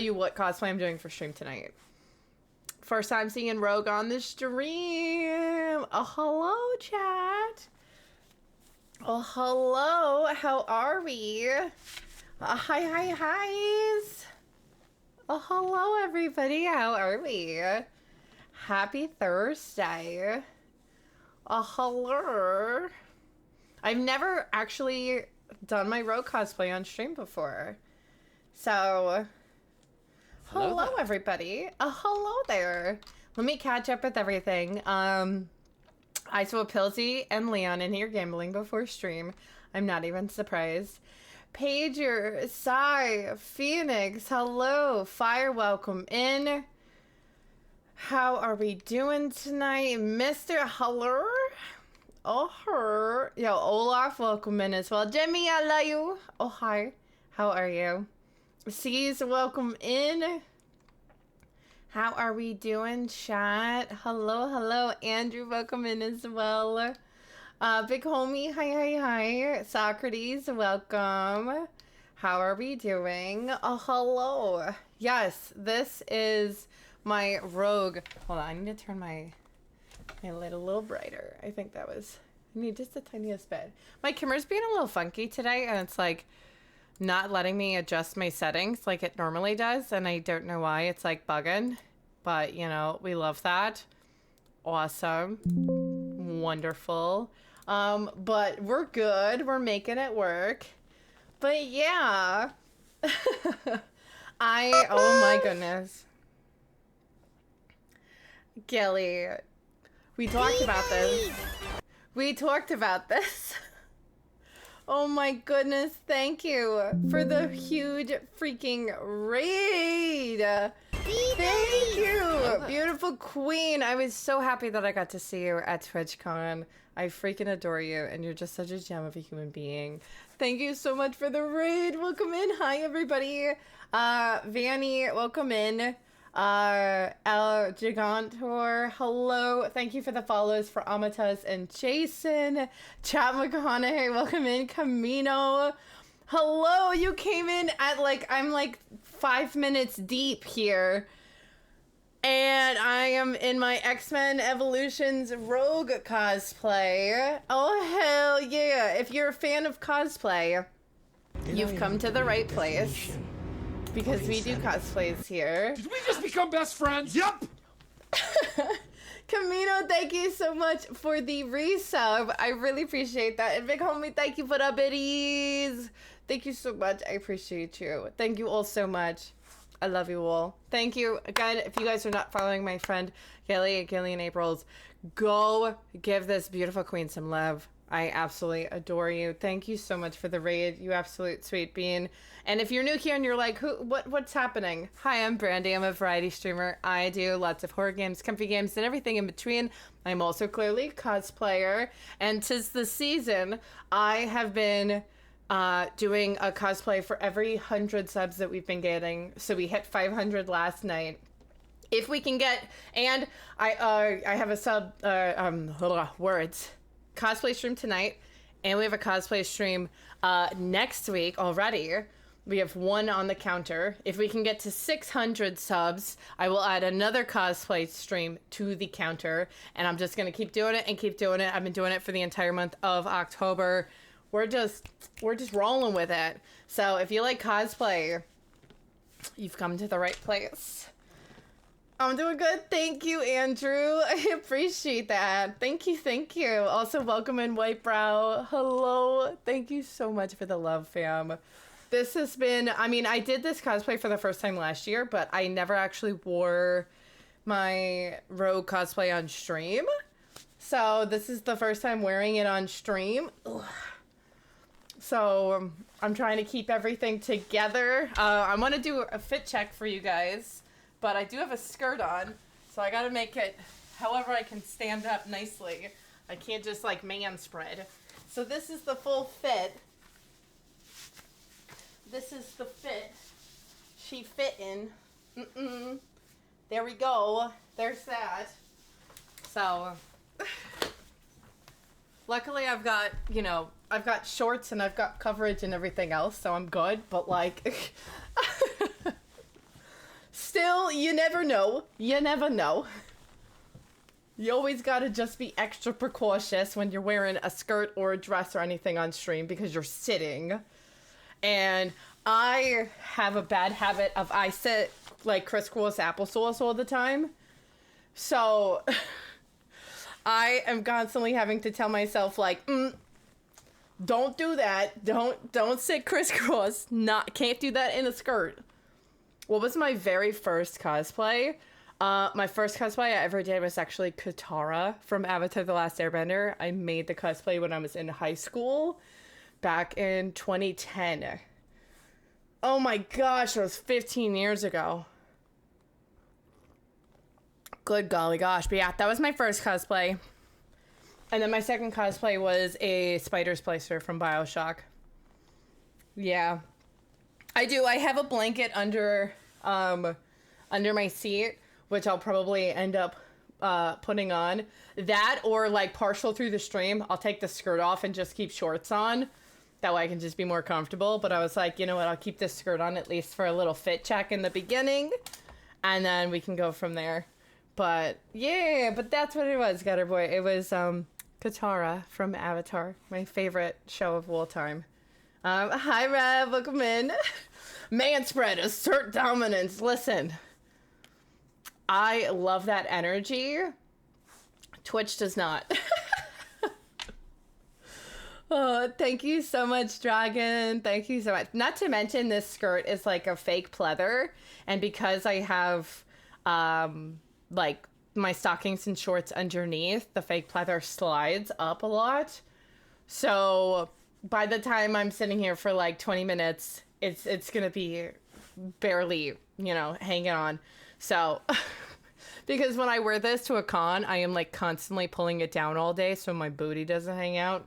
You what cosplay I'm doing for stream tonight. First time seeing Rogue on the stream. Oh, hello, chat. Oh, hello. How are we? Hi. Oh, hello, everybody. How are we? Happy Thursday. Oh, hello. I've never actually done my Rogue cosplay on stream before. So... Hello everybody. Hello there. Let me catch up with everything. I saw Pilsy and Leon in here gambling before stream. I'm not even surprised. Pager, Sai, Phoenix, hello. Fire, welcome in. How are we doing tonight? Mr. Hello? Oh, her. Yo, Olaf, welcome in as well. Jimmy, I love you. Oh, hi. How are you? C's, welcome in. How are we doing, chat? Hello. Andrew, welcome in as well. Big homie, hi. Socrates, welcome. How are we doing? Oh, hello. Yes, this is my Rogue. Hold on, I need to turn my light a little brighter. I think that was, I need just the tiniest bit. My camera's being a little funky today, and it's like, not letting me adjust my settings like it normally does, and I don't know why. It's like bugging, but you know, we love that. Awesome. Wonderful. But we're good. We're making it work. But yeah. Oh my goodness. Gilly, we talked about this. Oh my goodness, thank you for the huge freaking raid. Thank you, beautiful queen. I was so happy that I got to see you at TwitchCon. I freaking adore you, and you're just such a gem of a human being. Thank you so much for the raid. Welcome in. Hi, everybody. Vanny, welcome in. El Gigantor, hello. Thank you for the follows for Amatas and Jason. Chat McConaughey, welcome in. Camino, hello. You came in at I'm 5 minutes deep here. And I am in my X-Men Evolutions Rogue cosplay. Oh, hell yeah. If you're a fan of cosplay, you've come to the right place. Because we do cosplays here. Did we just become best friends? Yup! Camino, thank you so much for the resub. I really appreciate that. And big homie, thank you for the biddies. Thank you so much. I appreciate you. Thank you all so much. I love you all. Thank you. Again, if you guys are not following my friend Gillian Aprils, go give this beautiful queen some love. I absolutely adore you. Thank you so much for the raid, you absolute sweet bean. And if you're new here and you're like, what's happening? Hi, I'm Brandy. I'm a variety streamer. I do lots of horror games, comfy games, and everything in between. I'm also clearly a cosplayer. And 'tis the season, I have been doing a cosplay for every 100 subs that we've been getting. So we hit 500 last night. If we can get, and I have a sub, words. Cosplay stream tonight, and we have a cosplay stream next week already. We have one on the counter. If we can get to 600 subs, I will add another cosplay stream to the counter, and I'm just gonna keep doing it and keep doing it. I've been doing it for the entire month of October. We're just rolling with it. So if you like cosplay, you've come to the right place. I'm doing good. Thank you, Andrew. I appreciate that. Thank you. Also, welcome in, White Brow. Hello. Thank you so much for the love, fam. This has been, I mean, I did this cosplay for the first time last year, but I never actually wore my Rogue cosplay on stream. So this is the first time wearing it on stream. Ugh. So I'm trying to keep everything together. I want to do a fit check for you guys. But I do have a skirt on, so I gotta make it however I can stand up nicely. I can't just man spread. So this is the full fit. This is the fit. She fittin'. There we go. There's that. So, luckily I've got, I've got shorts and I've got coverage and everything else, so I'm good. But Well, you never know. You never know. You always gotta just be extra precautious when you're wearing a skirt or a dress or anything on stream because you're sitting. And I have a bad habit of I sit like crisscross applesauce all the time. So I am constantly having to tell myself like, don't do that. Don't sit crisscross. Can't do that in a skirt. What was my very first cosplay? My first cosplay I ever did was actually Katara from Avatar: The Last Airbender. I made the cosplay when I was in high school back in 2010. Oh my gosh, it was 15 years ago. Good golly gosh. But yeah, that was my first cosplay. And then my second cosplay was a spider splicer from BioShock. Yeah. I do. I have a blanket under my seat, which I'll probably end up putting on. That or like partial through the stream, I'll take the skirt off and just keep shorts on. That way I can just be more comfortable. But I was like, you know what? I'll keep this skirt on at least for a little fit check in the beginning. And then we can go from there. But yeah, but that's what it was, Gutter Boy. It was Katara from Avatar, my favorite show of all time. Hi, Rev. Welcome in. Manspread, assert dominance. Listen, I love that energy. Twitch does not. Oh, thank you so much, Dragon. Thank you so much. Not to mention this skirt is like a fake pleather. And because I have, like, my stockings and shorts underneath, the fake pleather slides up a lot. So by the time I'm sitting here for like 20 minutes, it's going to be barely, you know, hanging on. So... because when I wear this to a con, I am like constantly pulling it down all day so my booty doesn't hang out.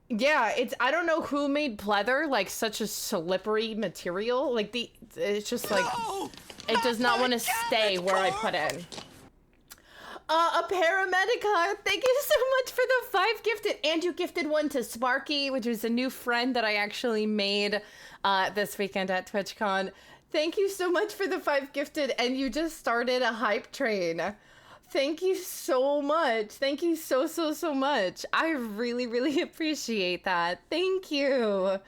Yeah, I don't know who made pleather like such a slippery material. Like it's just like, it does not want to stay where I put it. A Paramedica, thank you so much for the 5 gifted. And you gifted one to Sparky, which was a new friend that I actually made this weekend at TwitchCon. Thank you so much for the 5 gifted, and you just started a hype train. Thank you so much. Thank you so much. I really, really appreciate that. Thank you.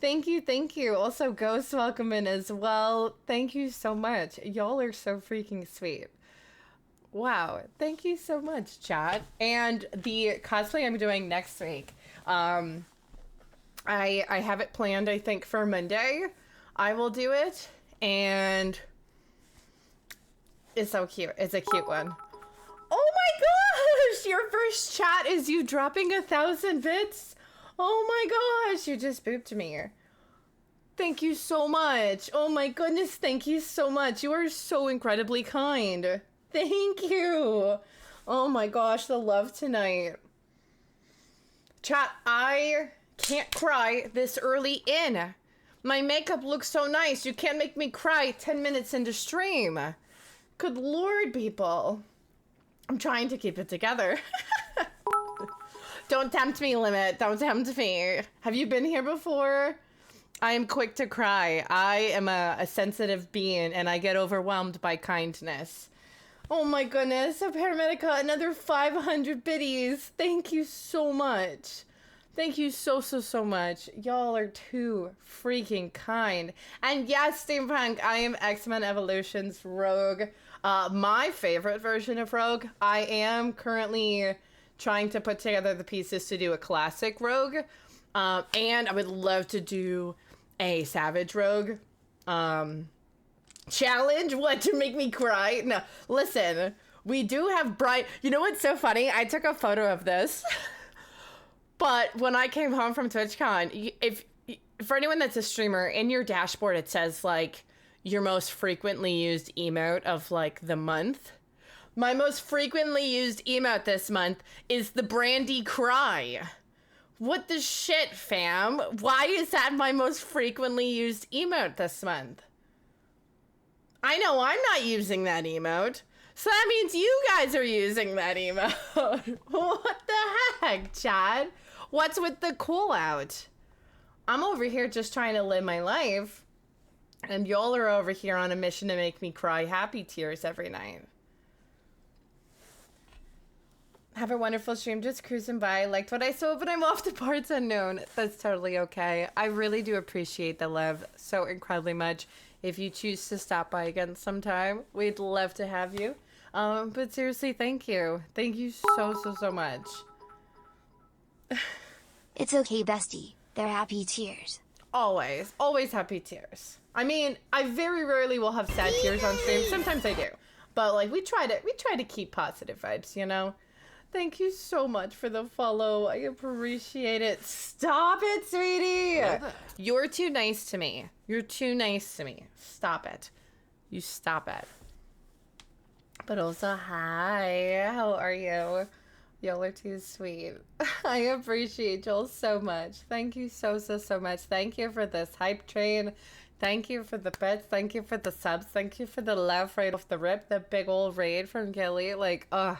Thank you. Also, Ghost, welcome in as well. Thank you so much. Y'all are so freaking sweet. Wow. Thank you so much, chat. And the cosplay I'm doing next week, I have it planned, I think, for Monday. I will do it, and it's so cute. It's a cute one. Oh my gosh! Your first chat is you dropping 1,000 bits? Oh my gosh, you just booped me. Thank you so much. Oh my goodness, thank you so much. You are so incredibly kind. Thank you. Oh my gosh, the love tonight. Chat, I can't cry this early in. My makeup looks so nice. You can't make me cry 10 minutes into stream. Good lord, people. I'm trying to keep it together. Don't tempt me, Limit. Don't tempt me. Have you been here before? I am quick to cry. I am a sensitive being, and I get overwhelmed by kindness. Oh my goodness. A Paramedica, another 500 biddies. Thank you so much. Thank you so much. Y'all are too freaking kind. And yes, Steampunk, I am X-Men Evolution's Rogue. My favorite version of Rogue. I am currently trying to put together the pieces to do a classic Rogue. And I would love to do a Savage Rogue. Challenge? What, to make me cry? No, listen, we do have bright... You know what's so funny? I took a photo of this. But when I came home from TwitchCon, for anyone that's a streamer, in your dashboard it says, like, your most frequently used emote of, like, the month. My most frequently used emote this month is the Brandy Cry. What the shit, fam? Why is that my most frequently used emote this month? I know I'm not using that emote. So that means you guys are using that emote. What the heck, Chad? What's with the call out? I'm over here just trying to live my life. And y'all are over here on a mission to make me cry happy tears every night. Have a wonderful stream. Just cruising by. Liked what I saw, but I'm off to parts unknown. That's totally okay. I really do appreciate the love so incredibly much. If you choose to stop by again sometime, we'd love to have you. But seriously, thank you. Thank you so much. It's okay, bestie. They're happy tears. Always. Always happy tears. I mean, I very rarely will have sad tears on stream. Sometimes I do. But like we try to keep positive vibes, you know? Thank you so much for the follow. I appreciate it. Stop it, sweetie. You're too nice to me. You're too nice to me. Stop it. You stop it. But also, hi. How are you? Y'all are too sweet. I appreciate y'all so much. Thank you so much. Thank you for this hype train. Thank you for the bits. Thank you for the subs. Thank you for the love right off the rip. The big old raid from Gilly. Like, ugh.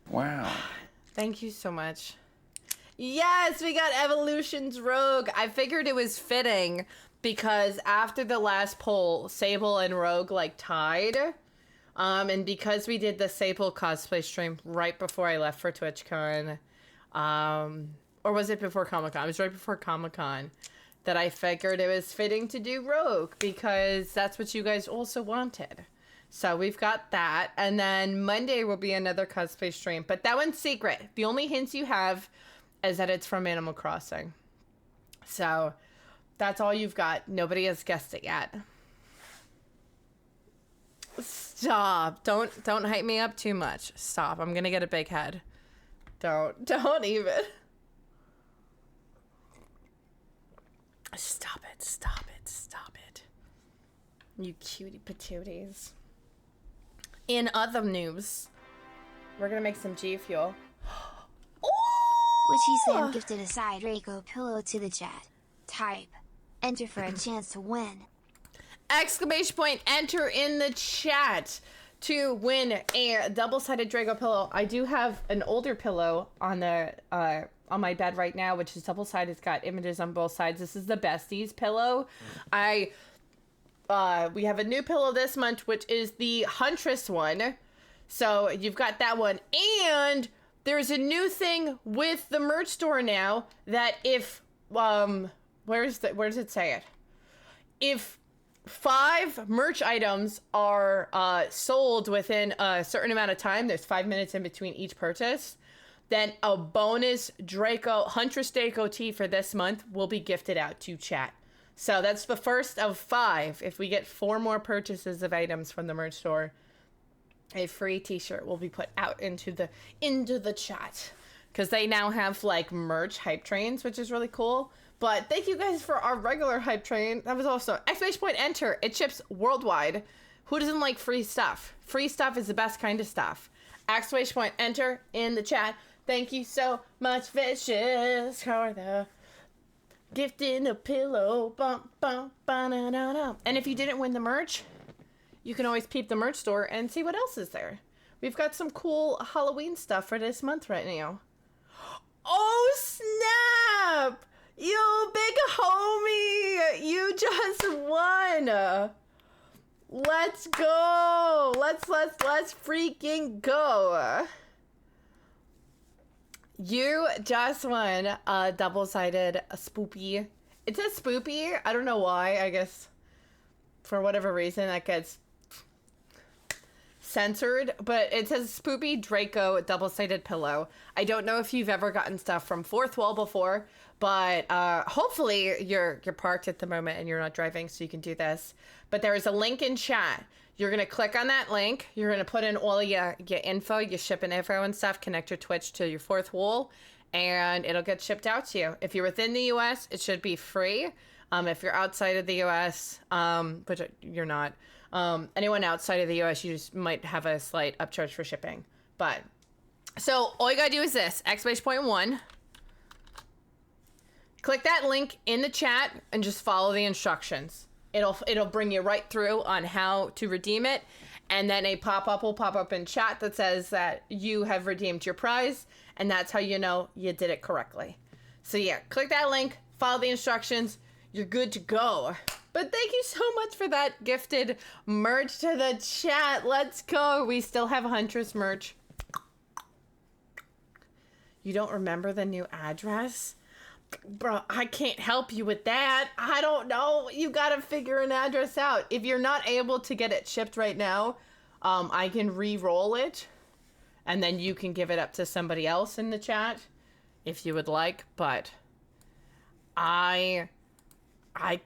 Wow. Thank you so much. Yes, we got Evolution's Rogue. I figured it was fitting because after the last poll, Sable and Rogue like tied. And because we did the Sable cosplay stream right before I left for TwitchCon, or was it before Comic-Con? It was right before Comic-Con that I figured it was fitting to do Rogue because that's what you guys also wanted. So we've got that. And then Monday will be another cosplay stream. But that one's secret. The only hints you have is that it's from Animal Crossing. So that's all you've got. Nobody has guessed it yet. Stop. Don't hype me up too much. Stop. I'm going to get a big head. Don't even. Stop it. Stop it. Stop it. You cutie patooties. In other news, we're gonna make some G Fuel. Witchy Sam gifted a side Draco pillow to the chat. Type. Enter for a chance to win. Exclamation point, enter in the chat to win a double-sided Draco pillow. I do have an older pillow on the on my bed right now, which is double-sided. It's got images on both sides. This is the Besties pillow. We have a new pillow this month, which is the Huntress one. So you've got that one. And there's a new thing with the merch store now that if, where does it say it? If 5 merch items are sold within a certain amount of time, there's 5 minutes in between each purchase, then a bonus Huntress Draco tee for this month will be gifted out to chat. So that's the first of 5. If we get 4 more purchases of items from the merch store, a free t-shirt will be put out into the chat. Because they now have like merch hype trains, which is really cool. But thank you guys for our regular hype train. That was awesome. Exclamation point enter. It ships worldwide. Who doesn't like free stuff? Free stuff is the best kind of stuff. Exclamation point enter in the chat. Thank you so much, Vicious, for the gifting a pillow. Bum, bum, ba-na-na-na. And if you didn't win the merch, you can always peep the merch store and see what else is there. We've got some cool Halloween stuff for this month right now. Oh, snap! Yo, big homie! You just won! Let's go! Let's freaking go! You just won a double-sided spoopy. It says spoopy. I don't know why. I guess for whatever reason that gets censored, but it says spoopy Draco double-sided pillow. I don't know if you've ever gotten stuff from Fourth Wall before, but hopefully you're parked at the moment and you're not driving, so you can do this. But there is a link in chat. You're gonna click on that link. You're gonna put in all your info, your shipping info and stuff. Connect your Twitch to your Fourth Wall, and it'll get shipped out to you. If you're within the U.S., it should be free. If you're outside of the U.S., which you're not, anyone outside of the U.S., you just might have a slight upcharge for shipping. But so all you gotta do is this: exclamation point 1. Click that link in the chat and just follow the instructions. It'll bring you right through on how to redeem it, and then a pop-up will pop up in chat that says that you have redeemed your prize, and that's how you know you did it correctly. So yeah, click that link, follow the instructions, you're good to go. But thank you so much for that gifted merch to the chat. Let's go. We still have Huntress merch. You don't remember the new address? Bro, I can't help you with that. I don't know. You gotta figure an address out. If you're not able to get it shipped right now, I can re-roll it. And then you can give it up to somebody else in the chat if you would like. But I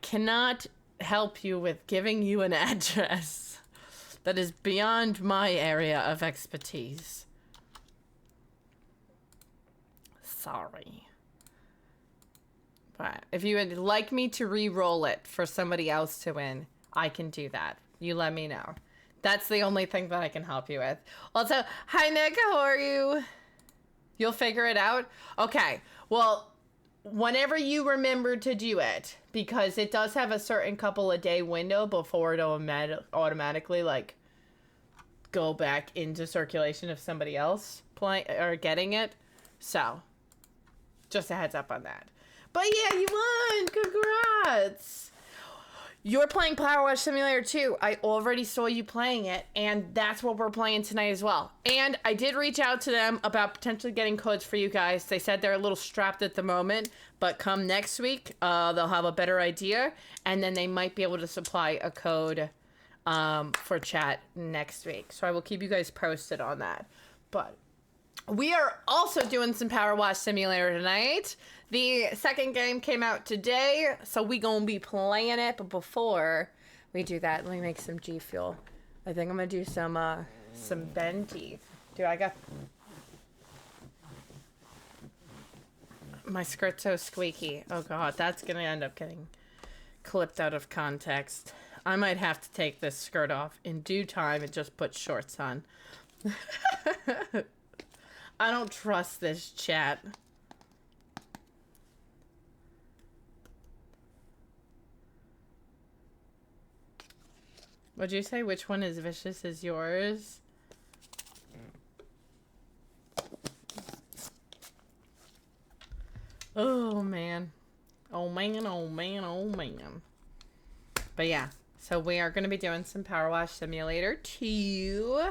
cannot help you with giving you an address. That is beyond my area of expertise. Sorry. But if you would like me to re-roll it for somebody else to win, I can do that. You let me know. That's the only thing that I can help you with. Also, hi Nick, how are you? You'll figure it out? Okay, well, whenever you remember to do it, because it does have a certain couple of day window before it'll automatically like go back into circulation if somebody else getting it. So, just a heads up on that. But yeah, you won! Congrats! You're playing PowerWash Simulator 2. I already saw you playing it, and that's what we're playing tonight as well. And I did reach out to them about potentially getting codes for you guys. They said they're a little strapped at the moment, but come next week, they'll have a better idea, and then they might be able to supply a code for chat next week. So I will keep you guys posted on that. But we are also doing some PowerWash Simulator tonight. The second game came out today, so we gonna be playing it. But before we do that, let me make some G Fuel. I think I'm gonna do some Venti. Dude, I got my skirt's so squeaky. Oh god, that's gonna end up getting clipped out of context. I might have to take this skirt off in due time and just put shorts on. I don't trust this chat. What'd you say? Which one is vicious is yours? Oh man. Oh man, oh man, oh man. But yeah, so we are going to be doing some PowerWash Simulator 2.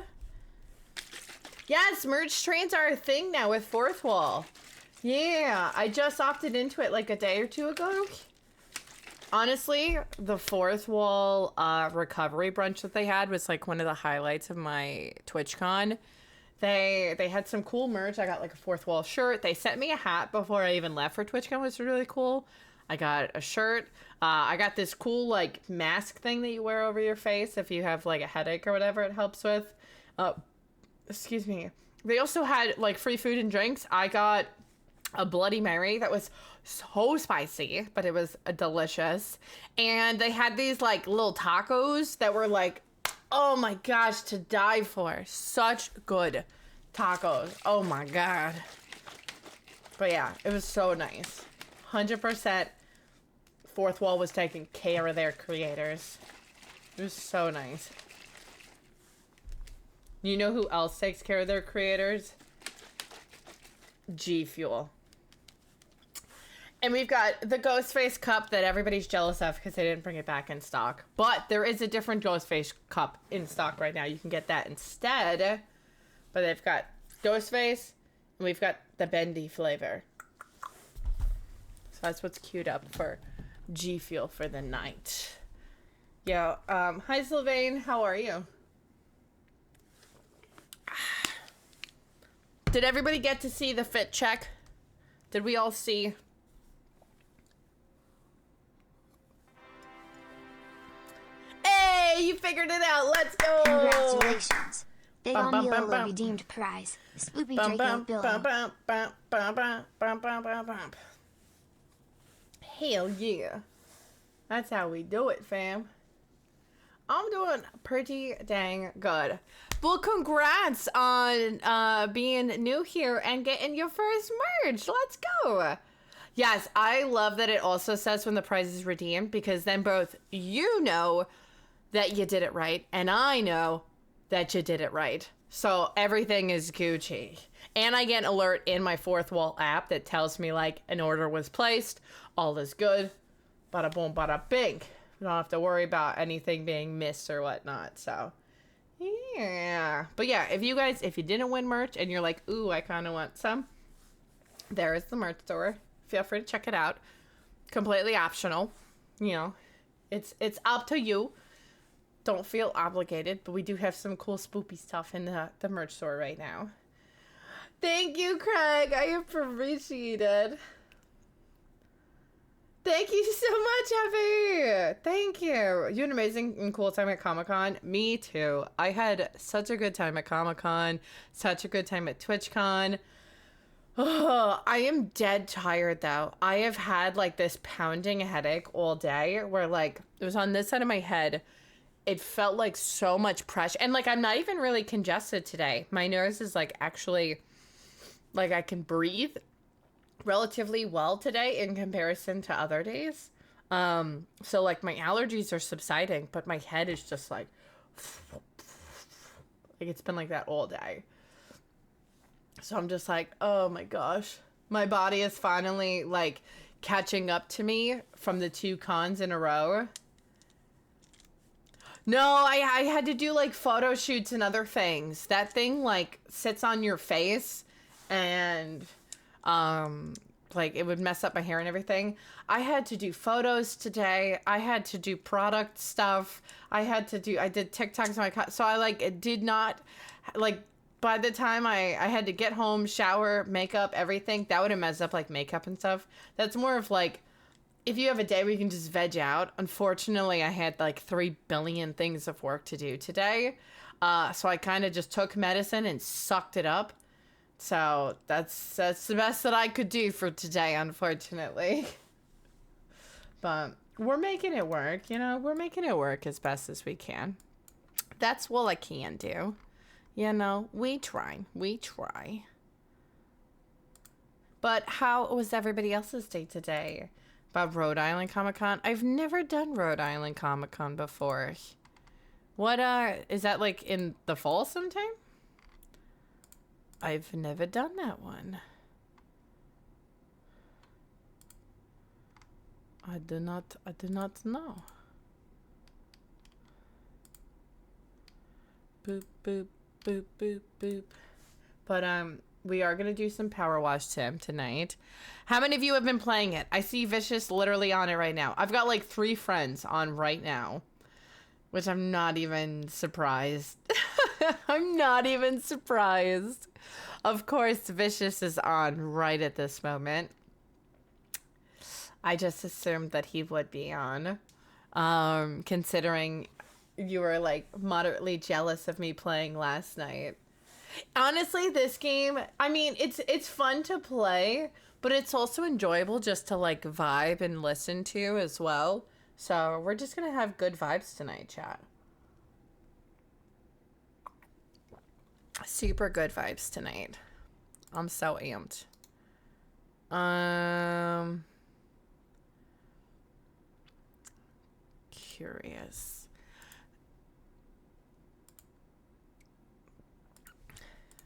Yes, merge trains are a thing now with Fourth Wall. Yeah, I just opted into it like a day or two ago. Honestly, the Fourth Wall recovery brunch that they had was like one of the highlights of my TwitchCon. They had some cool merch. I got like a Fourth Wall shirt. They sent me a hat before I even left for TwitchCon, which was really cool. I got a shirt. I got this cool like mask thing that you wear over your face if you have like a headache or whatever it helps with. Excuse me. They also had like free food and drinks. I got a Bloody Mary that was so spicy, but it was delicious. And they had these like little tacos that were like, oh my gosh, to die for. Such good tacos. Oh my god. But yeah, it was so nice. 100% Fourth Wall was taking care of their creators. It was so nice. You know who else takes care of their creators? G Fuel. And we've got the Ghostface cup that everybody's jealous of because they didn't bring it back in stock. But there is a different Ghostface cup in stock right now. You can get that instead. But they've got Ghostface, and we've got the bendy flavor. So that's what's queued up for G Fuel for the night. Yo, hi Sylvain, how are you? Did everybody get to see the fit check? Did we all see? Hey, you figured it out. Let's go. Congratulations. Big on Yolo redeemed prize. Spoopy Draco Billo. Hell yeah. That's how we do it, fam. I'm doing pretty dang good. Well, congrats on being new here and getting your first merch. Let's go. Yes, I love that it also says when the prize is redeemed, because then both you know that you did it right and I know that you did it right. So everything is Gucci. And I get an alert in my Fourth Wall app that tells me like an order was placed, all is good, bada boom, bada bing. We don't have to worry about anything being missed or whatnot. So, yeah. But yeah, if you didn't win merch and you're like, ooh, I kind of want some, there is the merch store. Feel free to check it out. Completely optional. You know, it's up to you. Don't feel obligated, but we do have some cool spoopy stuff in the merch store right now. Thank you, Craig. I appreciate it. Thank you so much, Effie. Thank you. You had an amazing and cool time at Comic-Con. Me too. I had such a good time at Comic-Con. Such a good time at TwitchCon. Oh, I am dead tired though. I have had like this pounding headache all day where like it was on this side of my head. It felt like so much pressure. And like I'm not even really congested today. My nose is like actually like I can breathe relatively well today in comparison to other days. So like my allergies are subsiding, but my head is just like it's been like that all day. So I'm just like, oh my gosh. My body is finally like catching up to me from the 2 cons in a row. No, I had to do like photo shoots and other things. That thing like sits on your face and like it would mess up my hair and everything. I had to do photos today. I had to do product stuff. I did TikToks on my so I like did not like by the time I had to get home, shower, makeup, everything, that would have messed up like makeup and stuff. That's more of like if you have a day where you can just veg out. Unfortunately, I had like 3 billion things of work to do today. So I kind of just took medicine and sucked it up. So that's the best that I could do for today, unfortunately. But we're making it work, you know? We're making it work as best as we can. That's all I can do. You know, we try. But how was everybody else's day today? About Rhode Island Comic Con? I've never done Rhode Island Comic Con before. What, is that like in the fall sometime? I've never done that one. I do not know. Boop, boop, boop, boop, boop. But, we are going to do some PowerWash Sim tonight. How many of you have been playing it? I see Vicious literally on it right now. I've got like 3 friends on right now, which I'm not even surprised. I'm not even surprised. Of course, Vicious is on right at this moment. I just assumed that he would be on, considering you were like moderately jealous of me playing last night. Honestly, this game, I mean, it's fun to play, but it's also enjoyable just to like vibe and listen to as well. So we're just gonna have good vibes tonight, chat. Super good vibes tonight. I'm so amped. Curious.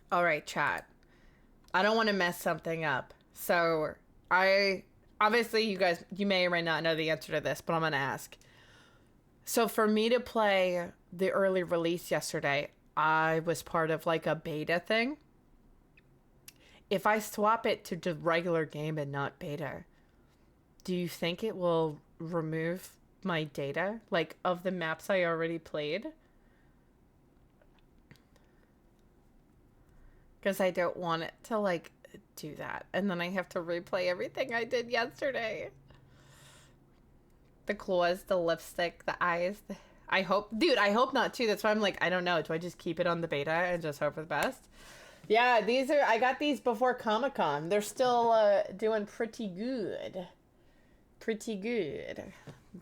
All right, chat. I don't want to mess something up. So obviously you may or may not know the answer to this, but I'm going to ask. So for me to play the early release yesterday, I was part of like a beta thing. If I swap it to the regular game and not beta, do you think it will remove my data, like of the maps I already played? Because I don't want it to like do that, and then I have to replay everything I did yesterday. The claws, the lipstick, the eyes. I hope not too. That's why I'm like, I don't know. Do I just keep it on the beta and just hope for the best? Yeah, I got these before Comic-Con. They're still doing pretty good. Pretty good.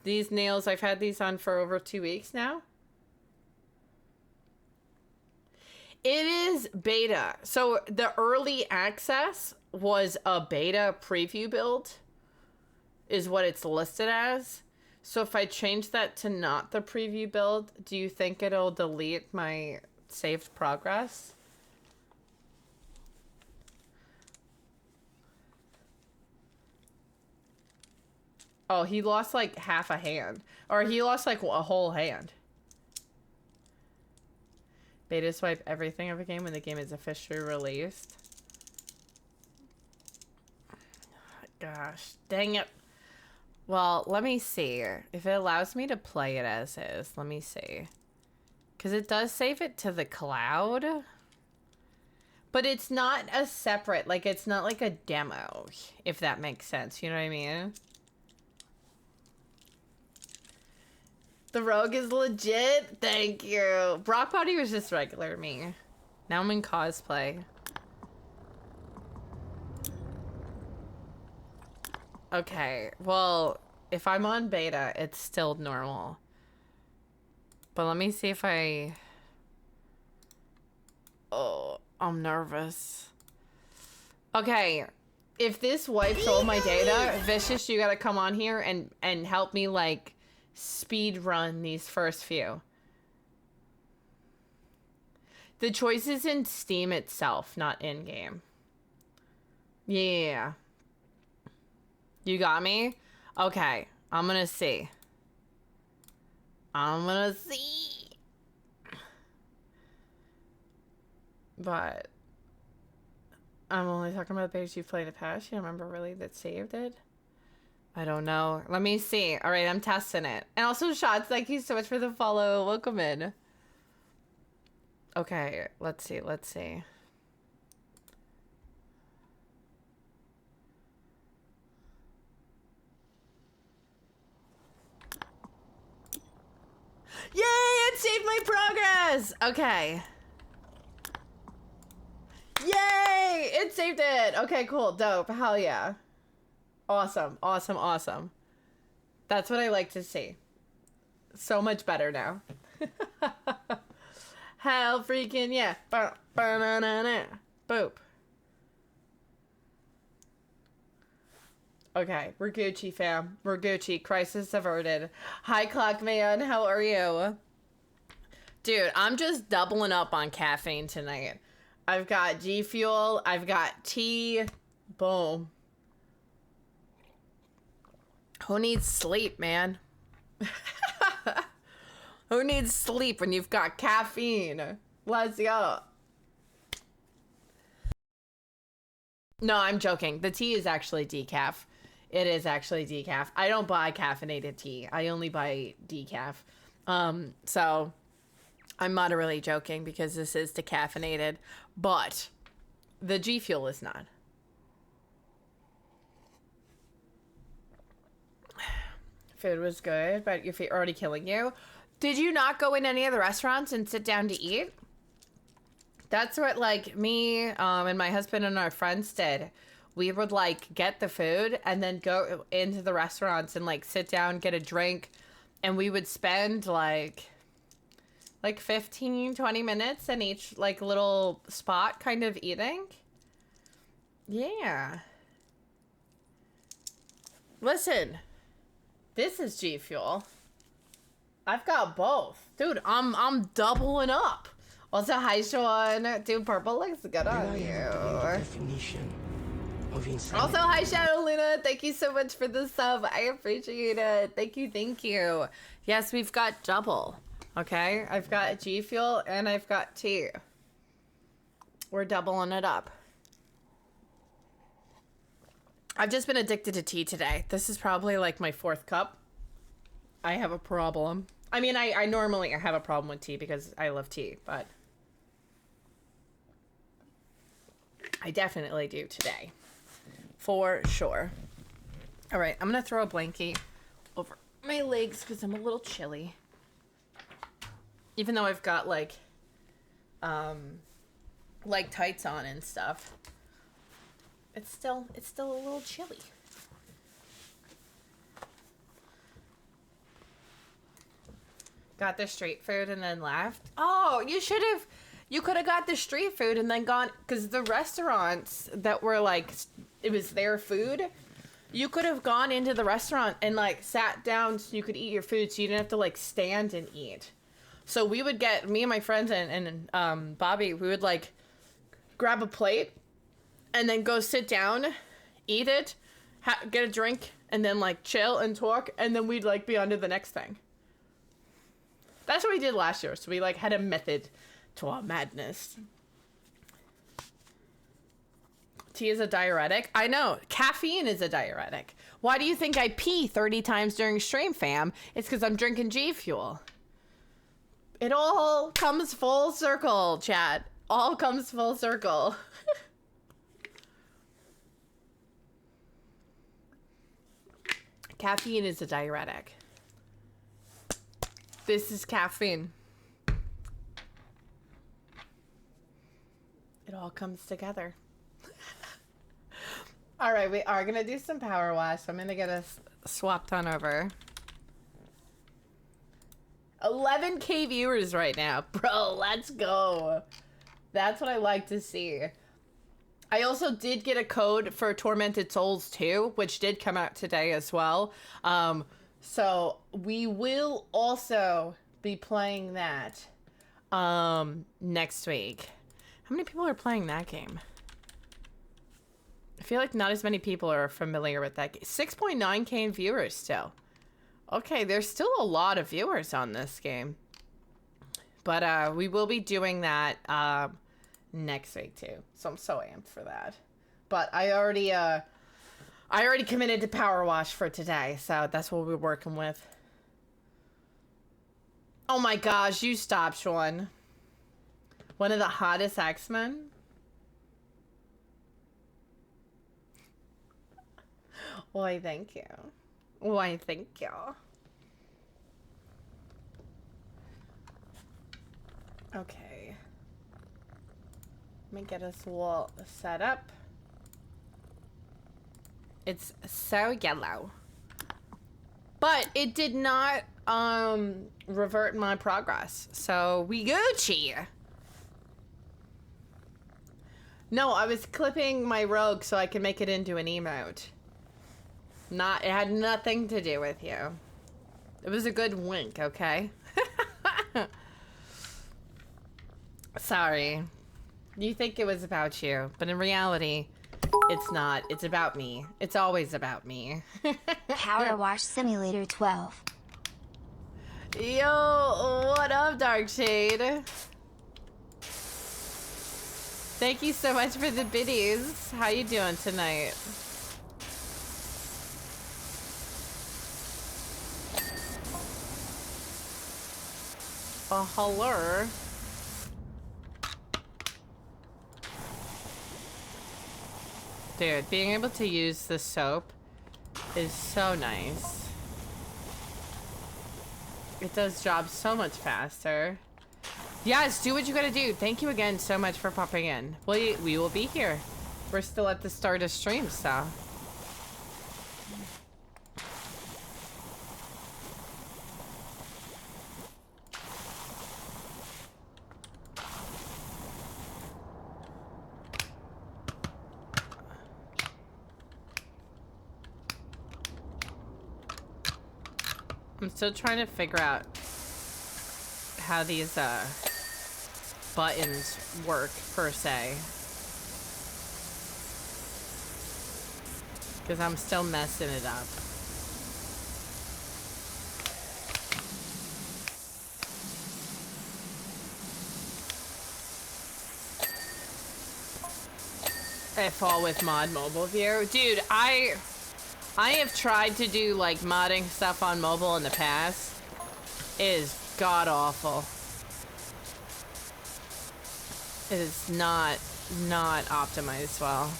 These nails, I've had these on for over 2 weeks now. It is beta. So the early access was a beta preview build, is what it's listed as. So if I change that to not the preview build, do you think it'll delete my saved progress? Oh, he lost like half a hand. Or he lost like a whole hand. Beta swipe everything of a game when the game is officially released. Gosh, dang it. Well, let me see. If it allows me to play it as is, let me see. Because it does save it to the cloud. But it's not a separate, like, it's not like a demo, if that makes sense. You know what I mean? The rogue is legit. Thank you. Brock Body was just regular me. Now I'm in cosplay. Okay, well, if I'm on beta, it's still normal. But let me see if I... Oh, I'm nervous. Okay, if this wipes all my data, Vicious, you gotta come on here and help me, like, speed run these first few. The choice is in Steam itself, not in-game. Yeah. You got me? Okay, I'm gonna see. I'm gonna see. But I'm only talking about the pages you've played in the past. You remember really that saved it? I don't know. Let me see. All right, I'm testing it. And also, Shots, thank you so much for the follow. Welcome in. Okay, let's see. Let's see. Yay! It saved my progress! Okay. Yay! It saved it! Okay, cool. Dope. Hell yeah. Awesome. Awesome. Awesome. That's what I like to see. So much better now. Hell freaking yeah. Boop. Okay, we're Gucci, fam. We're Gucci. Crisis averted. Hi, Clock Man. How are you? Dude, I'm just doubling up on caffeine tonight. I've got G Fuel. I've got tea. Boom. Who needs sleep, man? Who needs sleep when you've got caffeine? Let's go. No, I'm joking. The tea is actually decaf. It is actually decaf. I don't buy caffeinated tea. I only buy decaf. So I'm moderately joking because this is decaffeinated, but the G Fuel is not. Food was good, but your feet are already killing you. Did you not go in any of the restaurants and sit down to eat? That's what, like, me and my husband and our friends did. We would, like, get the food and then go into the restaurants and, like, sit down, get a drink. And we would spend, like 15, 20 minutes in each, like, little spot kind of eating. Yeah. Listen. This is G Fuel. I've got both. Dude, I'm doubling up. Also, hi, Sean. Dude, purple looks good on you. Also, hi, Shadow Luna. Thank you so much for the sub. I appreciate it. Thank you, thank you. Yes, we've got double. Okay? I've got G Fuel and I've got tea. We're doubling it up. I've just been addicted to tea today. This is probably like my 4th cup. I have a problem. I mean, I normally have a problem with tea because I love tea, but I definitely do today. For sure. All right, I'm going to throw a blankie over my legs because I'm a little chilly. Even though I've got like tights on and stuff. It's still a little chilly. Got the street food and then left. Oh, you could have got the street food and then gone, because the restaurants that were like, it was their food. You could have gone into the restaurant and like sat down so you could eat your food so you didn't have to like stand and eat. So we would get, me and my friends and Bobby, we would like grab a plate and then go sit down, eat it, get a drink, and then like chill and talk, and then we'd like be on to the next thing. That's what we did last year. So we like had a method to our madness. Tea is a diuretic. I know. Caffeine is a diuretic. Why do you think I pee 30 times during stream, fam? It's because I'm drinking G Fuel. It all comes full circle, chat. All comes full circle. Caffeine is a diuretic. This is caffeine. It all comes together. All right, we are going to do some power wash. So I'm going to get us swapped on over. 11K viewers right now. Bro, let's go. That's what I like to see. I also did get a code for Tormented Souls 2, which did come out today as well. So we will also be playing that next week. How many people are playing that game? I feel like not as many people are familiar with that game. 6.9K viewers still. Okay, there's still a lot of viewers on this game. But we will be doing that next week too. So I'm so amped for that. But I already committed to power wash for today, so that's what we're working with. Oh my gosh, you stop, Sean. One of the hottest X-Men. Why, thank you. Why, thank you. Okay. Let me get us all set up. It's so yellow. But it did not revert my progress. So we Gucci. No, I was clipping my rogue so I could make it into an emote. It had nothing to do with you. It was a good wink, okay? Sorry. You think it was about you, but in reality, it's not. It's about me. It's always about me. PowerWash Simulator 12. Yo, what up, Darkshade? Thank you so much for the biddies. How you doing tonight? Hello. Dude, being able to use the soap is so nice. It does jobs so much faster. Yes, do what you gotta do. Thank you again so much for popping in. We will be here. We're still at the start of stream, so. I'm still trying to figure out how these buttons work per se, because I'm still messing it up. I fall with mod mobile view. Dude, I have tried to do like modding stuff on mobile in the past. It is god awful. It is not optimized well.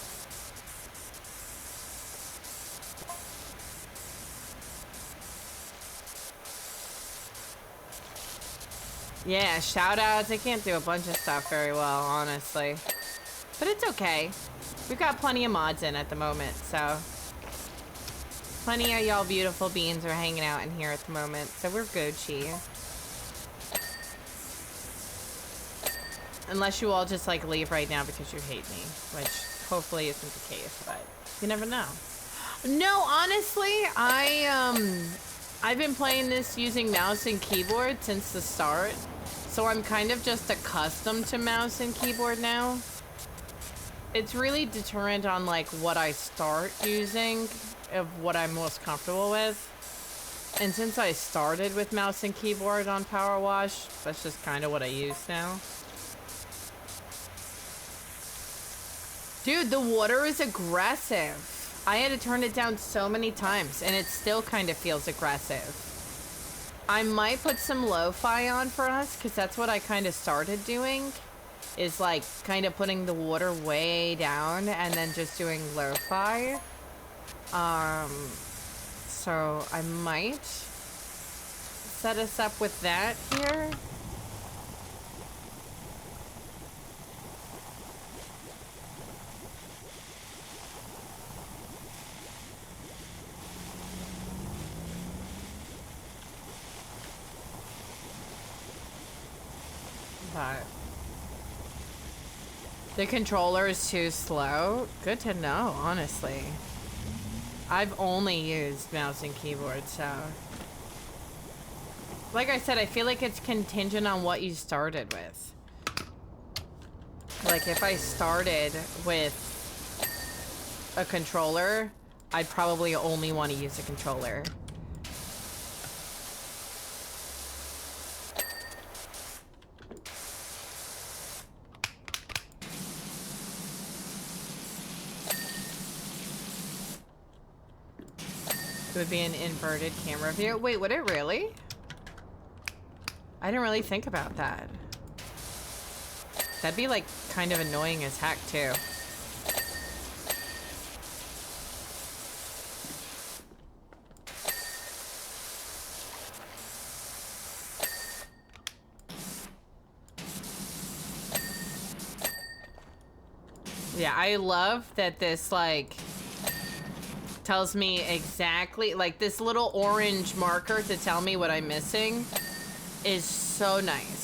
Yeah, shout outs. I can't do a bunch of stuff very well, honestly. But it's okay. We've got plenty of mods in at the moment, so. Plenty of y'all beautiful beans are hanging out in here at the moment, so we're Gucci. Unless you all just like leave right now because you hate me, which hopefully isn't the case, but you never know. No, honestly, I've been playing this using mouse and keyboard since the start, so I'm kind of just accustomed to mouse and keyboard now. It's really deterrent on like what I start using of what I'm most comfortable with. And since I started with mouse and keyboard on PowerWash, that's just kind of what I use now. Dude, the water is aggressive. I had to turn it down so many times, and it still kind of feels aggressive. I might put some lo-fi on for us, because that's what I kind of started doing. Is like kind of putting the water way down and then just doing lo-fi. So I might set us up with that here. But the controller is too slow. Good to know, honestly. I've only used mouse and keyboard, so... Like I said, I feel like it's contingent on what you started with. Like, if I started with a controller, I'd probably only want to use a controller. It would be an inverted camera view. Wait, would it really? I didn't really think about that. That'd be like kind of annoying as heck too. Yeah, I love that this like tells me exactly, like this little orange marker to tell me what I'm missing is so nice.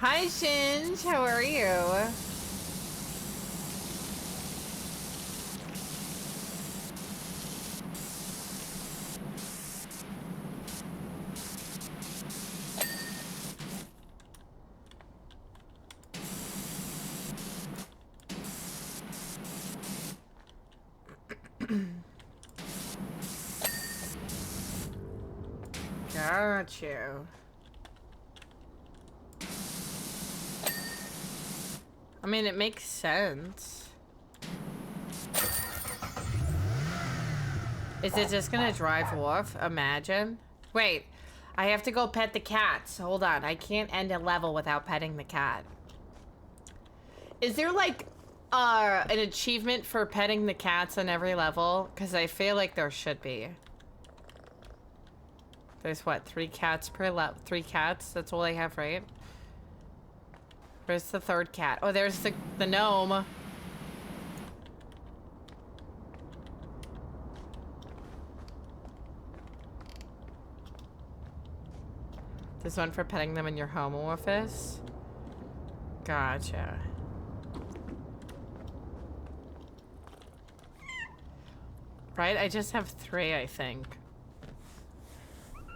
Hi, Shinj. How are you? Got you. I mean, it makes sense. Is it just gonna drive off? Imagine. Wait, I have to go pet the cats. Hold on, I can't end a level without petting the cat. Is there like an achievement for petting the cats on every level? Because I feel like there should be. There's what, 3 cats per level? 3 cats? That's all I have, right? Where's the 3rd cat? Oh, there's the gnome. There's one for petting them in your home office. Gotcha. Right? I just have 3, I think.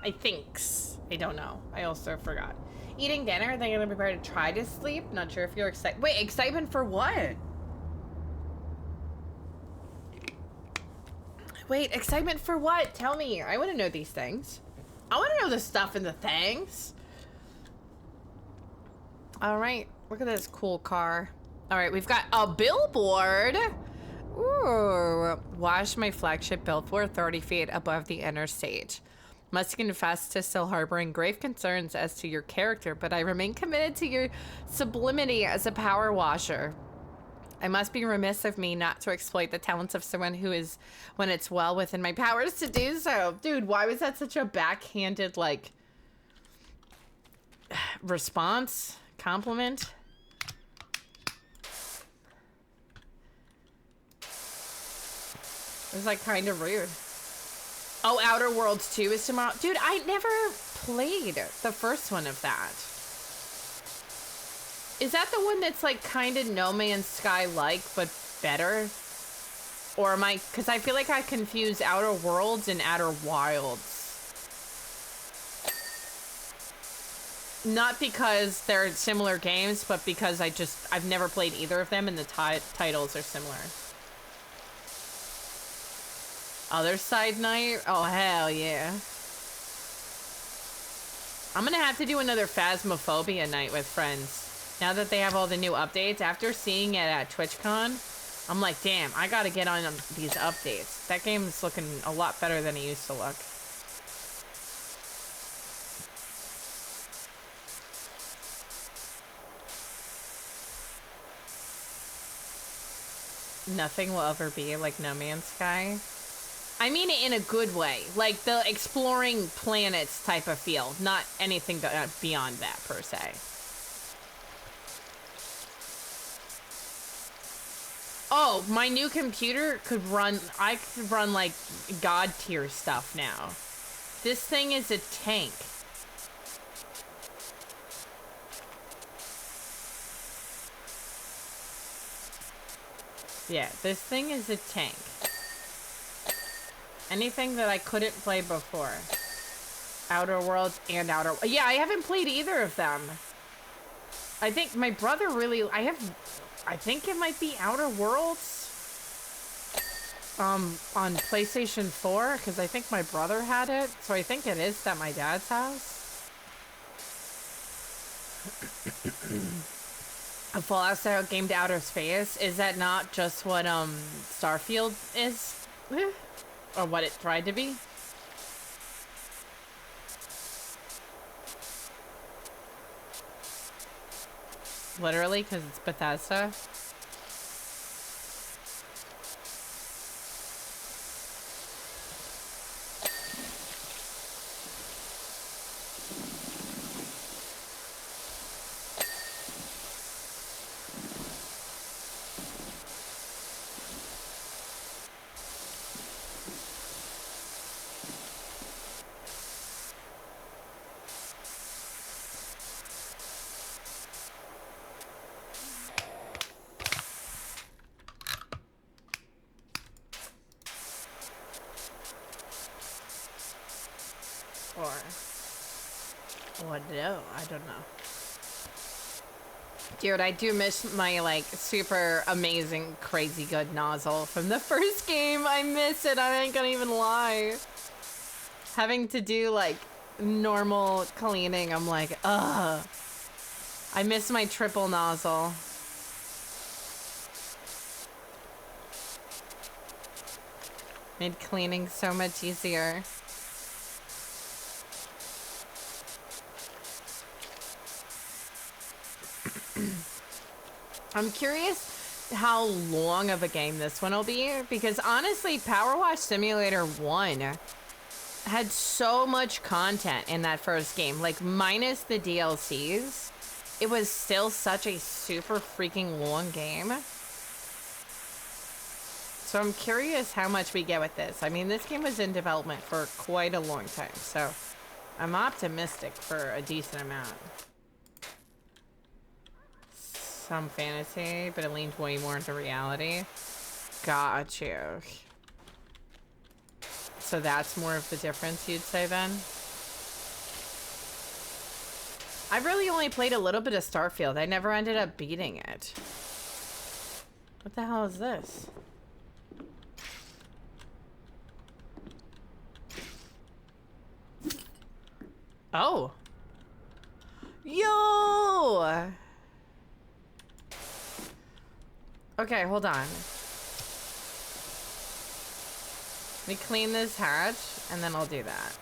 I thinks. I don't know. I also forgot. Eating dinner, then gonna prepare to try to sleep. Not sure if you're excited. Wait, excitement for what? Wait, excitement for what? Tell me. I want to know these things. I want to know the stuff and the things. All right, look at this cool car. All right, we've got a billboard. Ooh, wash my flagship billboard 30 feet above the interstate. Must confess to still harboring grave concerns as to your character, but I remain committed to your sublimity as a power washer. I must be remiss of me not to exploit the talents of someone who is, when it's well within my powers to do so. Dude, why was that such a backhanded, like, response? Compliment? It was, like, kind of rude. Oh, Outer Worlds 2 is tomorrow. Dude, I never played the first one of that. Is that the one that's like kind of No Man's Sky-like, but better? Or am I... Because I feel like I confuse Outer Worlds and Outer Wilds. Not because they're similar games, but because I've never played either of them and the titles are similar. Other Side Night? Oh, hell yeah. I'm gonna have to do another Phasmophobia night with friends. Now that they have all the new updates, after seeing it at TwitchCon, I'm like, damn, I gotta get on these updates. That game's looking a lot better than it used to look. Nothing will ever be like No Man's Sky. I mean it in a good way. Like the exploring planets type of feel. Not anything beyond that, per se. Oh, my new computer could run... I could run, like, God tier stuff now. This thing is a tank. Yeah, this thing is a tank. Anything that I couldn't play before. Outer Worlds and Outer... Yeah, I haven't played either of them. I think my brother really... I think it might be Outer Worlds. On PlayStation 4, because I think my brother had it. So I think it is at my dad's house. A Fallout style game to outer space. Is that not just what Starfield is? Or what it tried to be? Literally, because it's Bethesda. Or no, I don't know. Dude, I do miss my like super amazing crazy good nozzle from the first game. I miss it. I ain't gonna even lie. Having to do like normal cleaning, I'm like, ugh. I miss my triple nozzle. Made cleaning so much easier. I'm curious how long of a game this one will be, because honestly, PowerWash Simulator 1 had so much content in that first game. Like, minus the DLCs, it was still such a super freaking long game. So I'm curious how much we get with this. I mean, this game was in development for quite a long time, so I'm optimistic for a decent amount. Some fantasy, but it leans way more into reality. Got you. So that's more of the difference, you'd say, then? I really only played a little bit of Starfield. I never ended up beating it. What the hell is this? Oh. Yo! Okay, hold on. Let me clean this hatch, and then I'll do that.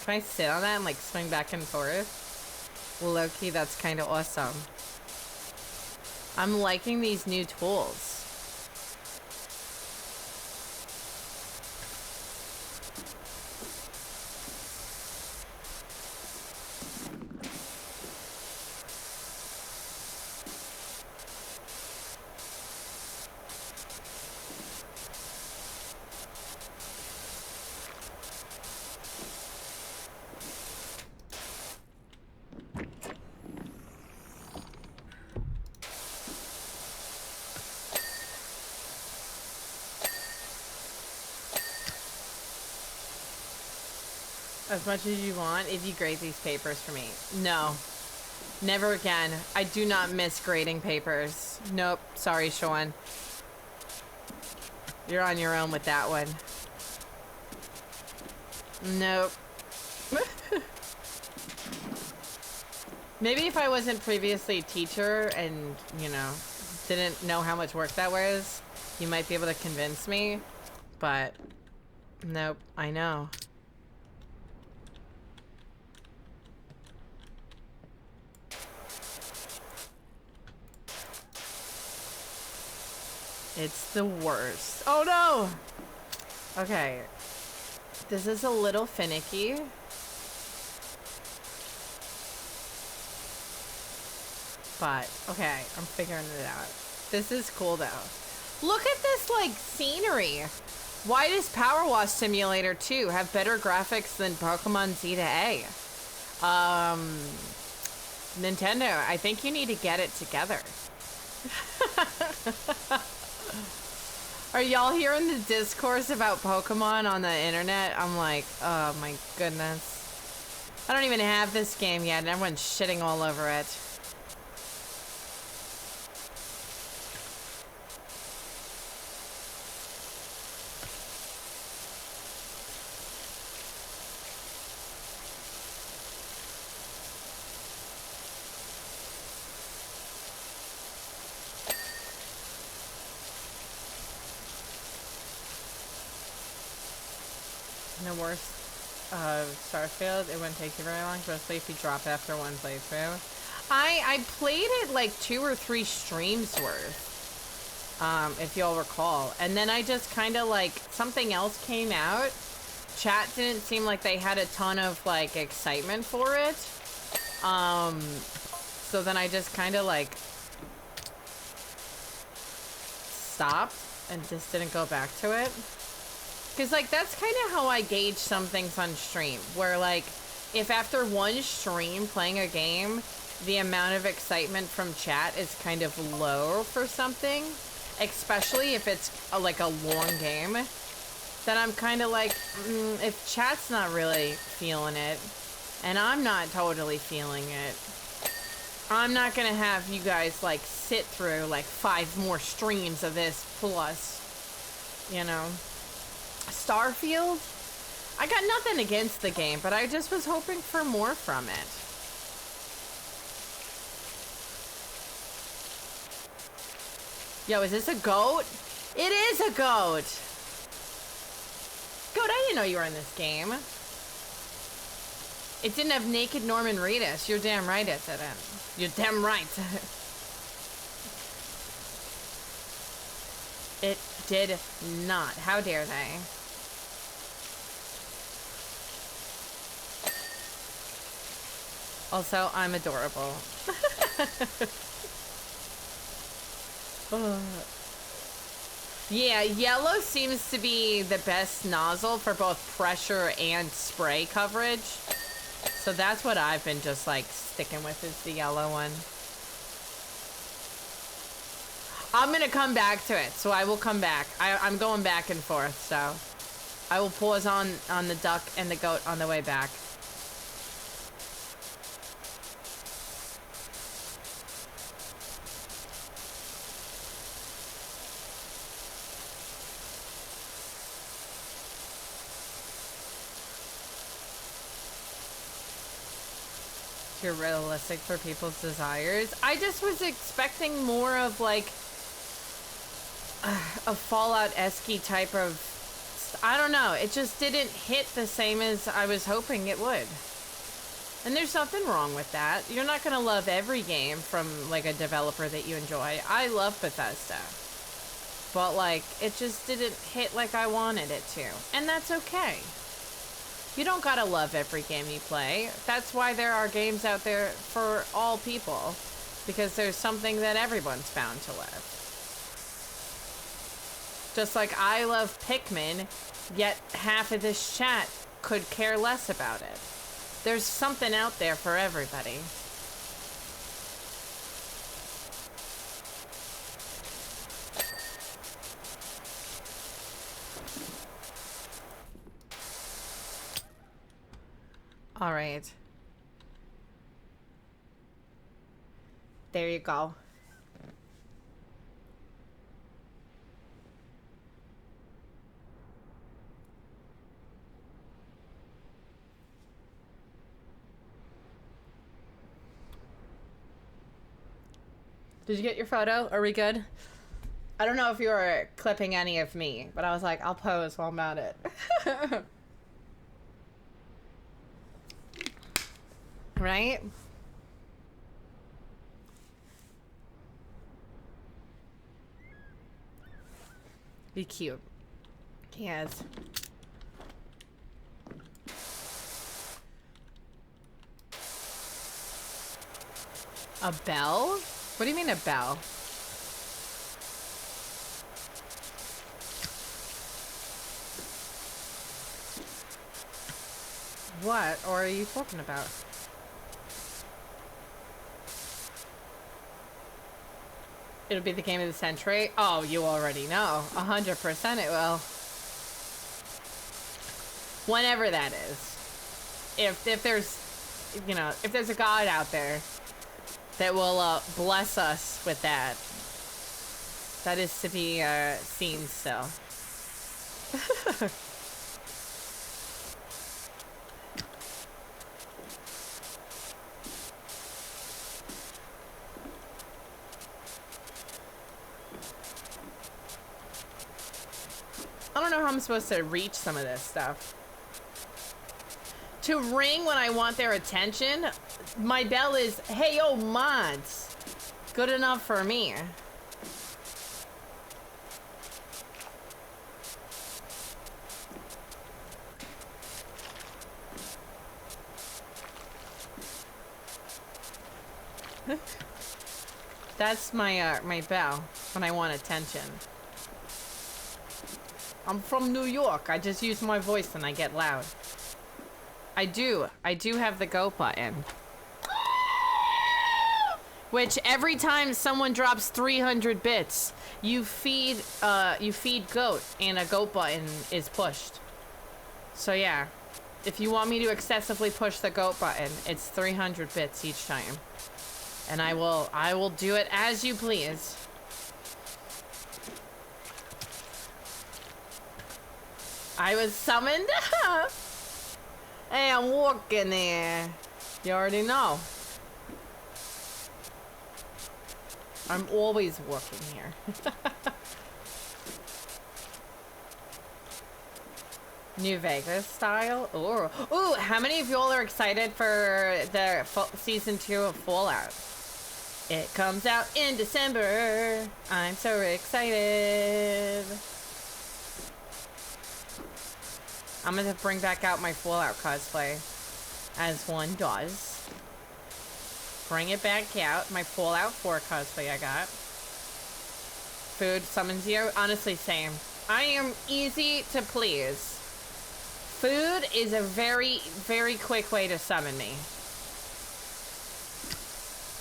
Can I sit on that and, like, swing back and forth? Low-key, that's kind of awesome. I'm liking these new tools. as much as you want if you grade these papers for me. No. Never again. I do not miss grading papers. Nope. Sorry, Sean. You're on your own with that one. Nope. Maybe if I wasn't previously a teacher and, you know, didn't know how much work that was, you might be able to convince me. But, nope. I know. It's the worst. Oh no! Okay. This is a little finicky. But, okay, I'm figuring it out. This is cool though. Look at this, like, scenery. Why does PowerWash Simulator 2 have better graphics than Pokemon Z to A? Nintendo, I think you need to get it together. Are y'all hearing the discourse about Pokemon on the internet? I'm like, oh my goodness. I don't even have this game yet and everyone's shitting all over it. No worse. Starfield, it wouldn't take you very long, especially if you drop after one playthrough. I played it like 2 or 3 streams worth, if y'all recall. And then I just kind of like, something else came out. Chat didn't seem like they had a ton of like excitement for it. So then I just kind of like stopped and just didn't go back to it. Because, like, that's kind of how I gauge some things on stream. Where, like, if after one stream playing a game, the amount of excitement from chat is kind of low for something, especially if it's, like, a long game, then I'm kind of like, if chat's not really feeling it, and I'm not totally feeling it, I'm not going to have you guys, like, sit through, like, 5 more streams of this plus, you know. Starfield? I got nothing against the game, but I just was hoping for more from it. Yo, is this a goat? It is a goat! Goat, I didn't know you were in this game. It didn't have naked Norman Reedus. You're damn right it didn't. You're damn right. It did not. How dare they? Also, I'm adorable. Yeah, yellow seems to be the best nozzle for both pressure and spray coverage. So that's what I've been just like sticking with, is the yellow one. I'm gonna come back to it, so I will come back. I'm going back and forth, so I will pause on the duck and the goat on the way back. You're realistic for people's desires. I just was expecting more of like a Fallout-esque type of, I don't know, it just didn't hit the same as I was hoping it would. And there's nothing wrong with that. You're not gonna love every game from like a developer that you enjoy. I love Bethesda. But like, it just didn't hit like I wanted it to. And that's okay. You don't gotta love every game you play. That's why there are games out there for all people. Because there's something that everyone's bound to love. Just like I love Pikmin, yet half of this chat could care less about it. There's something out there for everybody. All right. There you go. Did you get your photo? Are we good? I don't know if you were clipping any of me, but I was like, I'll pose while I'm at it. Right? Be cute. Yes. A bell? What do you mean a bell? What are you talking about? It'll be the game of the century? Oh, you already know. 100% it will. Whenever that is. If there's, you know, if there's a god out there that will bless us with that. That is to be seen still. I don't know how I'm supposed to reach some of this stuff. To ring when I want their attention, my bell is, hey, yo, mods. Good enough for me. That's my my bell when I want attention. I'm from New York. I just use my voice and I get loud. I do have the go button. Which every time someone drops 300 bits, you feed goat and a goat button is pushed. So yeah, if you want me to excessively push the goat button, it's 300 bits each time. And I will do it as you please. I was summoned. Hey, I'm walking there. You already know. I'm always walking here. New Vegas style. Ooh, how many of y'all are excited for the season 2 of Fallout? It comes out in December. I'm so excited. I'm gonna bring back out my Fallout cosplay, as one does. Bring it back out. My Fallout 4 cosplay I got. Food summons you. Honestly, same. I am easy to please. Food is a very, very quick way to summon me.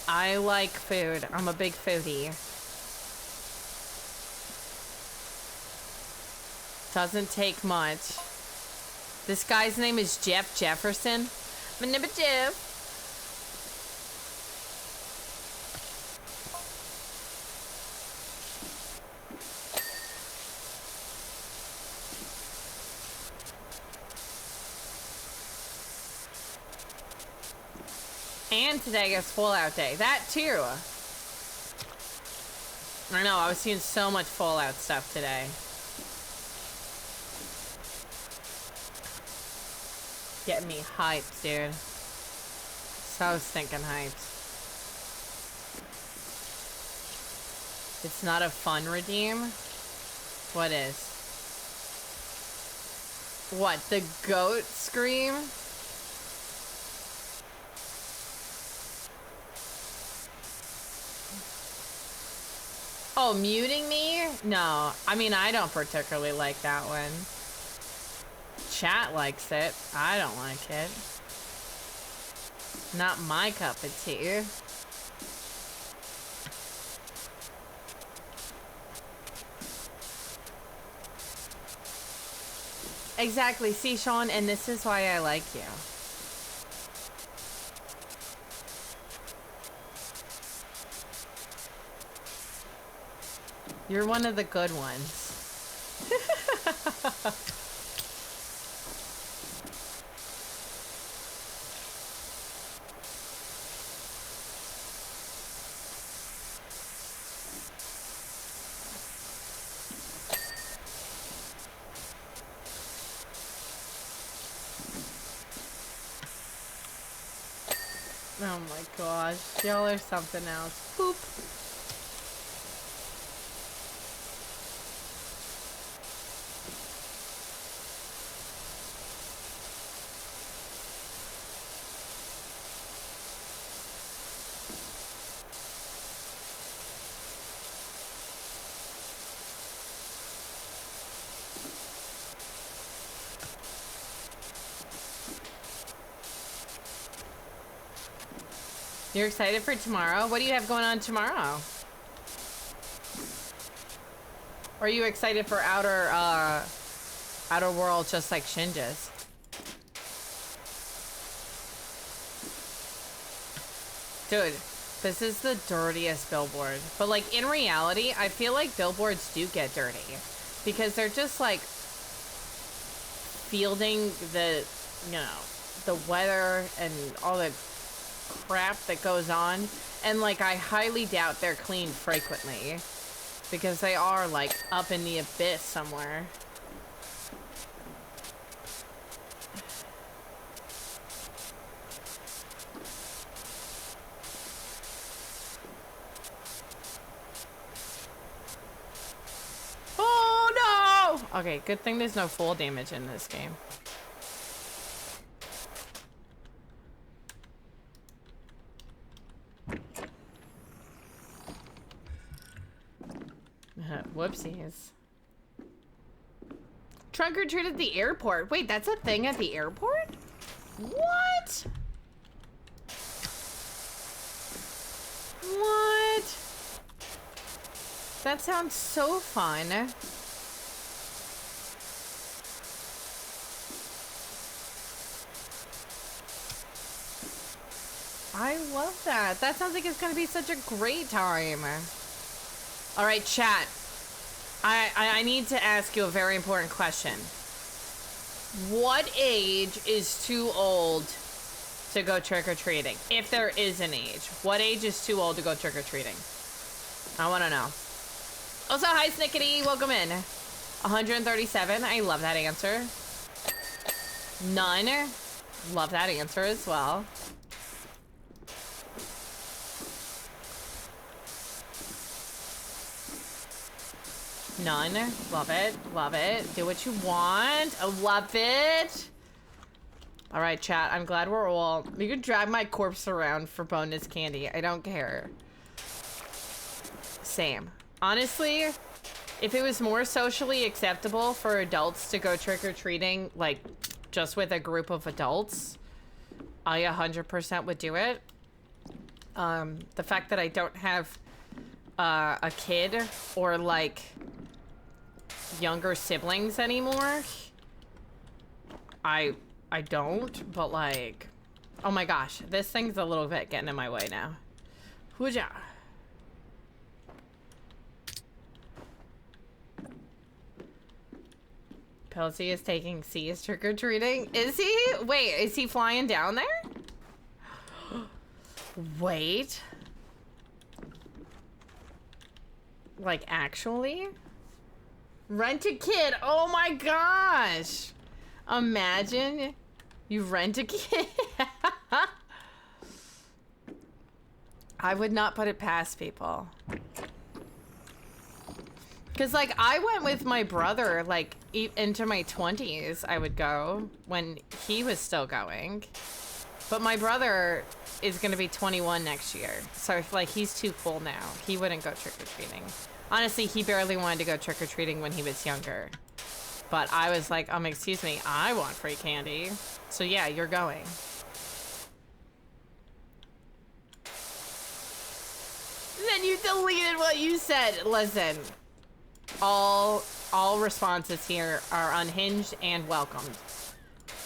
I like food. I'm a big foodie. Doesn't take much. This guy's name is Jeff Jefferson. My name is Jeff. And today is Fallout Day. That too. I know, I was seeing so much Fallout stuff today. Getting me hyped, dude. So stinking hyped. It's not a fun redeem? What is? What, the goat scream? Oh, muting me? No. I mean, I don't particularly like that one. Chat likes it. I don't like it. Not my cup of tea. Exactly. See, Sean, and this is why I like you. You're one of the good ones. Oh my gosh, y'all are something else. Poop. You're excited for tomorrow? What do you have going on tomorrow? Or are you excited for outer world just like Shinja's? Dude, this is the dirtiest billboard. But like in reality, I feel like billboards do get dirty because they're just like fielding the, you know, the weather and all the crap that goes on, and like I highly doubt they're cleaned frequently because they are like up in the abyss somewhere. Oh no! Okay, good thing there's no fall damage in this game. Whoopsies. Trunk or treat at the airport. Wait, that's a thing at the airport? What? What? That sounds so fun. I love that. That sounds like it's gonna be such a great time. All right, chat. I need to ask you a very important question. What age is too old to go trick-or-treating? If there is an age. What age is too old to go trick-or-treating? I want to know. Also, hi, Snickety. Welcome in. 137. I love that answer. None. Love that answer as well. None. Love it. Love it. Do what you want. I love it. All right, chat. I'm glad we're all... You can drag my corpse around for bonus candy. I don't care. Same. Honestly, if it was more socially acceptable for adults to go trick-or-treating, like, just with a group of adults, I 100% would do it. The fact that I don't have a kid or, like... younger siblings anymore. I don't, but like, oh my gosh, this thing's a little bit getting in my way now. Hooja. Pelzy is taking C's trick-or-treating. Is he? Wait, is he flying down there? Wait. Like, actually? Rent a kid. Oh my gosh. Imagine you rent a kid. I would not put it past people. Because, like, I went with my brother, like, into my 20s, I would go when he was still going. But my brother is going to be 21 next year. So I feel like he's too cool now. He wouldn't go trick-or-treating. Honestly, he barely wanted to go trick-or-treating when he was younger. But I was like, excuse me, I want free candy. So yeah, you're going. Then you deleted what you said. Listen, all responses here are unhinged and welcomed.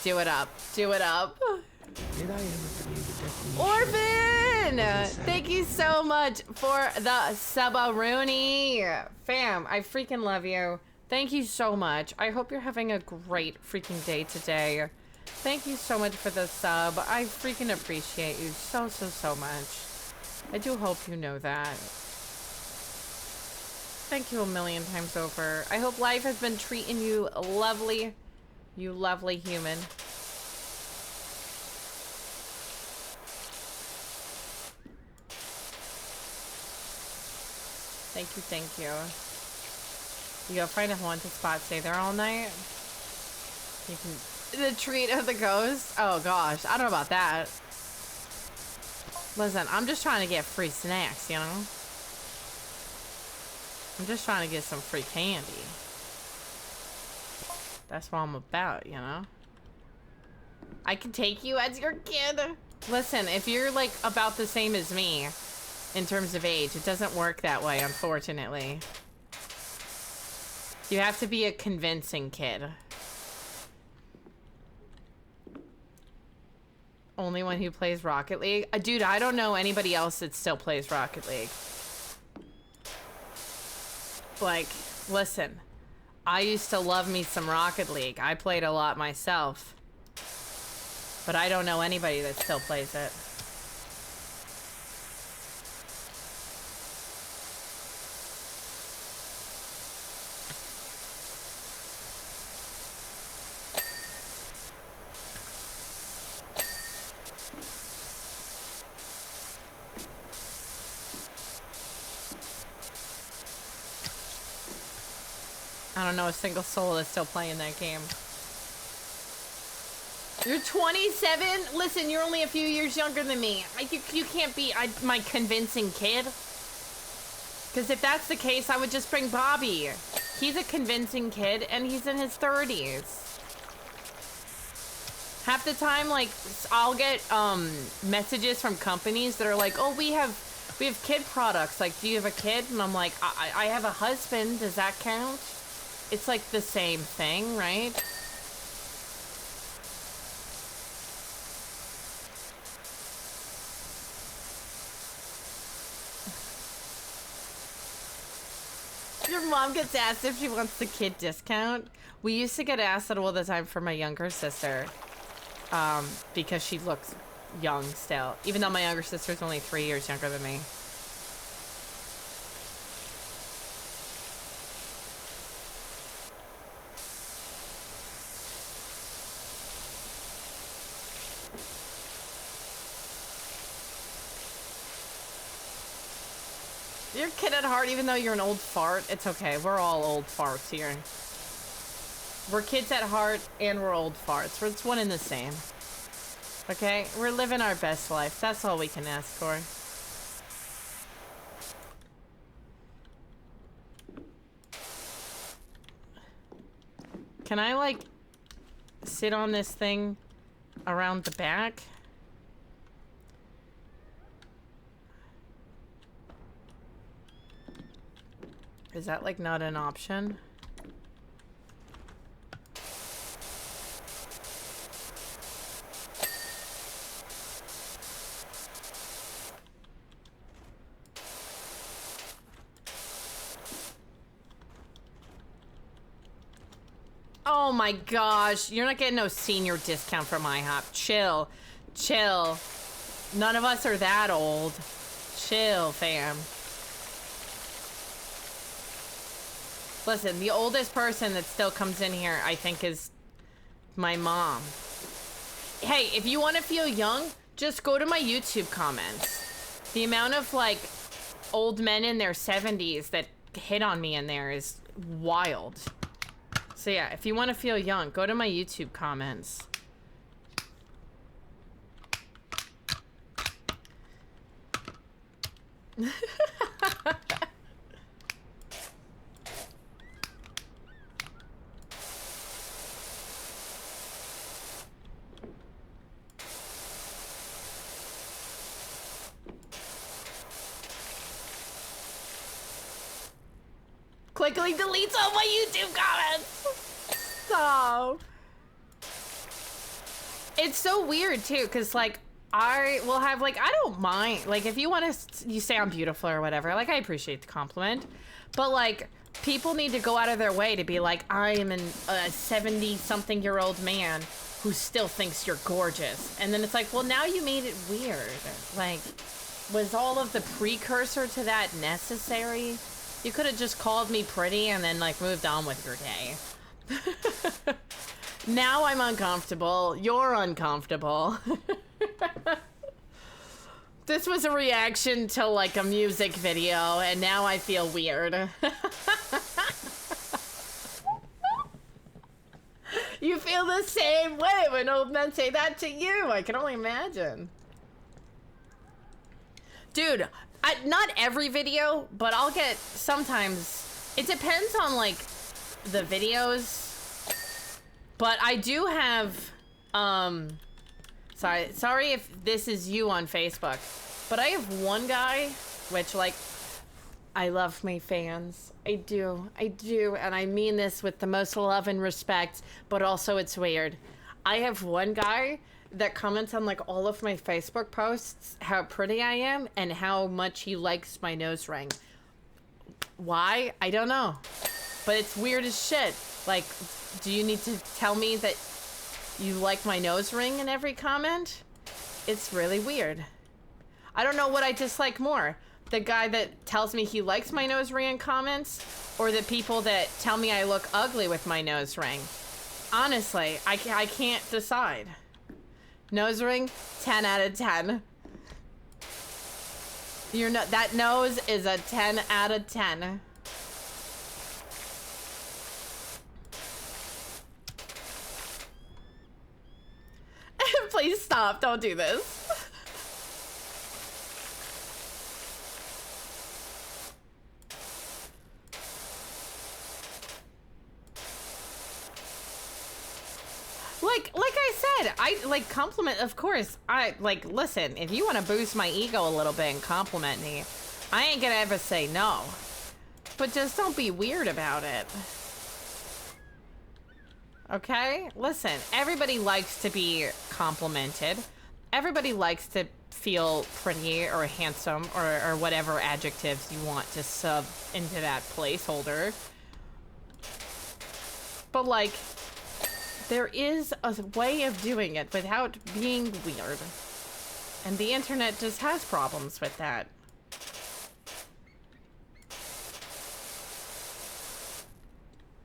Do it up. Do it up. Did I ever forgive the destiny? Orphan! Washin! Thank you so much for the sub-a-rooney. Fam, I freaking love you. Thank you so much. I hope you're having a great freaking day today. Thank you so much for the sub. I freaking appreciate you so, so, so much. I do hope you know that. Thank you a million times over. I hope life has been treating you lovely. You lovely human. Thank you, thank you. You go find a haunted spot, stay there all night. You can... The treat of the ghost? Oh gosh, I don't know about that. Listen, I'm just trying to get free snacks, you know? I'm just trying to get some free candy. That's what I'm about, you know? I can take you as your kid. Listen, if you're like about the same as me in terms of age, it doesn't work that way, unfortunately. You have to be a convincing kid. Only one who plays Rocket League? Dude, I don't know anybody else that still plays Rocket League. Like, listen. I used to love me some Rocket League. I played a lot myself. But I don't know anybody that still plays it. I don't know a single soul that's still playing that game. You're 27? Listen, you're only a few years younger than me. You can't be my convincing kid. Because if that's the case, I would just bring Bobby. He's a convincing kid, and he's in his 30s. Half the time, like, I'll get messages from companies that are like, oh, we have kid products. Like, do you have a kid? And I'm like, I have a husband. Does that count? It's like the same thing, right? Your mom gets asked if she wants the kid discount. We used to get asked that all the time for my younger sister. Because she looks young still. Even though my younger sister's only 3 years younger than me. You're a kid at heart, even though you're an old fart. It's okay. We're all old farts here. We're kids at heart, and we're old farts. It's one and the same. Okay? We're living our best life. That's all we can ask for. Can I, like, sit on this thing around the back? Is that, like, not an option? Oh my gosh, you're not getting no senior discount from IHOP. Chill. Chill. None of us are that old. Chill, fam. Listen, the oldest person that still comes in here, I think, is my mom. Hey, if you want to feel young, just go to my YouTube comments. The amount of, like, old men in their 70s that hit on me in there is wild. So yeah, if you want to feel young, go to my YouTube comments. Quickly deletes all my YouTube comments. Stop. It's so weird too, because like I will have, like, I don't mind. Like, if you want to, you say I'm beautiful or whatever. Like, I appreciate the compliment. But, like, people need to go out of their way to be like, I am a 70-something-year-old man who still thinks you're gorgeous. And then it's like, well, now you made it weird. Like, was all of the precursor to that necessary? You could have just called me pretty and then, like, moved on with your day. Now I'm uncomfortable. You're uncomfortable. This was a reaction to, like, a music video, and now I feel weird. You feel the same way when old men say that to you. I can only imagine. Dude, not every video, but I'll get sometimes. It depends on, like, the videos. But I do have, sorry if this is you on Facebook, but I have one guy, which, like, I love my fans. I do, and I mean this with the most love and respect, but also it's weird. I have one guy that comments on, like, all of my Facebook posts, how pretty I am, and how much he likes my nose ring. Why? I don't know. But it's weird as shit. Like, do you need to tell me that you like my nose ring in every comment? It's really weird. I don't know what I dislike more. The guy that tells me he likes my nose ring in comments, or the people that tell me I look ugly with my nose ring. Honestly, I can't decide. Nose ring, 10 out of 10. That nose is a 10 out of 10. Please stop. Don't do this. Like I said, I like compliment, of course. I like, listen, if you want to boost my ego a little bit and compliment me, I ain't gonna ever say no. But just don't be weird about it. Okay? Listen, everybody likes to be complimented. Everybody likes to feel pretty or handsome or whatever adjectives you want to sub into that placeholder. But, like, there is a way of doing it without being weird. And the internet just has problems with that.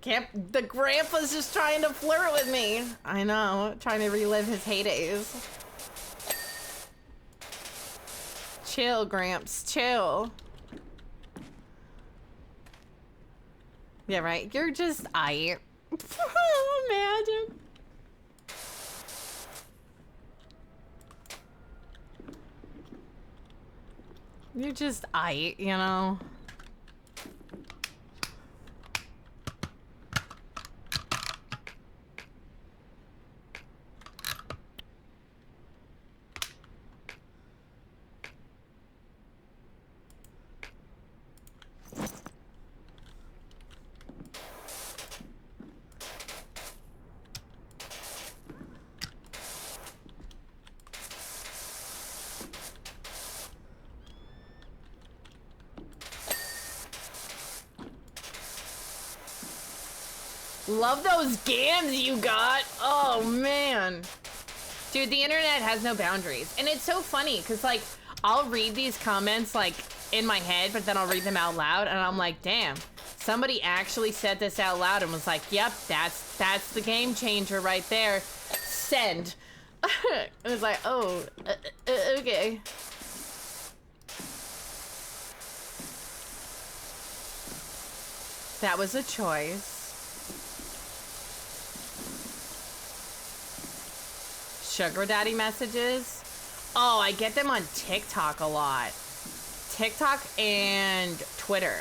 The grandpa's just trying to flirt with me. I know, trying to relive his heydays. Chill, Gramps, chill. Yeah, right, you're just aight. Imagine. You're just aight, you know? Love those gams you got. Oh, man. Dude, the internet has no boundaries. And it's so funny, because, like, I'll read these comments, like, in my head, but then I'll read them out loud, and I'm like, damn, somebody actually said this out loud and was like, yep, that's the game changer right there. Send. It was like, oh, okay. That was a choice. Sugar daddy messages? Oh, I get them on TikTok a lot. TikTok and Twitter.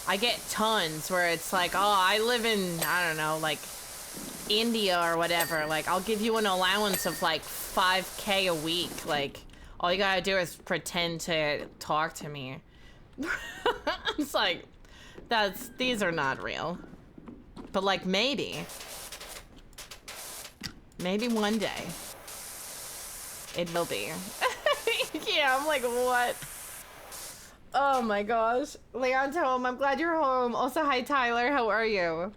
I get tons where it's like, oh, I live in, I don't know, like India or whatever. Like, I'll give you an allowance of like 5K a week. Like, all you gotta do is pretend to talk to me. It's like, these are not real. But like, maybe one day. It will be. Yeah, I'm like, what? Oh my gosh. Leon's home. I'm glad you're home. Also, hi, Tyler. How are you?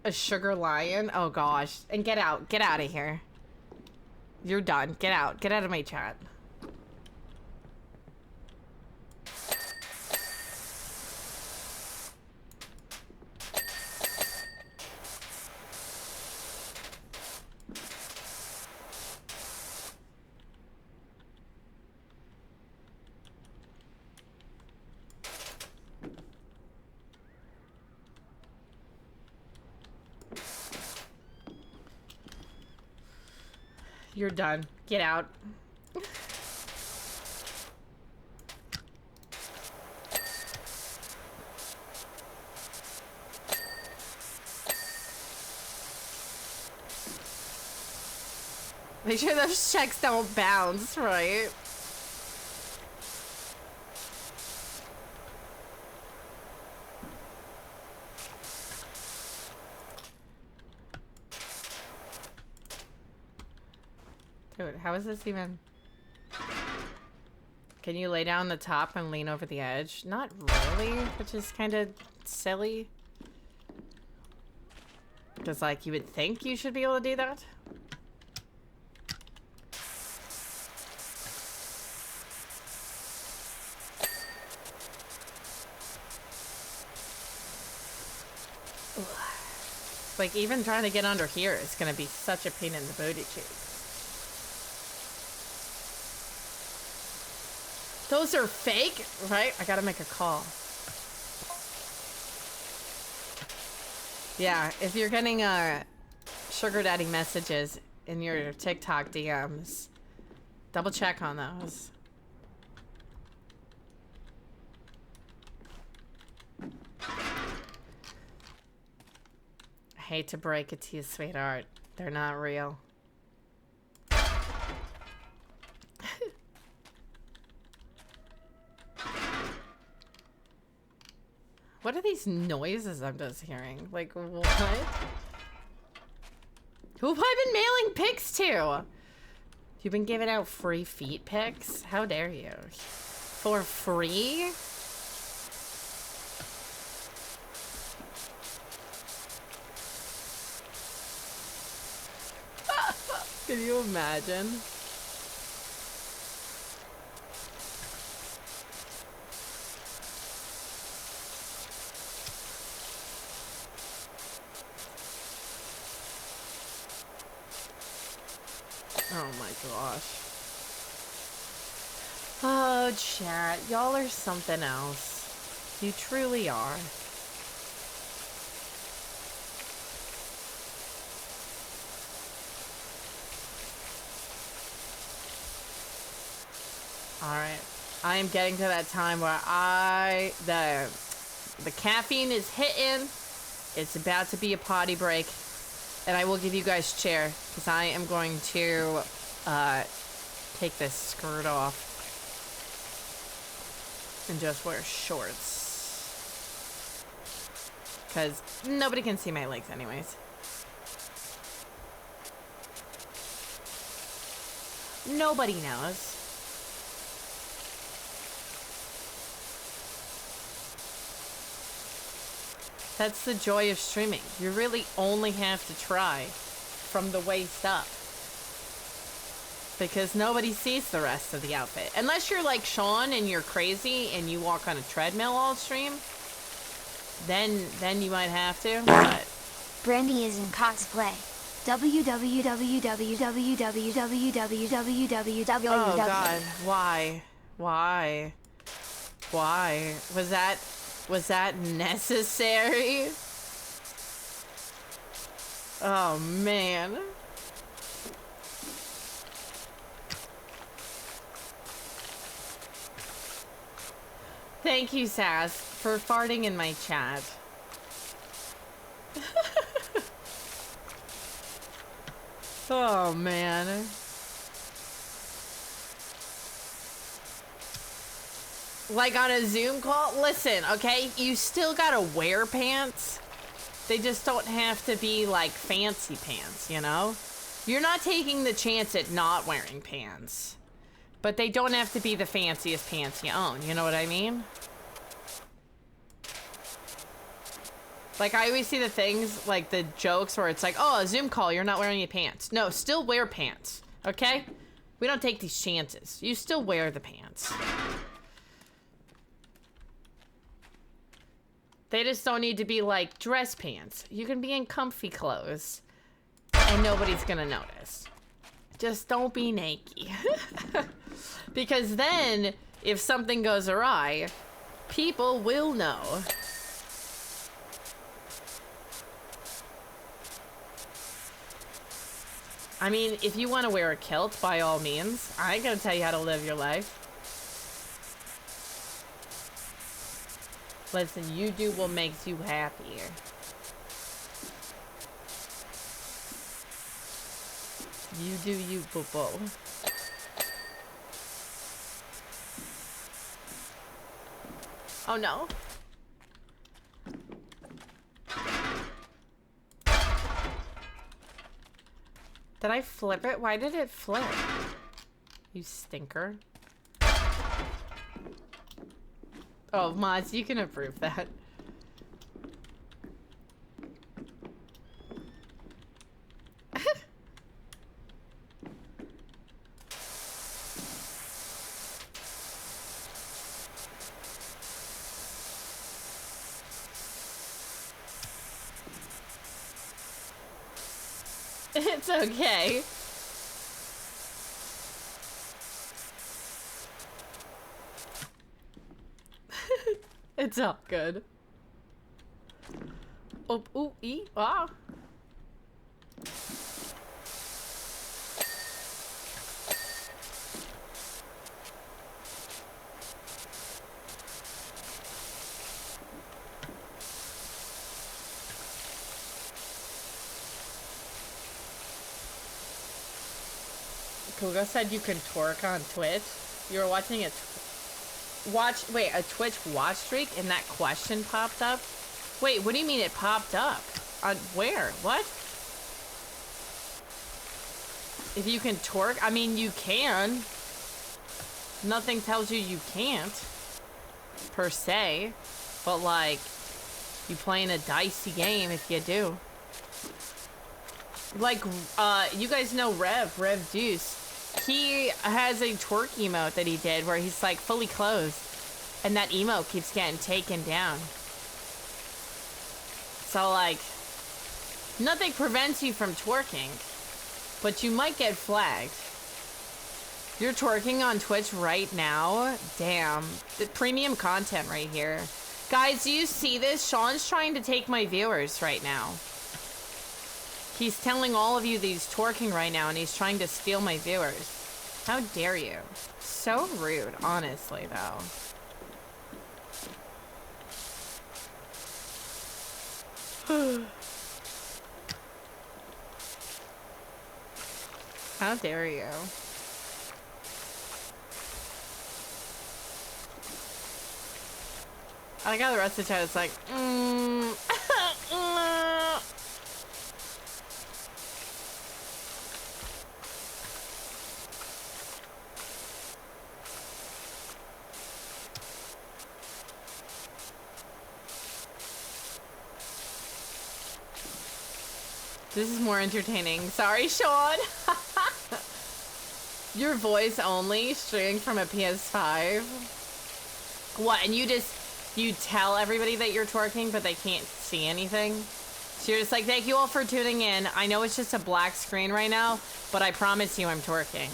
A sugar lion? Oh gosh. And get out. Get out of here. You're done. Get out. Get out of my chat. You're done. Get out. Make sure those checks don't bounce, right? Dude, how is this even? Can you lay down the top and lean over the edge? Not really, which is kind of silly. Because, like, you would think you should be able to do that. Like, even trying to get under here is going to be such a pain in the booty cheek. Those are fake, right? I gotta make a call. Yeah, if you're getting sugar daddy messages in your TikTok DMs, double check on those. I hate to break it to you, sweetheart. They're not real. What are these noises I'm just hearing? Like, what? Who have I been mailing pics to? You've been giving out free feet pics? How dare you? For free? Can you imagine? Oh my gosh. Oh, chat. Y'all are something else. You truly are. Alright. I am getting to that time where the caffeine is hitting. It's about to be a potty break. And I will give you guys chair, because I am going to take this skirt off and just wear shorts. Because nobody can see my legs anyways. Nobody knows. That's the joy of streaming. You really only have to try from the waist up. Because nobody sees the rest of the outfit. Unless you're like Sean and you're crazy and you walk on a treadmill all stream. Then you might have to, but... Brandy is in cosplay. www. Oh god, why? Why? Why? Was that necessary? Oh man. Thank you, Sass, for farting in my chat. Oh man. Like on a Zoom call, listen, okay? You still gotta wear pants. They just don't have to be like fancy pants, you know? You're not taking the chance at not wearing pants. But they don't have to be the fanciest pants you own, you know what I mean? Like, I always see the things, like the jokes where it's like, oh, a Zoom call, you're not wearing any pants. No, still wear pants, okay? We don't take these chances. You still wear the pants. They just don't need to be like dress pants. You can be in comfy clothes and nobody's gonna notice. Just don't be naked. Because then, if something goes awry, people will know. I mean, if you want to wear a kilt, by all means. I ain't gonna tell you how to live your life. Listen, you do what makes you happier. You do you, boo-boo. Oh no. Did I flip it? Why did it flip? You stinker. Oh, Moz, you can approve that. It's okay. It's all good. Oh, ooh, ee, ah. Kuga said you can twerk on Twitch. You were watching a a Twitch watch streak and that question popped up? Wait, what do you mean it popped up? On where? What? If you can twerk? I mean, you can. Nothing tells you you can't. Per se. But like, you playing a dicey game if you do. Like, you guys know Rev Deuce. He has a twerk emote that he did where he's like fully clothed and that emote keeps getting taken down. So like, nothing prevents you from twerking, but you might get flagged. You're twerking on Twitch right now? Damn, the premium content right here. Guys, do you see this? Sean's trying to take my viewers right now. He's telling all of you that he's twerking right now and he's trying to steal my viewers. How dare you? So rude, honestly, though. How dare you? I got the rest of the chat. It's like, This is more entertaining. Sorry, Sean. Your voice only, streaming from a PS5. What, and you tell everybody that you're twerking, but they can't see anything? So you're just like, thank you all for tuning in. I know it's just a black screen right now, but I promise you I'm twerking.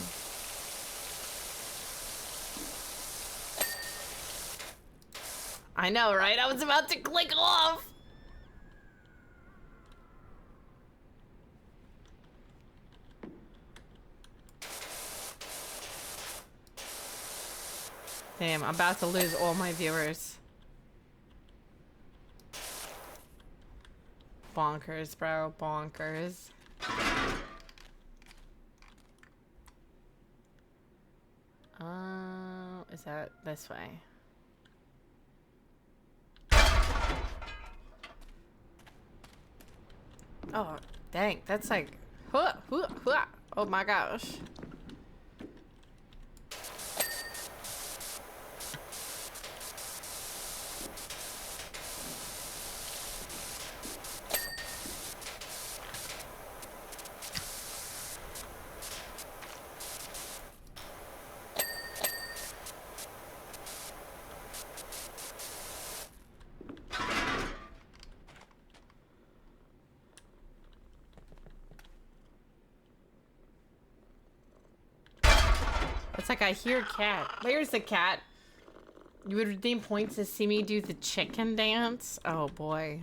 I know, right? I was about to click off. Damn, I'm about to lose all my viewers. Bonkers, bro. Bonkers. Is that this way? Oh, dang. That's like... Huh, huh, huh. Oh my gosh. It's like I hear cat. Where's the cat? You would redeem points to see me do the chicken dance? Oh boy.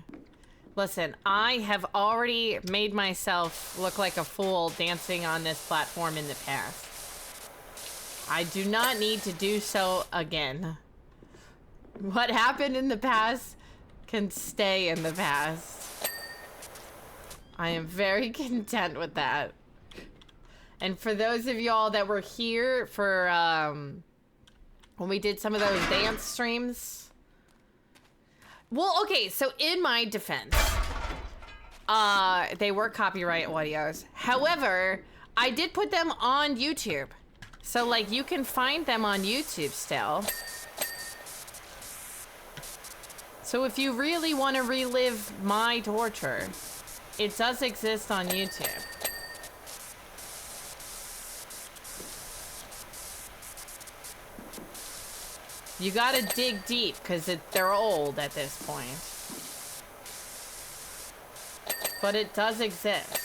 Listen, I have already made myself look like a fool dancing on this platform in the past. I do not need to do so again. What happened in the past can stay in the past. I am very content with that. And for those of y'all that were here for when we did some of those dance streams. Well, okay, so in my defense, they were copyright audios. However, I did put them on YouTube. So like you can find them on YouTube still. So if you really want to relive my torture, it does exist on YouTube. You gotta dig deep, because they're old at this point. But it does exist.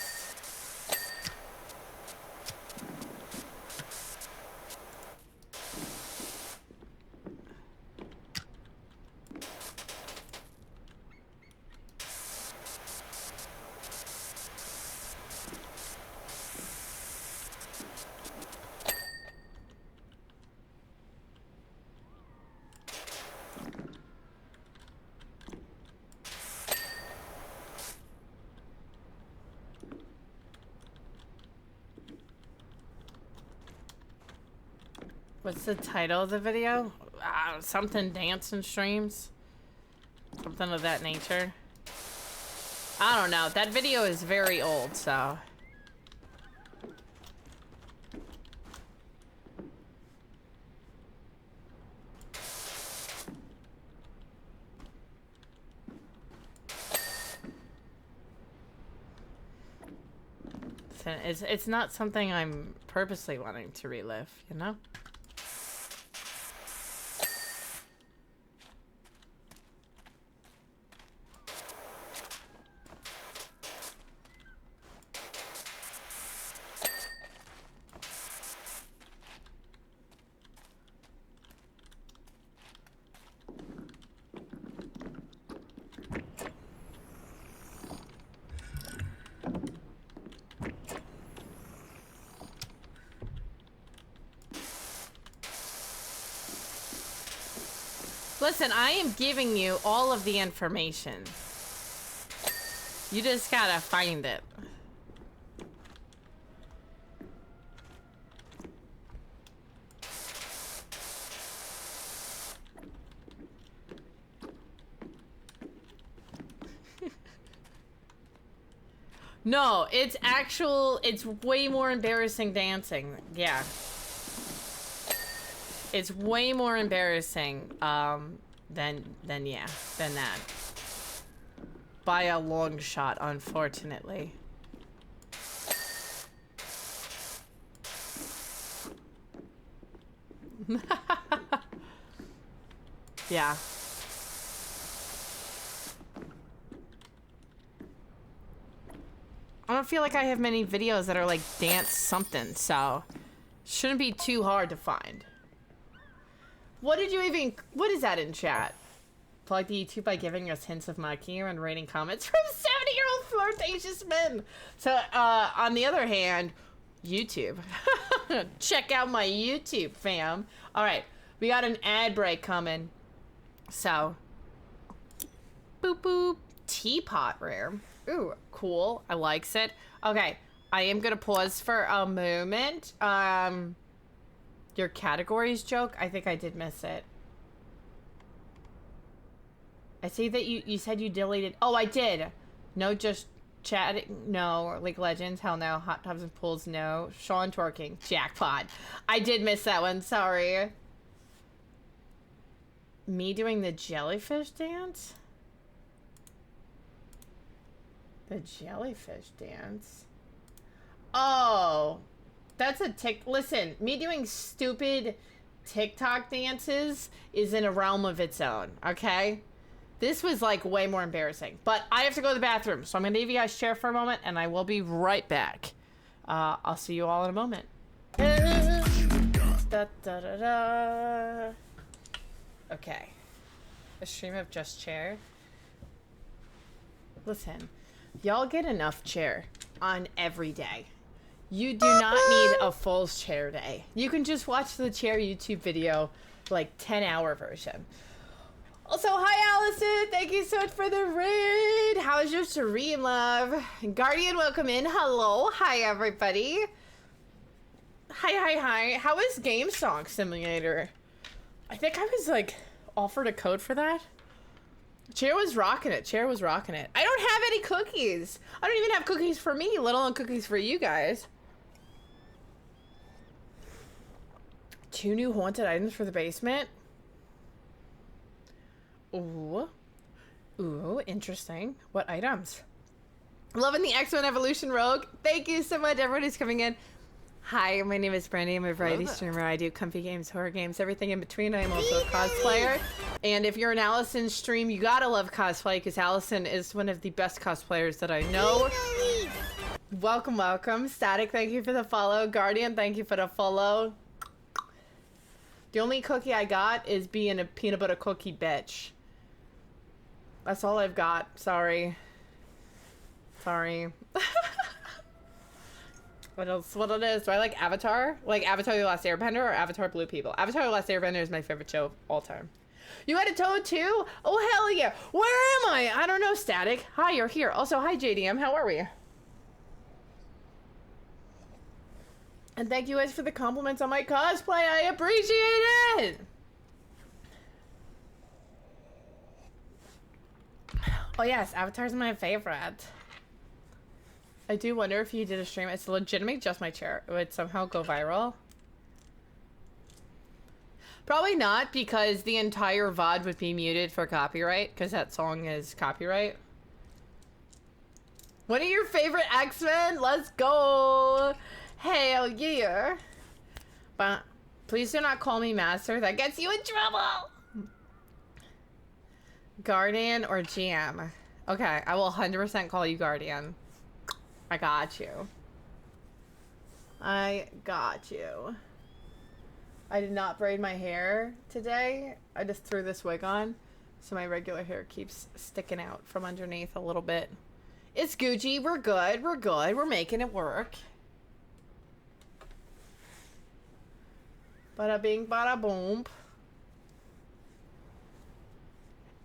What's the title of the video? Something dance and streams? Something of that nature. I don't know. That video is very old, so... It's not something I'm purposely wanting to relive, you know? Listen, I am giving you all of the information. You just gotta find it. No, it's way more embarrassing dancing. Yeah. It's way more embarrassing, than that. By a long shot, unfortunately. Yeah. I don't feel like I have many videos that are like dance something, so shouldn't be too hard to find. What is that in chat? Plug the YouTube by giving us hints of my gear and rating comments from 70-year-old flirtatious men. So, on the other hand, YouTube. Check out my YouTube, fam. All right, we got an ad break coming. So, boop boop. Teapot rare. Ooh, cool. I likes it. Okay, I am gonna pause for a moment. Your categories joke? I think I did miss it. I see that you said you deleted. Oh, I did. No, just Chatting, no. League of Legends, hell no. Hot tubs and pools, no. Sean twerking, jackpot. I did miss that one, sorry. Me doing the jellyfish dance? The jellyfish dance? Oh, that's a listen, me doing stupid TikTok dances is in a realm of its own, okay? This was like way more embarrassing, but I have to go to the bathroom, so I'm gonna leave you guys share for a moment and I will be right back. I'll see you all in a moment. Da, da, da, da. Okay. A stream of just chair. Listen, y'all get enough chair on every day. You do not need a full chair day. You can just watch the chair YouTube video, like 10-hour version. Also, hi Allison, thank you so much for the raid. How's your stream, love? Guardian, welcome in. Hello, hi everybody. Hi. How is Game Song Simulator? I think I was like offered a code for that. Chair was rocking it. I don't have any cookies. I don't even have cookies for me, let alone cookies for you guys. 2 new haunted items for the basement. Ooh, interesting. What items? Loving the X-Men Evolution Rogue. Thank you so much, everyone who's coming in. Hi, my name is Brandy. I'm a variety streamer. I do comfy games, horror games, everything in between. I am also a cosplayer. And if you're an Allison stream, you gotta love cosplay because Allison is one of the best cosplayers that I know. Welcome. Static, thank you for the follow. Guardian, thank you for the follow. The only cookie I got is being a peanut butter cookie bitch. That's all I've got. Sorry. What else? What it is? Do I like Avatar? Like Avatar The Last Airbender or Avatar Blue People? Avatar The Last Airbender is my favorite show of all time. You had a toad too? Oh, hell yeah. Where am I? I don't know, Static. Hi, you're here. Also, hi, JDM. How are we? And thank you guys for the compliments on my cosplay. I appreciate it. Oh yes, Avatar's my favorite. I do wonder if you did a stream. It's legitimately just my chair. It would somehow go viral. Probably not, because the entire VOD would be muted for copyright, because that song is copyright. One of your favorite X-Men? Let's go! Hell yeah! But please do not call me Master. That gets you in trouble! Guardian or GM? Okay, I will 100% call you Guardian. I got you. I did not braid my hair today. I just threw this wig on, so my regular hair keeps sticking out from underneath a little bit. It's Gucci. We're good. We're making it work. Bada bing, bada boom.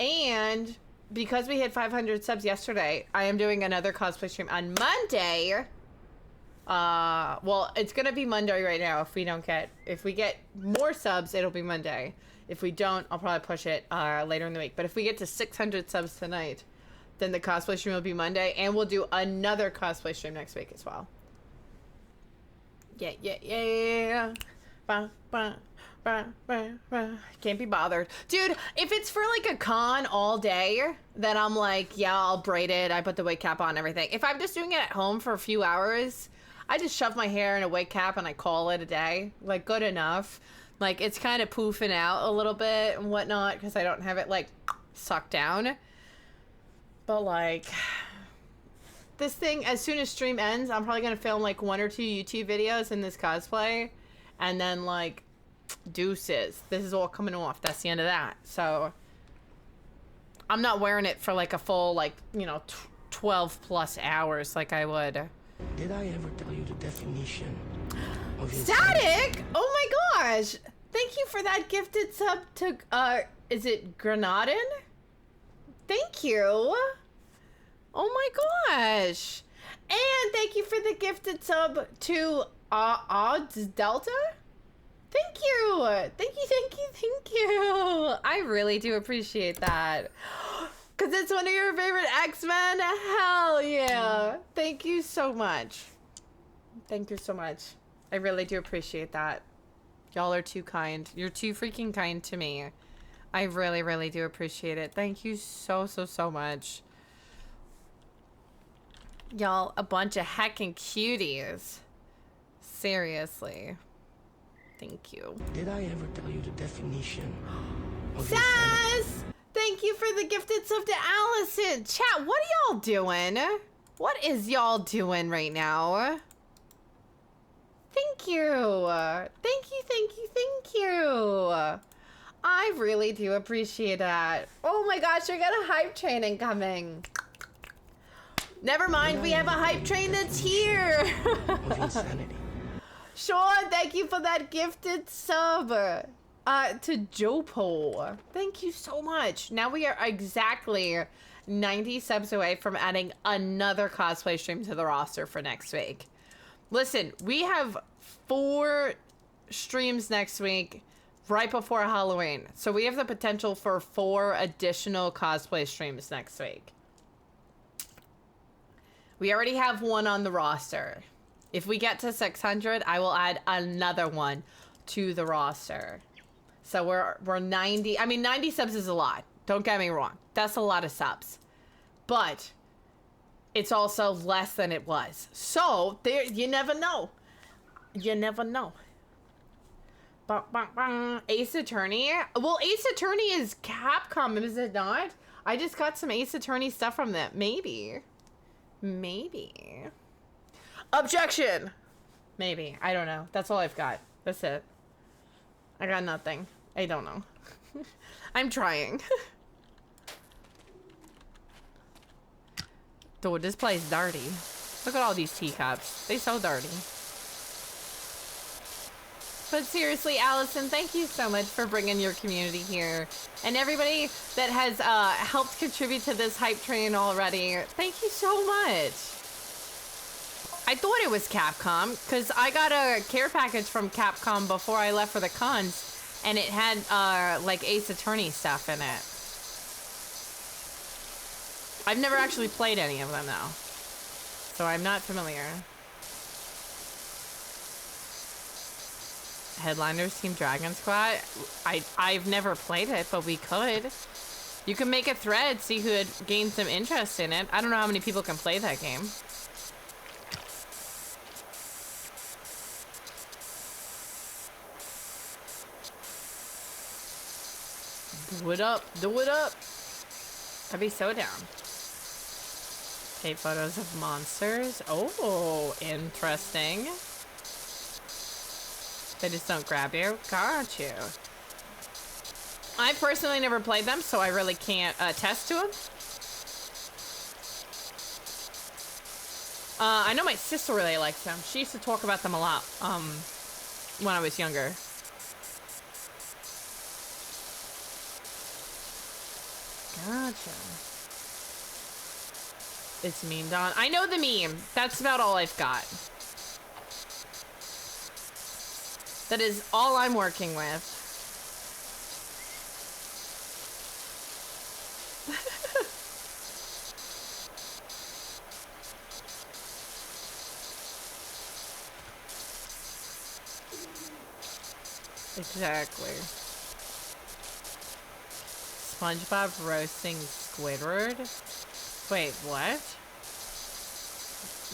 And because we hit 500 subs yesterday, I am doing another cosplay stream on Monday. Well, it's gonna be Monday right now. If we get more subs, it'll be Monday. If we don't, I'll probably push it later in the week. But if we get to 600 subs tonight, then the cosplay stream will be Monday, and we'll do another cosplay stream next week as well. Yeah. Bah, bah. Can't be bothered. Dude, if it's for like a con all day, then I'm like, yeah, I'll braid it. I put the wig cap on and everything. If I'm just doing it at home for a few hours, I just shove my hair in a wig cap and I call it a day. Like, good enough. Like, it's kind of poofing out a little bit and whatnot because I don't have it like sucked down. But like, this thing, as soon as stream ends, I'm probably going to film like 1 or 2 YouTube videos in this cosplay. And then like, deuces. This is all coming off. That's the end of that. So I'm not wearing it for like a full, like, you know, 12 plus hours like I would. Did I ever tell you the definition of Static? Oh my gosh. Thank you for that gifted sub to, is it Grenadin? Thank you. Oh my gosh. And thank you for the gifted sub to Odds Delta. Thank you. Thank you. I really do appreciate that. Because it's one of your favorite X-Men? Hell yeah. Thank you so much. Thank you so much. I really do appreciate that. Y'all are too kind. You're too freaking kind to me. I really, really do appreciate it. Thank you so, so, so much. Y'all, a bunch of heckin' cuties. Seriously. Thank you. Did I ever tell you the definition of insanity? Sass! Thank you for the gifted sub to Allison. Chat, what are y'all doing? What is y'all doing right now? Thank you. Thank you, thank you, thank you. I really do appreciate that. Oh my gosh, I got a hype train incoming. Never mind, we have a hype train that's here. Of insanity. Sean, thank you for that gifted sub. To Jopo. Thank you so much. Now we are exactly 90 subs away from adding another cosplay stream to the roster for next week. Listen, we have 4 streams next week right before Halloween. So we have the potential for 4 additional cosplay streams next week. We already have 1 on the roster. If we get to 600, I will add another one to the roster. So we're 90. I mean, 90 subs is a lot. Don't get me wrong. That's a lot of subs. But it's also less than it was. So there, you never know. You never know. Ace Attorney? Well, Ace Attorney is Capcom, is it not? I just got some Ace Attorney stuff from them. Maybe. Maybe. Objection! Maybe. I don't know. That's all I've got. That's it. I got nothing. I don't know. I'm trying. Dude, this place is dirty. Look at all these teacups. They so dirty. But seriously, Allison, thank you so much for bringing your community here. And everybody that has helped contribute to this hype train already, thank you so much. I thought it was Capcom, because I got a care package from Capcom before I left for the cons, and it had, like, Ace Attorney stuff in it. I've never actually played any of them, though. So I'm not familiar. Headliners Team Dragon Squad? I've never played it, but we could. You can make a thread, see who had gained some interest in it. I don't know how many people can play that game. Do it up, do it up. I'd be so down. Take photos of monsters. Oh, interesting. They just don't grab you. Got you. I personally never played them, so I really can't attest to them. I know my sister really likes them. She used to talk about them a lot when I was younger. Gotcha. It's meme Don. I know the meme. That's about all I've got. That is all I'm working with. Exactly. SpongeBob roasting Squidward? Wait, what?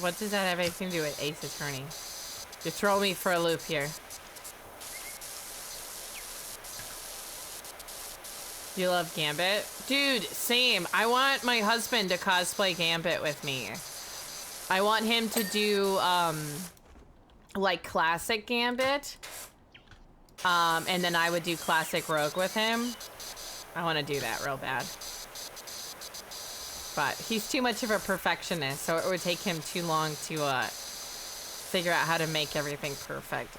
What does that have anything to do with Ace Attorney? You throw me for a loop here. You love Gambit? Dude, same. I want my husband to cosplay Gambit with me. I want him to do, like, classic Gambit. And then I would do classic Rogue with him. I want to do that real bad. But he's too much of a perfectionist, so it would take him too long to, figure out how to make everything perfect.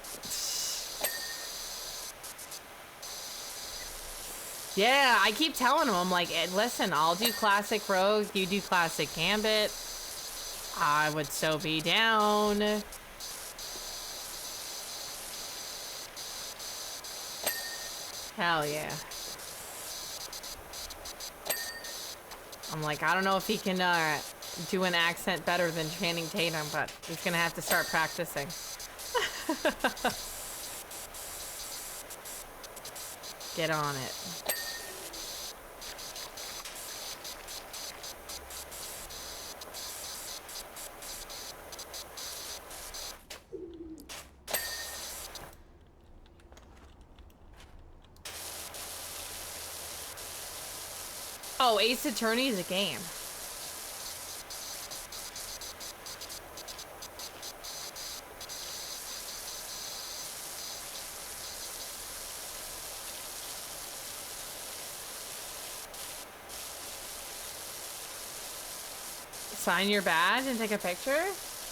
Yeah, I keep telling him, I'm like, listen, I'll do classic Rogue, you do classic Gambit. I would so be down. Hell yeah. I'm like, I don't know if he can do an accent better than Channing Tatum, but he's gonna have to start practicing. Get on it. Oh, Ace Attorney is a game. Sign your badge and take a picture?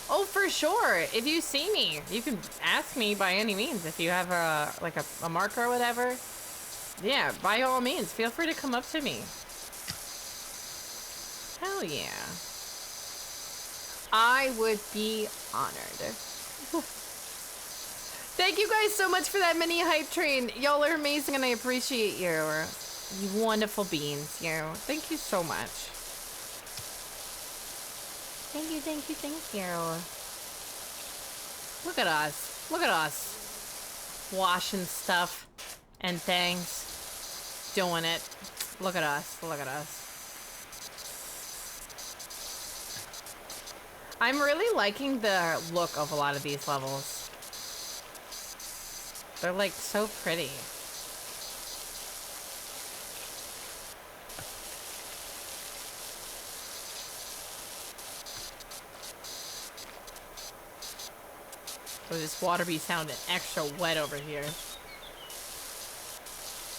Oh, for sure. If you see me, you can ask me by any means. If you have a marker or whatever. Yeah, by all means, feel free to come up to me. Hell yeah. I would be honored. Thank you guys so much for that mini hype train. Y'all are amazing and I appreciate you. You wonderful beings, you. Thank you so much. Thank you, thank you, thank you. Look at us. Look at us. Washing stuff and things. Doing it. Look at us. Look at us. I'm really liking the look of a lot of these levels. They're like so pretty. So this water be sounding extra wet over here.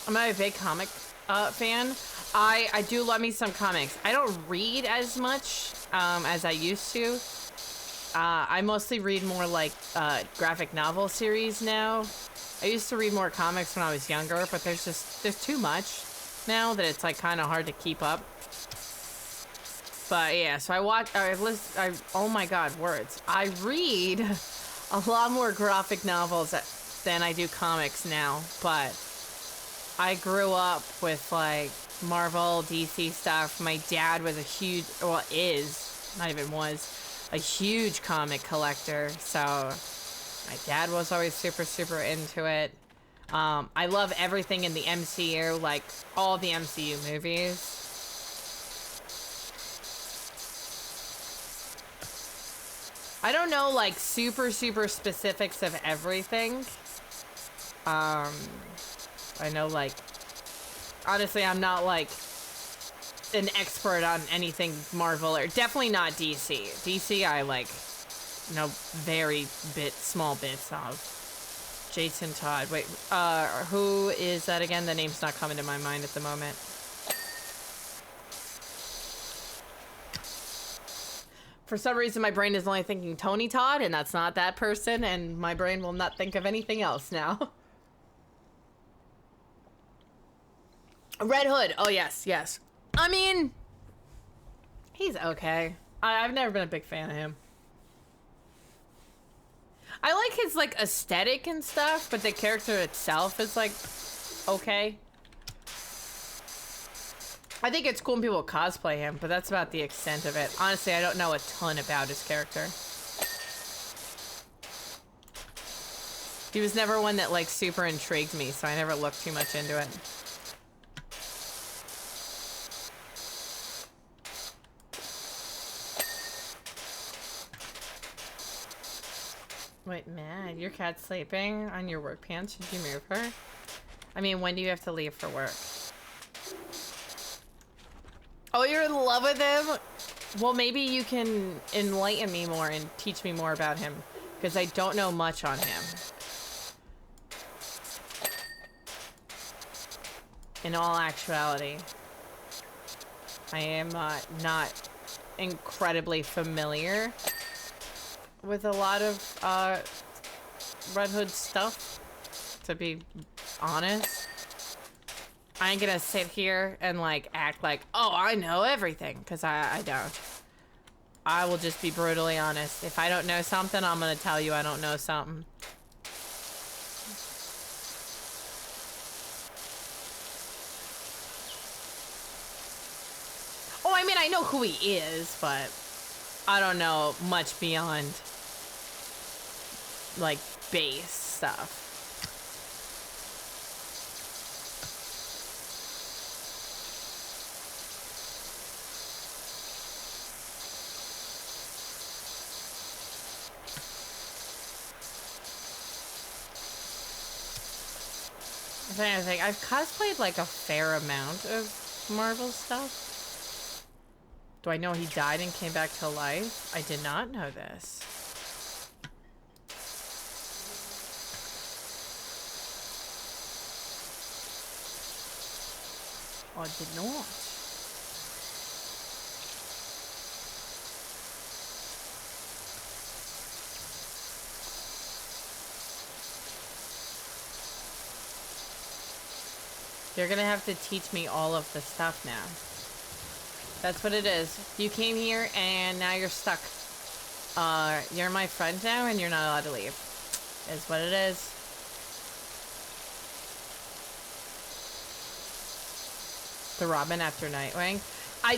I'm not a big comic fan. I do love me some comics. I don't read as much as I used to. I mostly read more like graphic novel series now. I used to read more comics when I was younger, but there's too much now that it's like kind of hard to keep up. But yeah, so oh my god, words. I read a lot more graphic novels than I do comics now, but I grew up with like Marvel, DC stuff. My dad was a huge comic collector, so my dad was always super into it. I love everything in the MCU, like all the MCU movies. I don't know like super specifics of everything. I know like honestly I'm not like an expert on anything Marvel or definitely not DC. DC I like know very small bits of. Jason Todd. Wait, who is that again? The name's not coming to my mind at the moment. For some reason, my brain is only thinking Tony Todd, and that's not that person, and my brain will not think of anything else now. Red Hood. Oh, yes. I mean, he's okay. I've never been a big fan of him. I like his, like, aesthetic and stuff, but the character itself is, like, okay. I think it's cool when people cosplay him, but that's about the extent of it. Honestly, I don't know a ton about his character. He was never one that, like, super intrigued me, so I never looked too much into it. Wait, man, your cat's sleeping on your work pants? Should you move her? I mean, when do you have to leave for work? Oh, you're in love with him? Well, maybe you can enlighten me more and teach me more about him, because I don't know much on him. In all actuality, I am not incredibly familiar with a lot of Red Hood stuff, to be honest. I ain't gonna sit here and like act like, oh, I know everything, because I don't. I will just be brutally honest. If I don't know something, I'm gonna tell you I don't know something. Oh, I mean, mean, I know who he is, but I don't know much beyond, like, base stuff. I'm trying to think. I've cosplayed, like, a fair amount of Marvel stuff. Do I know he died and came back to life? I did not know this. I did not. You're gonna have to teach me all of the stuff now. That's what it is. You came here and now you're stuck. You're my friend now and you're not allowed to leave. Is what it is. The Robin after Nightwing.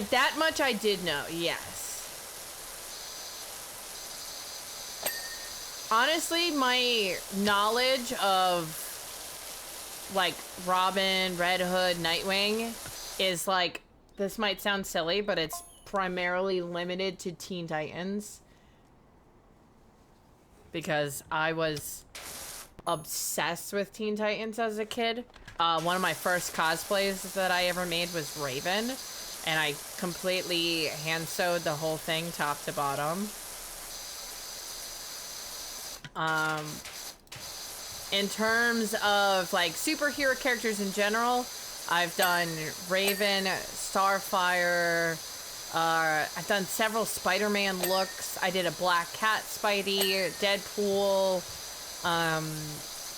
That much I did know, yes. Honestly, my knowledge of like Robin, Red Hood, Nightwing is like, this might sound silly, but it's primarily limited to Teen Titans. Because I was obsessed with Teen Titans as a kid. One of my first cosplays that I ever made was Raven, and I completely hand-sewed the whole thing top to bottom. In terms of like superhero characters in general, I've done Raven, Starfire, I've done several Spider-Man looks. I did a Black Cat Spidey, Deadpool,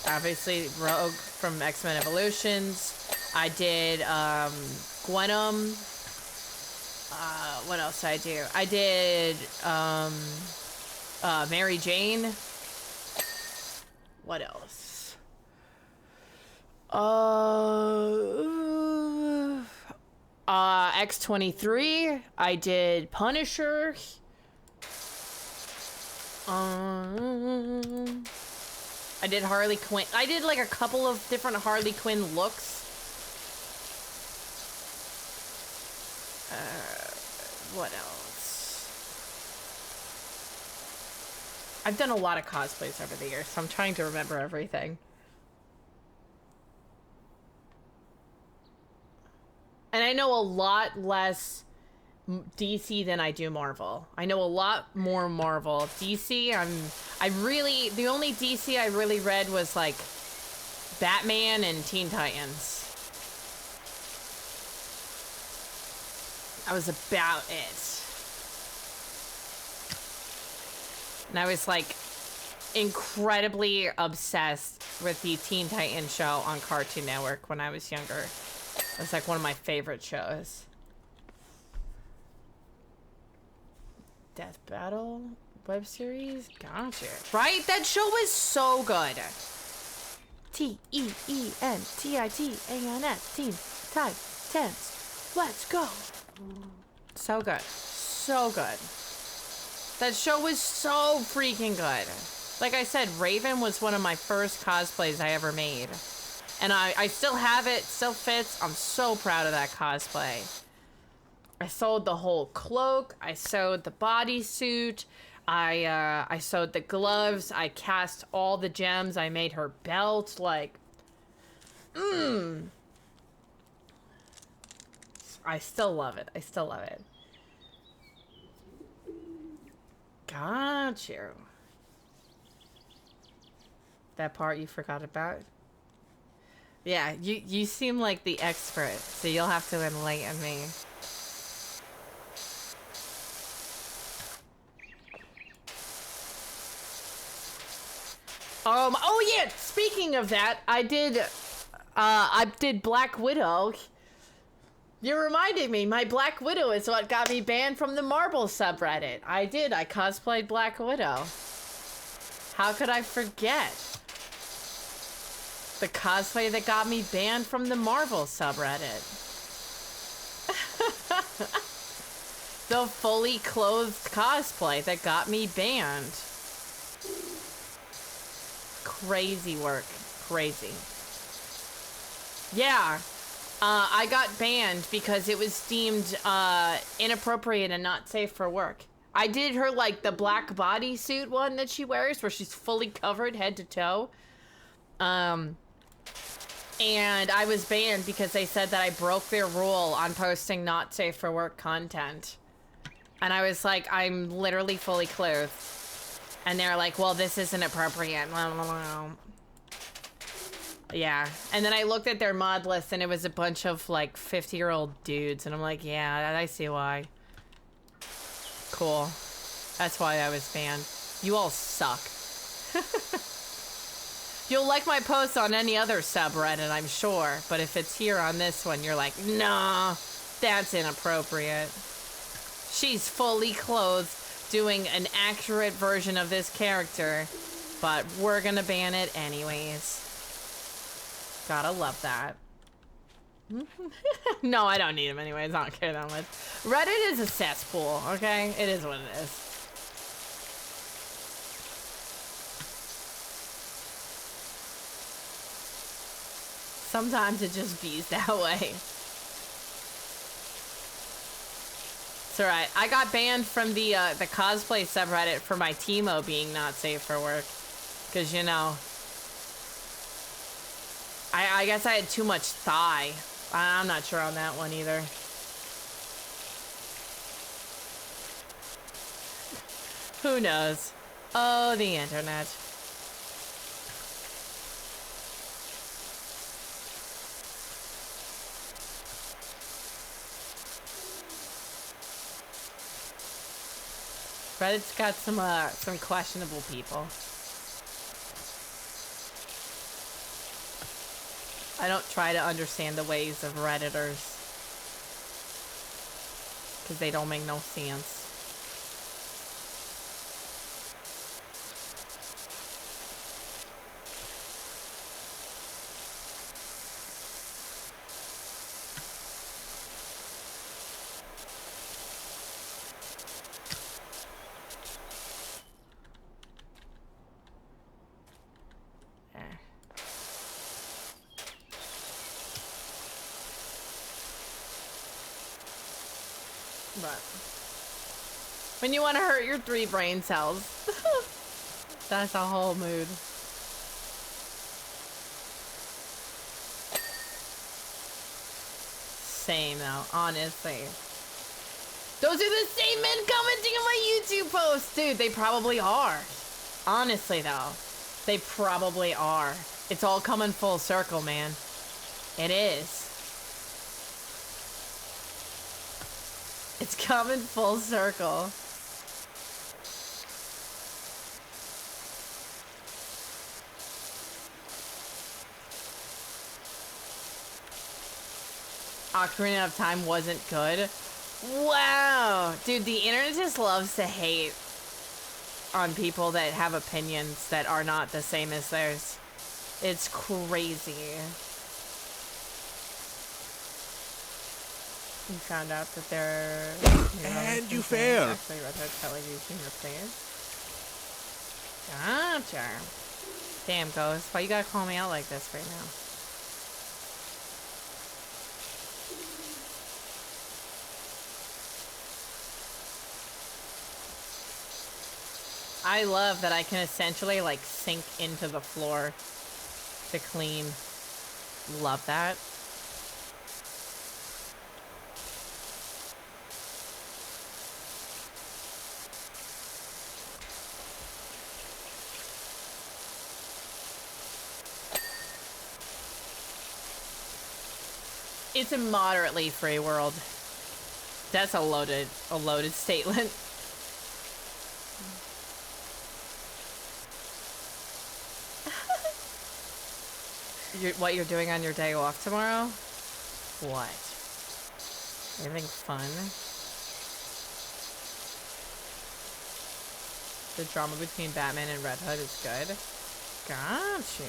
obviously Rogue from X-Men Evolutions. I did Gwenom. What else did I do? I did Mary Jane. What else? X-23. I did Punisher. I did Harley Quinn. I did like a couple of different Harley Quinn looks. What else? I've done a lot of cosplays over the years, so I'm trying to remember everything. And I know a lot less DC than I do Marvel. I know a lot more Marvel. DC, the only DC I really read was like Batman and Teen Titans. That was about it. And I was like incredibly obsessed with the Teen Titans show on Cartoon Network when I was younger. It was like one of my favorite shows. Death Battle web series? Gotcha. Right? That show was so good. T-E-E-N-T-I-T-A-N-S. Teen Titans. Let's go. So good. So good. That show was so freaking good. Like I said, Raven was one of my first cosplays I ever made. And I still have it, still fits. I'm so proud of that cosplay. I sewed the whole cloak. I sewed the bodysuit. I sewed the gloves. I cast all the gems. I made her belt. Like, I still love it. I still love it. Got you. That part you forgot about? Yeah, you seem like the expert, so you'll have to enlighten me. Oh yeah, speaking of that, I did Black Widow. You're reminding me, my Black Widow is what got me banned from the Marvel subreddit. I cosplayed Black Widow. How could I forget? The cosplay that got me banned from the Marvel subreddit. the fully clothed cosplay that got me banned. Crazy work. Crazy. Yeah. I got banned because it was deemed inappropriate and not safe for work. I did her, like, the black bodysuit one that she wears where she's fully covered head to toe. And I was banned because they said that I broke their rule on posting not safe for work content. And I was like, I'm literally fully clothed. And they're like, well, this isn't appropriate. Yeah. And then I looked at their mod list and it was a bunch of like 50-year-old dudes. And I'm like, yeah, I see why. Cool. That's why I was banned. You all suck. You'll like my posts on any other subreddit, I'm sure. But if it's here on this one, you're like, nah, that's inappropriate. She's fully clothed, doing an accurate version of this character, but we're gonna ban it anyways. Gotta love that. No, I don't need him anyways. I don't care that much. Reddit is a cesspool, okay? It is what it is. Sometimes it just bees that way. It's alright. I got banned from the cosplay subreddit for my Timo being not safe for work. Because, you know, I guess I had too much thigh. I'm not sure on that one either. Who knows? Oh, the internet. Reddit's got some questionable people. I don't try to understand the ways of Redditors. Because they don't make no sense. But when you want to hurt your 3 brain cells, that's a whole mood. Same though, honestly. Those are the same men commenting on my YouTube posts, dude. They probably are. Honestly though, they probably are. It's all coming full circle, man. It is. It's coming full circle. Ocarina of Time wasn't good. Wow. Dude, the internet just loves to hate on people that have opinions that are not the same as theirs. It's crazy. You found out that they're... And you fail. Actually, Red Hood felt like using your players. Gotcha. Damn, Ghost. Why you gotta call me out like this right now? I love that I can essentially, like, sink into the floor to clean. Love that. It's a moderately free world. That's a loaded statement. What you're doing on your day off tomorrow? What? Anything fun? The drama between Batman and Red Hood is good. Gotcha.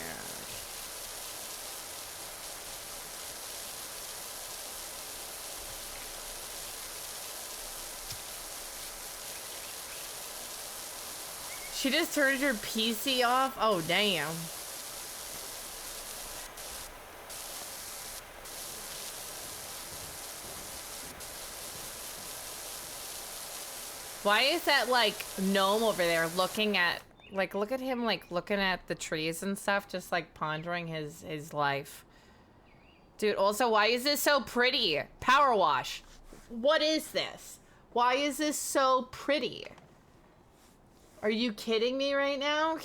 She just turned her PC off? Oh, damn. Why is that, like, gnome over there looking at, like, look at him, like, looking at the trees and stuff, just, like, pondering his life. Dude, also, why is this so pretty? PowerWash. What is this? Why is this so pretty? Are you kidding me right now?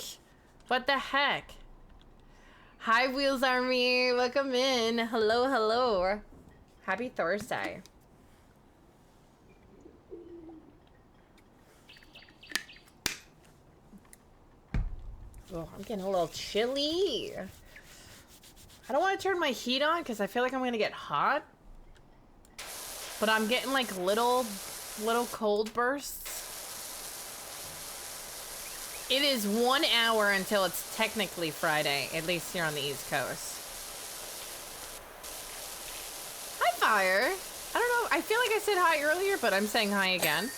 What the heck? Hi, Wheels Army. Welcome in. Hello, hello. Happy Thursday. Oh, I'm getting a little chilly. I don't want to turn my heat on because I feel like I'm going to get hot. But I'm getting like little cold bursts. It is 1 hour until it's technically Friday, at least here on the East Coast. Hi, Fire. I don't know. I feel like I said hi earlier, but I'm saying hi again.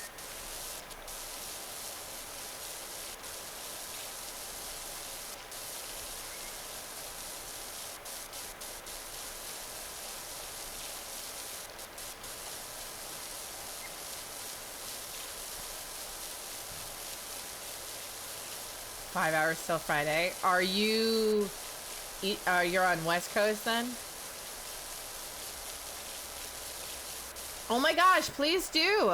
Five hours till Friday. Are you... you're on West Coast then? Oh my gosh, please do.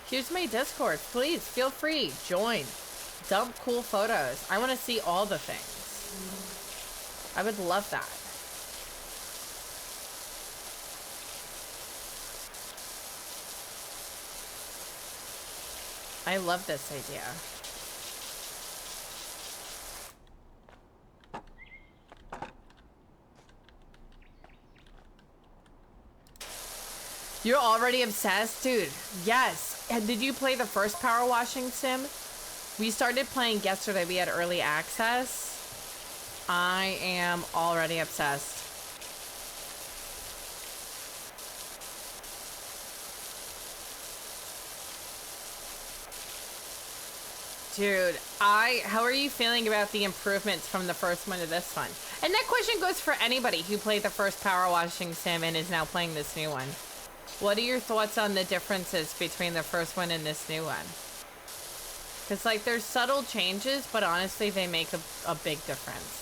Here's my Discord. Please, feel free. Join. Dump cool photos. I want to see all the things. I would love that. I love this idea. You're already obsessed? Dude, yes. And did you play the first power washing sim? We started playing yesterday. We had early access. I am already obsessed. Dude, how are you feeling about the improvements from the first one to this one? And that question goes for anybody who played the first power washing sim and is now playing this new one. What are your thoughts on the differences between the first one and this new one? Because, like, there's subtle changes, but honestly, they make a big difference.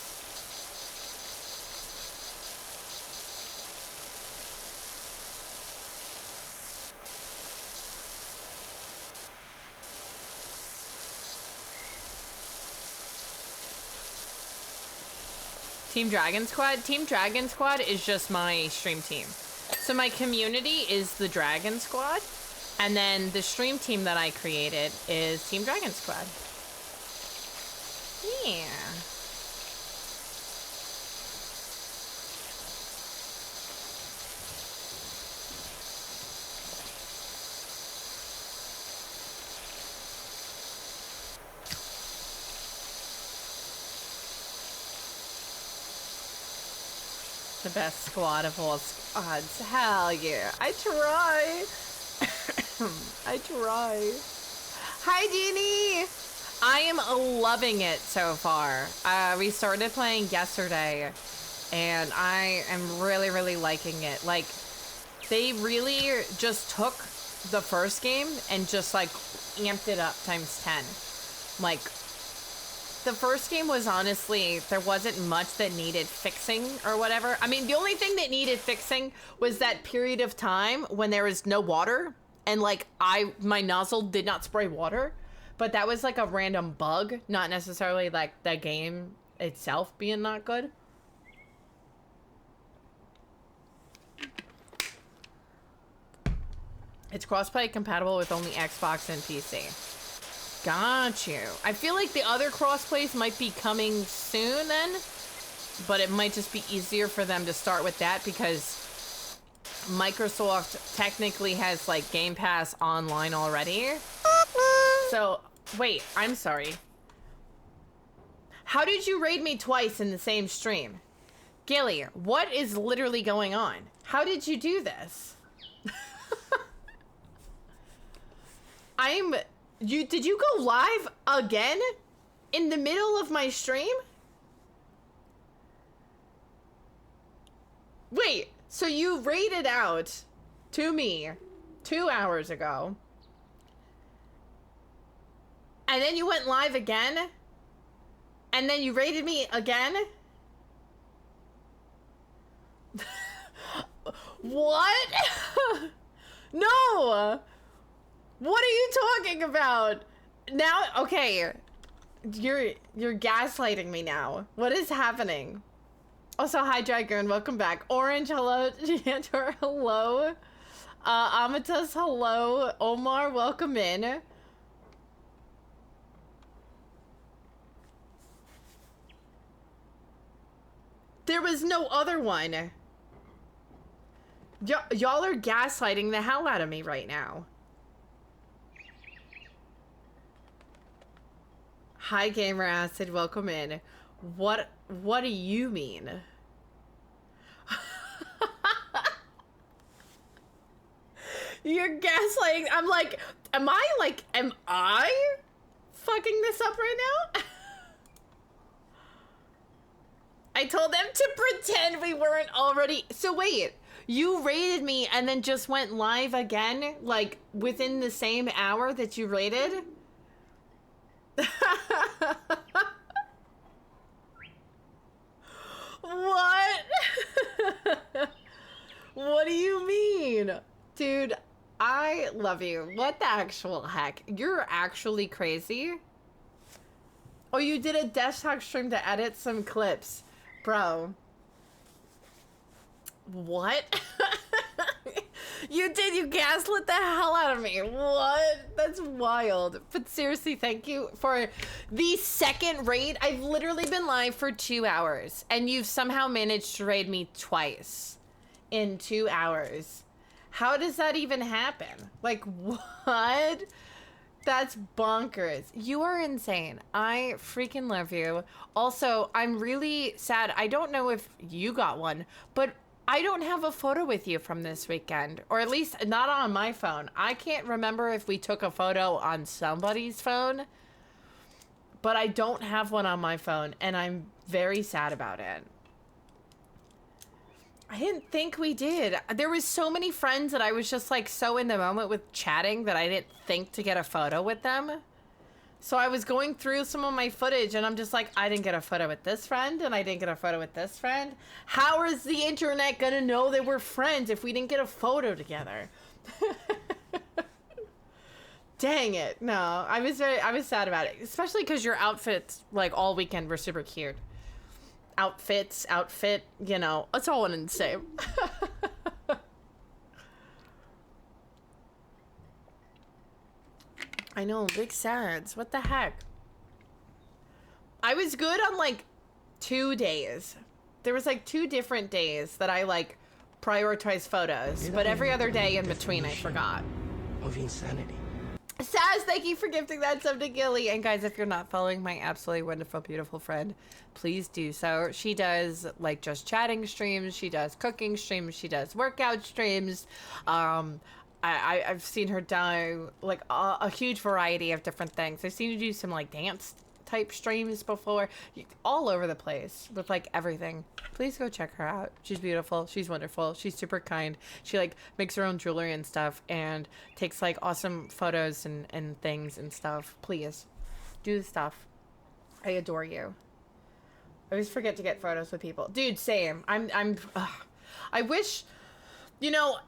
Team Dragon Squad? Team Dragon Squad is just my stream team. So my community is the Dragon Squad, and then the stream team that I created is Team Dragon Squad. Yeah. The best squad of all squads. Hell yeah. I try. I try. Hi, Jeannie. I am loving it so far. We started playing yesterday, and I am really, really liking it. Like, they really just took the first game and just, like, amped it up times 10. Like, the first game was honestly, there wasn't much that needed fixing or whatever. I mean, the only thing that needed fixing was that period of time when there was no water and like my nozzle did not spray water, but that was like a random bug, not necessarily like the game itself being not good. It's crossplay compatible with only Xbox and PC. Got you. I feel like the other crossplays might be coming soon then, but it might just be easier for them to start with that because Microsoft technically has like Game Pass online already. So, wait, I'm sorry. How did you raid me twice in the same stream? Gilly, what is literally going on? How did you do this? Did you go live again? In the middle of my stream? Wait, so you raided out to me 2 hours ago. And then you went live again? And then you raided me again? What? No! What are you talking about? Now, okay. You're gaslighting me now. What is happening? Also, hi Dragoon, welcome back. Orange, hello. Giantor, hello. Amatus, hello. Omar, welcome in. There was no other one. Y'all are gaslighting the hell out of me right now. Hi Gamer Acid, welcome in. What do you mean? You're gaslighting. I'm like, am I fucking this up right now? I told them to pretend we weren't already. So wait, you raided me and then just went live again, like within the same hour that you raided? What? What do you mean? Dude, I love you. What the actual heck? You're actually crazy. Oh, you did a desktop stream to edit some clips. Bro. What? You did, you gaslit the hell out of me. What? That's wild. But seriously, thank you for the second raid. I've literally been live for 2 hours and you've somehow managed to raid me twice in 2 hours. How does that even happen? Like, what? That's bonkers. You are insane. I freaking love you. Also, I'm really sad. I don't know if you got one, but I don't have a photo with you from this weekend, or at least not on my phone. I can't remember if we took a photo on somebody's phone, but I don't have one on my phone, and I'm very sad about it. I didn't think we did. There was so many friends that I was just like so in the moment with chatting that I didn't think to get a photo with them. So I was going through some of my footage and I'm just like, I didn't get a photo with this friend and I didn't get a photo with this friend. How is the internet gonna know that we're friends if we didn't get a photo together? Dang it. No, I was sad about it. Especially because your outfits like all weekend were super cute. Outfit, you know, it's all one and the same. I know, big sads. What the heck? I was good on like 2 days. There was like 2 different days that I like prioritized photos, but every other day in between I forgot. Of insanity. Saz, thank you for gifting that sub to Gilly. And guys, if you're not following my absolutely wonderful, beautiful friend, please do so. She does like just chatting streams. She does cooking streams. She does workout streams. I've seen her do like a huge variety of different things. I've seen her do some like dance type streams before, all over the place with like everything. Please go check her out. She's beautiful. She's wonderful. She's super kind. She like makes her own jewelry and stuff and takes like awesome photos and things and stuff. Please do the stuff. I adore you. I always forget to get photos with people. Dude, same. I wish, you know,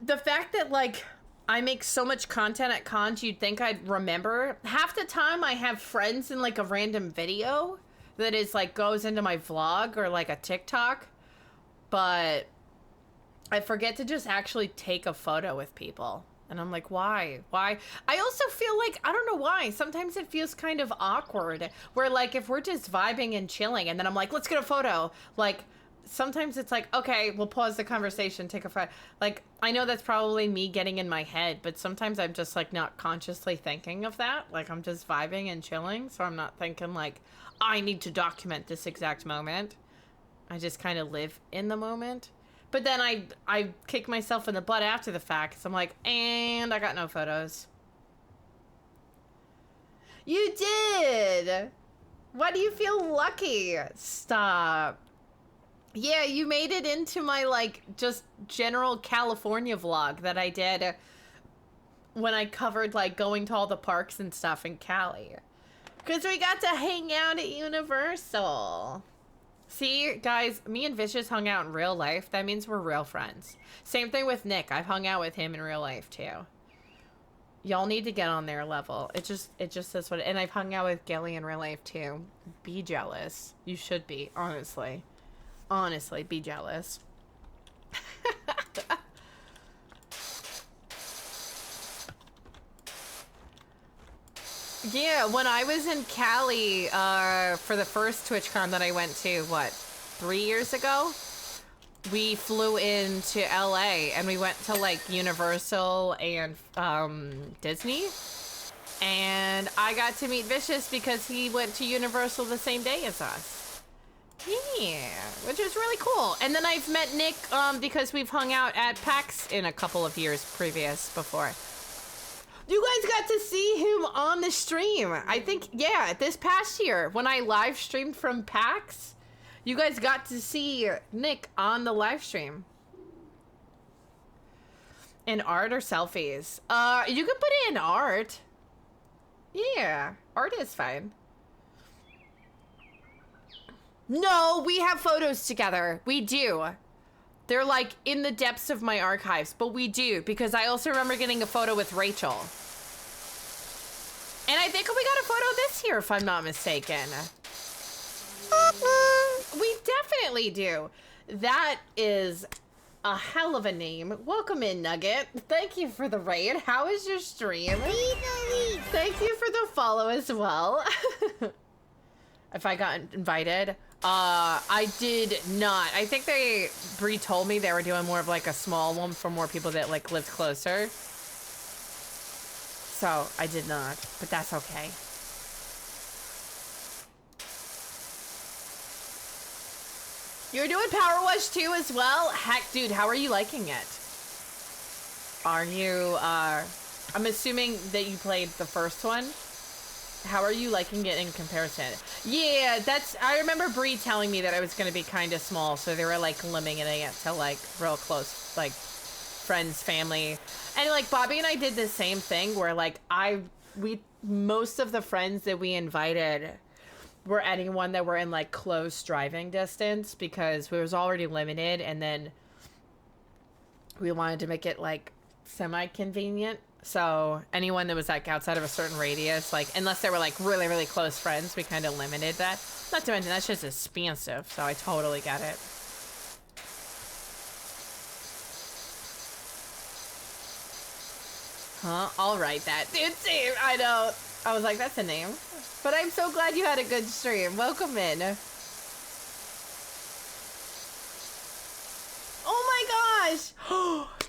the fact that like I make so much content at cons, you'd think I'd remember. Half the time I have friends in like a random video that is like goes into my vlog or like a TikTok, but I forget to just actually take a photo with people. And I'm like, why? I also feel like, I don't know why, sometimes it feels kind of awkward where like if we're just vibing and chilling and then I'm like, let's get a photo. Like, sometimes it's like, okay, we'll pause the conversation, take a photo. Like, I know that's probably me getting in my head, but sometimes I'm just like not consciously thinking of that. Like I'm just vibing and chilling. So I'm not thinking like, I need to document this exact moment. I just kind of live in the moment. But then I kick myself in the butt after the fact. So I'm like, and I got no photos. You did! Why do you feel lucky? Stop. Yeah, you made it into my, like, just general California vlog that I did when I covered, like, going to all the parks and stuff in Cali. Because we got to hang out at Universal. See, guys, me and Vicious hung out in real life. That means we're real friends. Same thing with Nick. I've hung out with him in real life, too. Y'all need to get on their level. It just says what... And I've hung out with Gilly in real life, too. Be jealous. You should be, honestly. Honestly, be jealous. Yeah, when I was in Cali for the first TwitchCon that I went to, what, 3 years ago? We flew into LA and we went to like Universal and Disney. And I got to meet Vicious because he went to Universal the same day as us. Yeah, which was really cool. And then I've met Nick because we've hung out at PAX in a couple of years before. You guys got to see him on the stream. I think, yeah, this past year when I live streamed from PAX, you guys got to see Nick on the live stream. In art or selfies? You can put it in art. Yeah, art is fine. No, we have photos together. We do. They're like in the depths of my archives, but we do because I also remember getting a photo with Rachel. And I think we got a photo this year, if I'm not mistaken. We definitely do. That is a hell of a name. Welcome in, Nugget. Thank you for the raid. How is your stream? Thank you for the follow as well. If I got invited. I did not. I think Bree told me they were doing more of like a small one for more people that like lived closer. So I did not, but that's okay. You're doing PowerWash 2 as well? Heck, dude, how are you liking it? Are you, I'm assuming that you played the first one. How are you liking it in comparison? Yeah, I remember Bree telling me that it was going to be kind of small, so they were like limiting it to like real close, like friends, family. And like Bobby and I did the same thing where like most of the friends that we invited were anyone that were in like close driving distance because we was already limited, and then we wanted to make it like semi-convenient. So anyone that was like outside of a certain radius, like unless they were like really, really close friends, we kind of limited that. Not to mention that's just expensive, so I totally get it. Huh? I'll write that. Dude, same. I know. I was like, that's a name. But I'm so glad you had a good stream. Welcome in. Oh my gosh.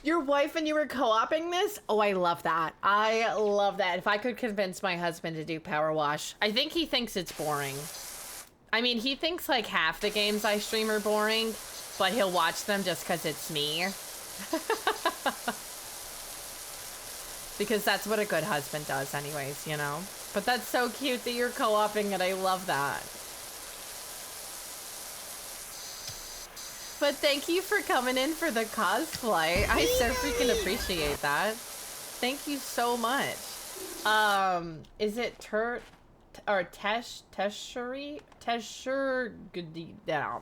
Your wife and you were co-oping this? Oh, I love that. I love that. If I could convince my husband to do PowerWash. I think he thinks it's boring. I mean, he thinks like half the games I stream are boring, but he'll watch them just because it's me. Because that's what a good husband does anyways, you know? But that's so cute that you're co-oping it. I love that. But thank you for coming in for the cosplay. I so freaking appreciate that. Thank you so much. Is it Teshuri? Now.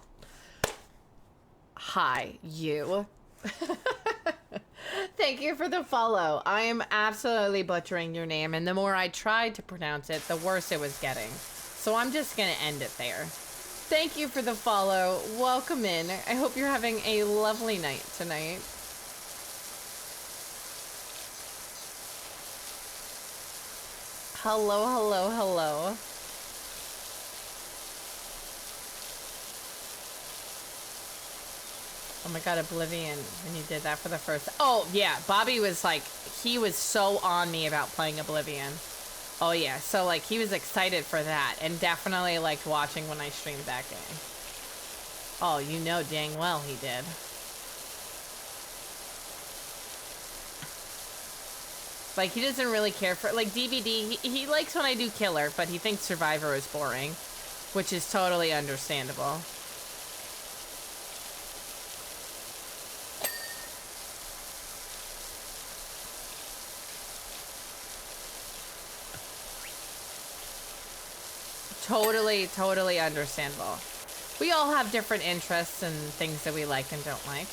Hi, you. Thank you for the follow. I am absolutely butchering your name, and the more I tried to pronounce it, the worse it was getting. So I'm just gonna end it there. Thank you for the follow. Welcome in. I hope you're having a lovely night tonight. Hello, hello, hello. Oh my god, Oblivion, when you did that for the first... Oh, yeah, Bobby was like, he was so on me about playing Oblivion. Oh yeah, so like, he was excited for that, and definitely liked watching when I streamed that game. Oh, you know dang well he did. Like, he doesn't really care for... Like, DVD, he likes when I do Killer, but he thinks Survivor is boring. which is totally understandable. Totally understandable. We all have different interests and things that we like and don't like.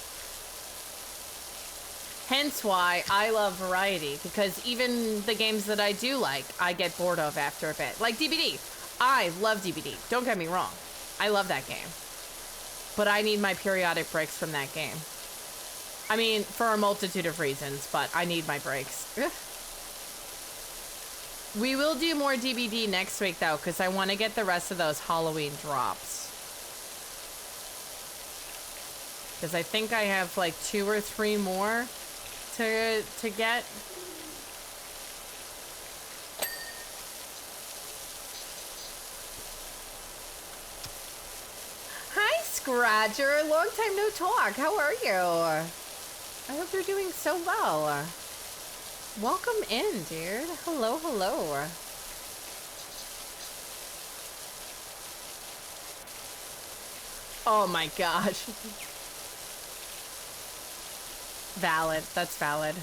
Hence why I love variety, because even the games that I do like, I get bored of after a bit. Like DBD. I love DBD. Don't get me wrong. I love that game. But I need my periodic breaks from that game. I mean, for a multitude of reasons, but I need my breaks. We will do more DBD next week, though, because I want to get the rest of those Halloween drops. Because I think I have like 2 or 3 more to get. Hi, Scratcher. Long time no talk. How are you? I hope you're doing so well. Welcome in, dude. Hello, hello. Oh my gosh. Valid. That's valid.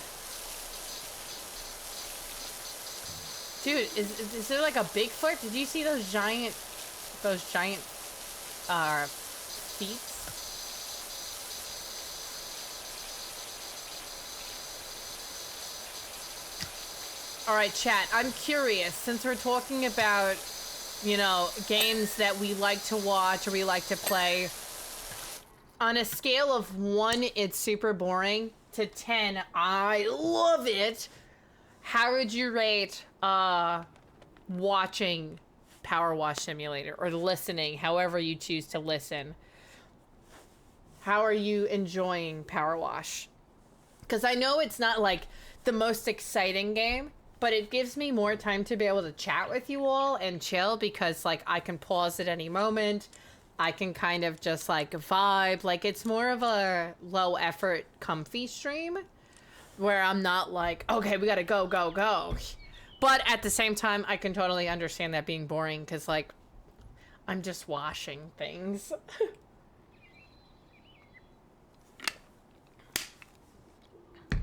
Dude, is there like a Bigfoot? Did you see those giant feet? All right, chat, I'm curious, since we're talking about, you know, games that we like to watch or we like to play, on a scale of 1, it's super boring, to 10, I love it. How would you rate watching PowerWash Simulator, or listening, however you choose to listen? How are you enjoying PowerWash? Because I know it's not like the most exciting game, but it gives me more time to be able to chat with you all and chill, because like I can pause at any moment. I can kind of just like vibe. Like it's more of a low effort, comfy stream where I'm not like, okay, we gotta go. But at the same time, I can totally understand that being boring, because like I'm just washing things.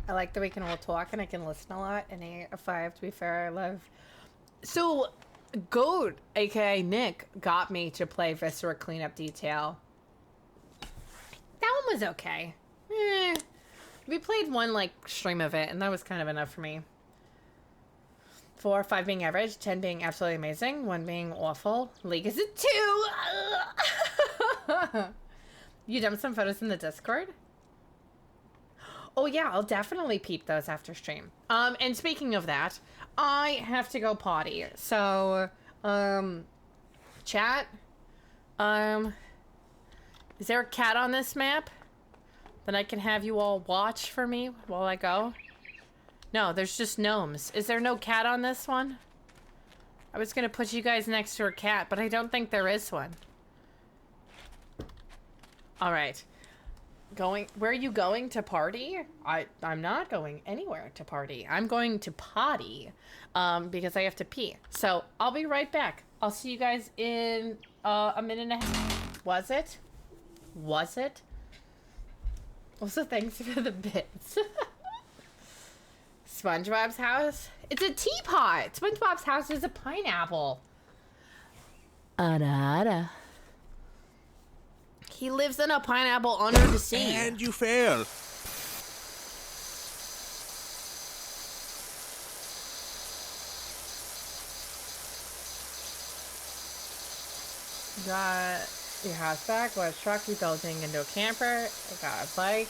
I like that we can all talk and I can listen a lot. And a 5, to be fair, I love. So, Goat, aka Nick, got me to play Viscera Cleanup Detail. That one was okay. We played one like stream of it, and that was kind of enough for me. 4, 5 being average, 10 being absolutely amazing, 1 being awful. League is a 2. You dumped some photos in the Discord? Oh yeah, I'll definitely peep those after stream. And speaking of that, I have to go potty. So, chat, is there a cat on this map that I can have you all watch for me while I go? No, there's just gnomes. Is there no cat on this one? I was gonna put you guys next to a cat, but I don't think there is one. All right. Where are you going to party? I'm not going anywhere to party. I'm going to potty, because I have to pee. So I'll be right back. I'll see you guys in a minute and a half. Was it? Also, thanks for the bits. SpongeBob's house? It's a teapot. SpongeBob's house is a pineapple. Ada. He lives in a pineapple under the sea. And you fail. Got your house back. What truck you building into a camper? I got a bike.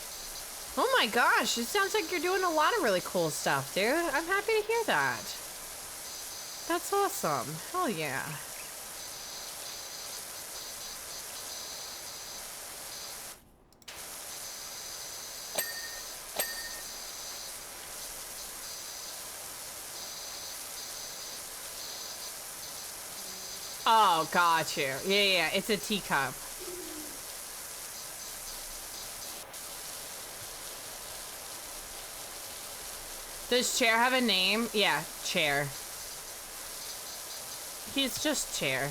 Oh my gosh, it sounds like you're doing a lot of really cool stuff, dude. I'm happy to hear that. That's awesome. Hell yeah. Oh, got you. Yeah, it's a teacup. Does Chair have a name? Yeah, Chair. He's just Chair.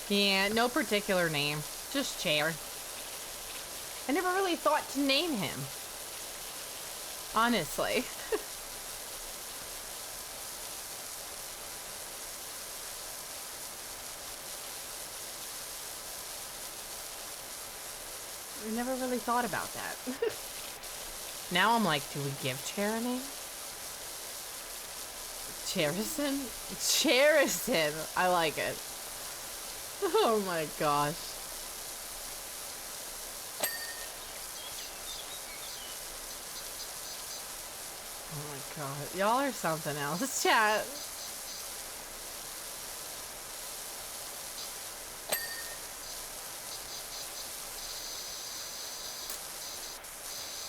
Yeah, no particular name. Just Chair. I never really thought to name him. Honestly. I never really thought about that. Now I'm like, do we give Chair a name? Cherison? Cherison! I like it. Oh my gosh. Oh my god. Y'all are something else. Chat.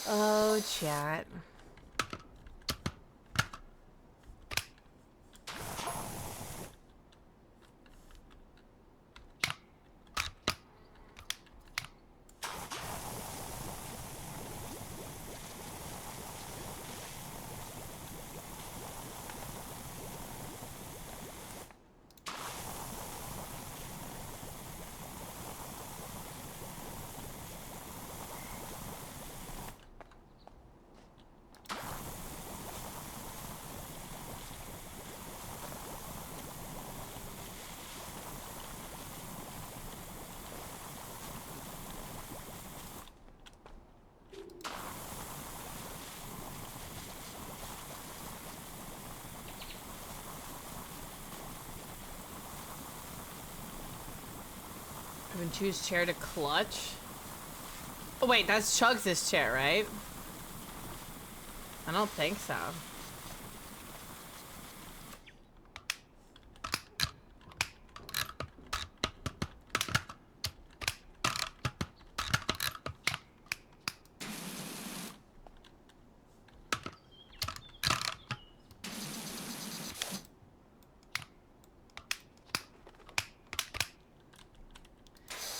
Oh, chat. And choose chair to clutch. Oh wait, that's Chugs' chair, right? I don't think so.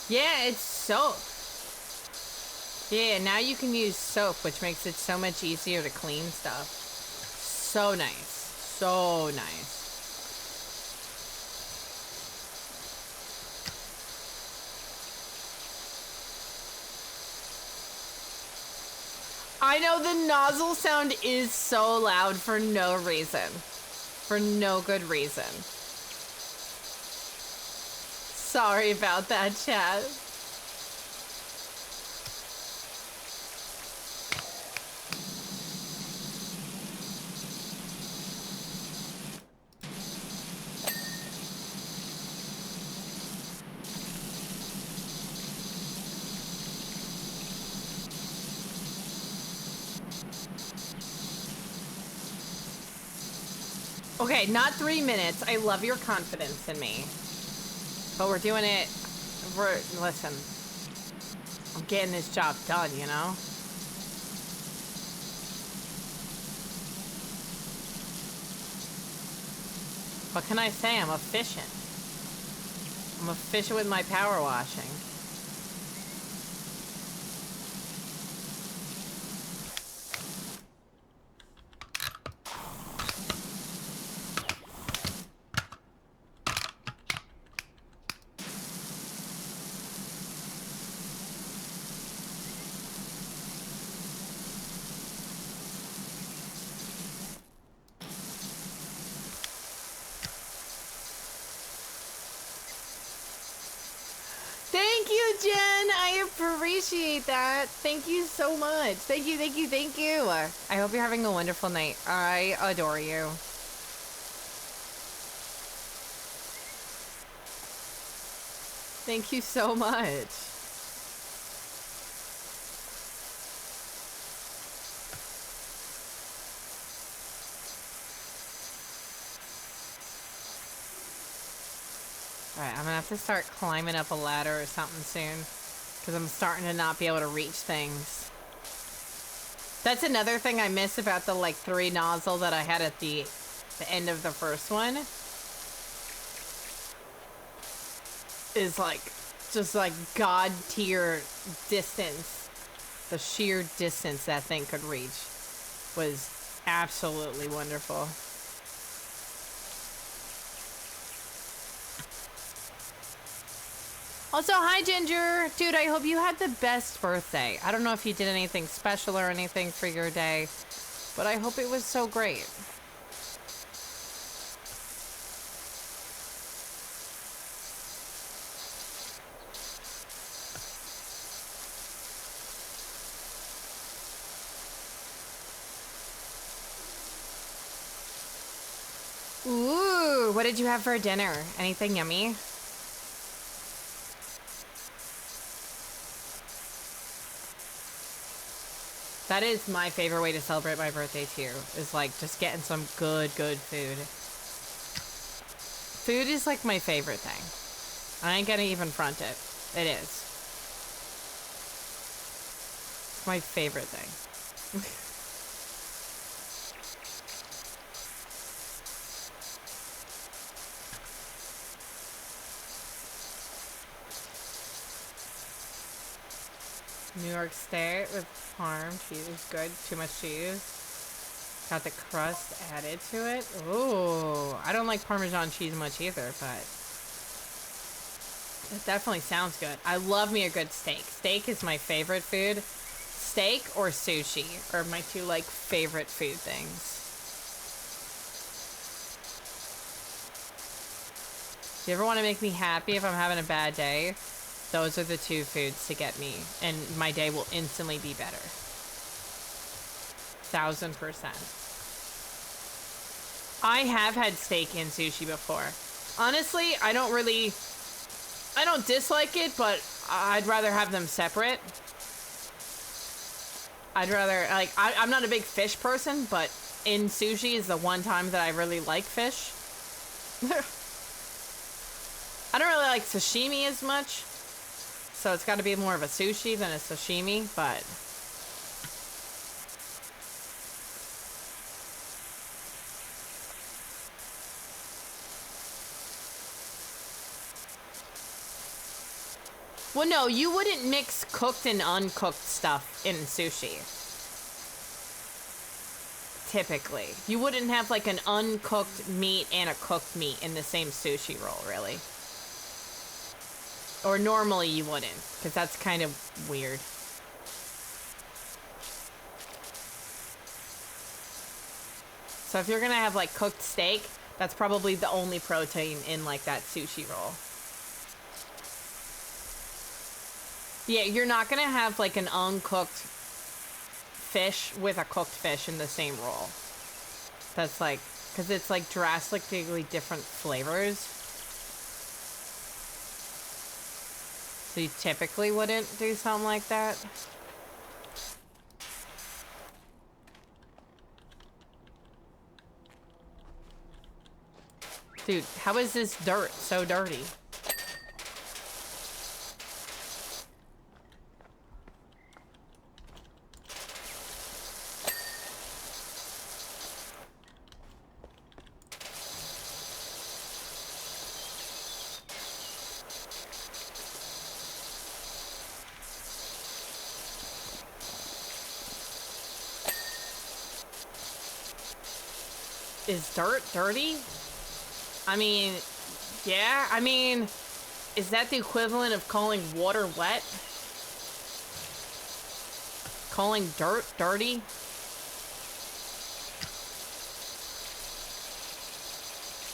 Yeah, it's soap. Yeah, now you can use soap, which makes it so much easier to clean stuff. So nice. So nice. I know the nozzle sound is so loud for no reason. For no good reason. Sorry about that, chat. Okay, not 3 minutes. I love your confidence in me. But we're doing it. Listen. I'm getting this job done, you know? What can I say? I'm efficient. I'm efficient with my power washing. Thank you, Jen. I appreciate that. Thank you so much. Thank you, thank you, thank you. I hope you're having a wonderful night. I adore you. Thank you so much. Alright, I'm gonna have to start climbing up a ladder or something soon. Because I'm starting to not be able to reach things. That's another thing I miss about the, like, 3 nozzle that I had at the end of the first one. Is, like, just, like, God tier distance. The sheer distance that thing could reach was absolutely wonderful. Also, hi, Ginger. Dude, I hope you had the best birthday. I don't know if you did anything special or anything for your day, but I hope it was so great. Ooh, what did you have for dinner? Anything yummy? That is my favorite way to celebrate my birthday too, is like just getting some good food. Food is like my favorite thing. I ain't gonna even front it. It is. It's my favorite thing. New York State with parm cheese, good. Too much cheese. Got the crust added to it. Ooh, I don't like Parmesan cheese much either, but it definitely sounds good. I love me a good steak. Steak is my favorite food. Steak or sushi are my two like favorite food things. You ever want to make me happy if I'm having a bad day? Those are the two foods to get me, and my day will instantly be better. 1000%. I have had steak and sushi before. Honestly, I don't dislike it, but I'd rather have them separate. I'd rather, like, I'm not a big fish person, but in sushi is the one time that I really like fish. I don't really like sashimi as much. So it's got to be more of a sushi than a sashimi, but well, no, you wouldn't mix cooked and uncooked stuff in sushi. Typically, you wouldn't have like an uncooked meat and a cooked meat in the same sushi roll, really. Or normally you wouldn't, because that's kind of weird. So if you're gonna have like cooked steak, that's probably the only protein in like that sushi roll. Yeah, you're not gonna have like an uncooked fish with a cooked fish in the same roll. That's like, because it's like drastically different flavors. So you typically wouldn't do something like that? Dude, how is this dirt so dirty? Is dirt dirty? I mean, yeah, I mean, is that the equivalent of calling water wet? Calling dirt dirty?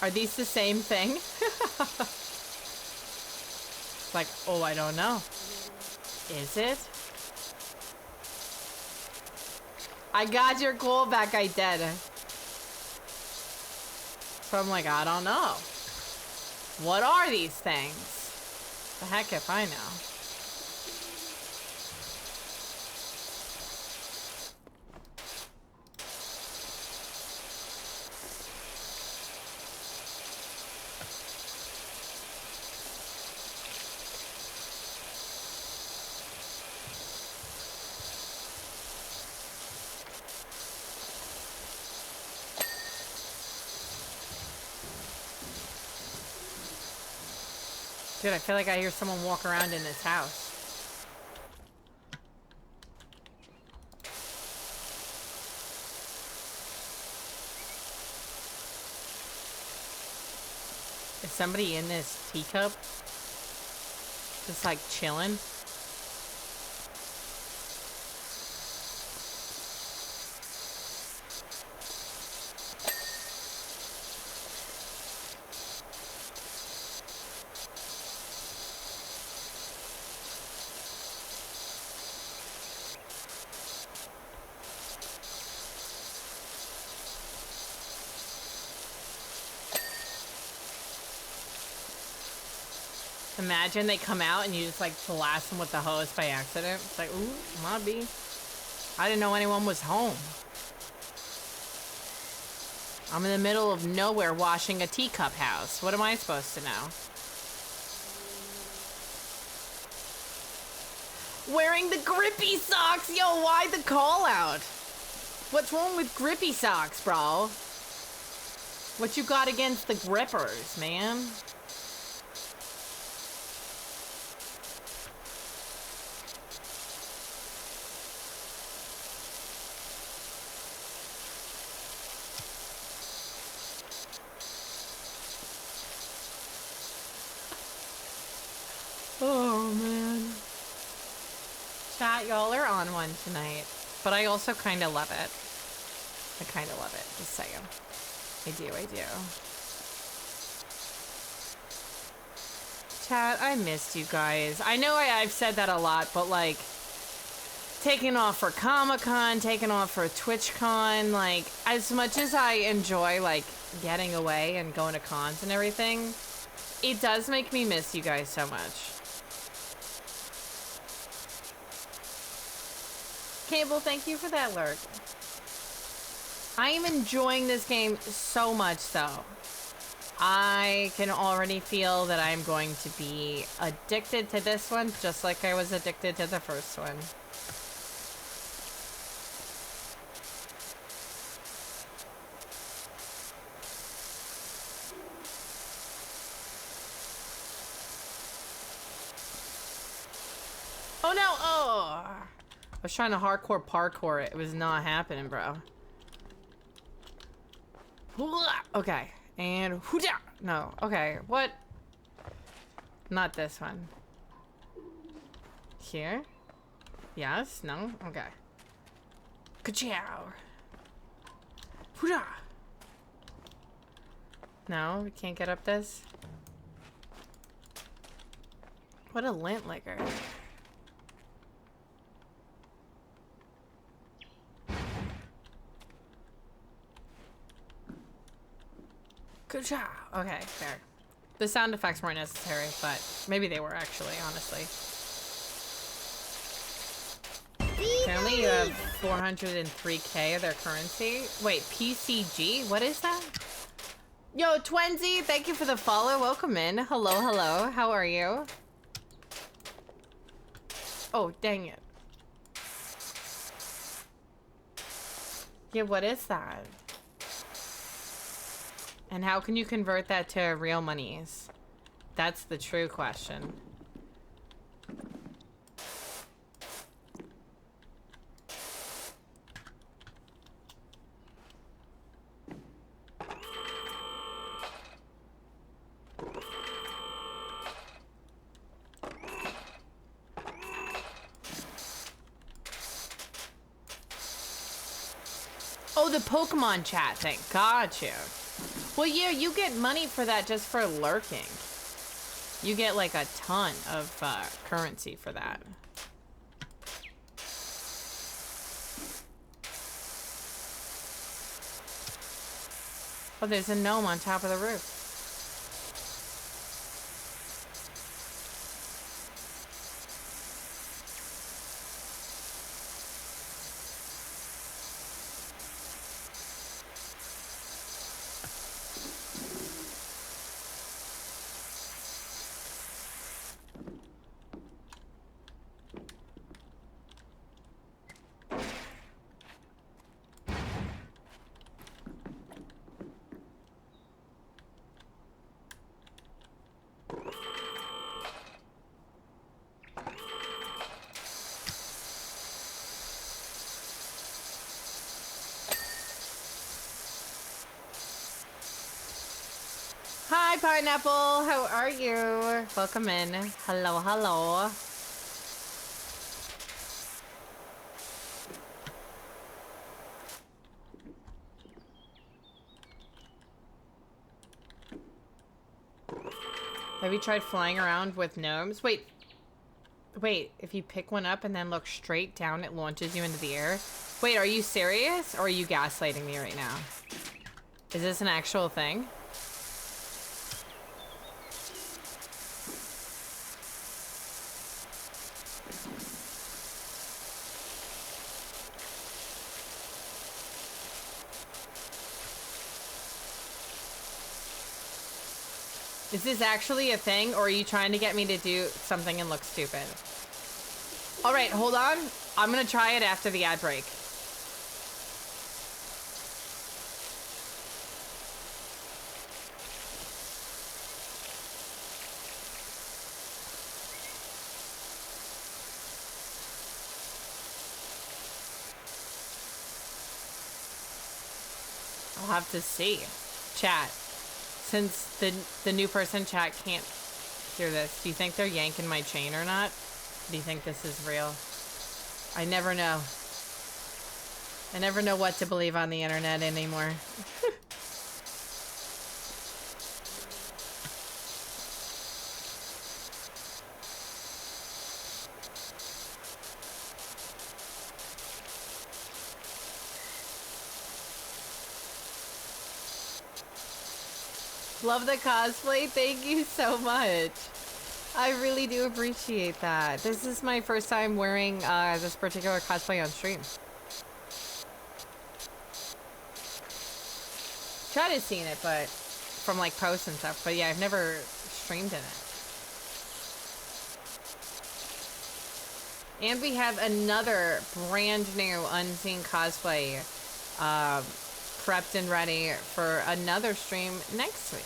Are these the same thing? It's like, oh, I don't know. Is it? I got your call back, I did. So I'm like, I don't know. What are these things? The heck if I know. Dude, I feel like I hear someone walk around in this house. Is somebody in this teacup? Just like chilling. Imagine they come out and you just like blast them with the hose by accident. It's like, ooh, might be. I didn't know anyone was home. I'm in the middle of nowhere washing a teacup house. What am I supposed to know? Wearing the grippy socks! Yo, why the call out? What's wrong with grippy socks, bro? What you got against the grippers, man? Oh, man. Chat, y'all are on one tonight. But I also kind of love it. I kind of love it. Just saying. I do. Chat, I missed you guys. I know I've said that a lot, but like, taking off for Comic-Con, taking off for TwitchCon, like, as much as I enjoy, like, getting away and going to cons and everything, it does make me miss you guys so much. Cable, thank you for that lurk. I am enjoying this game so much, though. I can already feel that I'm going to be addicted to this one, just like I was addicted to the first one. Oh no! Oh! I was trying to hardcore parkour it. It was not happening, bro. Okay. And no. Okay. What? Not this one. Here? Yes? No? Okay. Ka-chow. No, we can't get up this. What a lint liquor. Good job. Okay, fair. The sound effects weren't necessary, but maybe they were actually, honestly. Apparently you have 403k of their currency. Wait, PCG? What is that? Yo, Twenzy, thank you for the follow. Welcome in. Hello, hello. How are you? Oh, dang it. Yeah, what is that? And how can you convert that to real monies? That's the true question. Oh, the Pokemon chat thing. Got you. Well, yeah, you get money for that just for lurking. You get like a ton of currency for that. Oh, there's a gnome on top of the roof. Hi, Pineapple. How are you? Welcome in. Hello, hello. Have you tried flying around with gnomes? Wait, if you pick one up and then look straight down, it launches you into the air? Wait, are you serious? Or are you gaslighting me right now? Is this an actual thing? Is this actually a thing, or are you trying to get me to do something and look stupid? All right, hold on. I'm gonna try it after the ad break. I'll have to see. Chat. Since the new person chat can't hear this, do you think they're yanking my chain or not? Do you think this is real? I never know. I never know what to believe on the internet anymore. Love the cosplay. Thank you so much. I really do appreciate that. This is my first time wearing this particular cosplay on stream. Chat has seen it, but from like posts and stuff. But yeah, I've never streamed in it. And we have another brand new Unseen cosplay prepped and ready for another stream next week.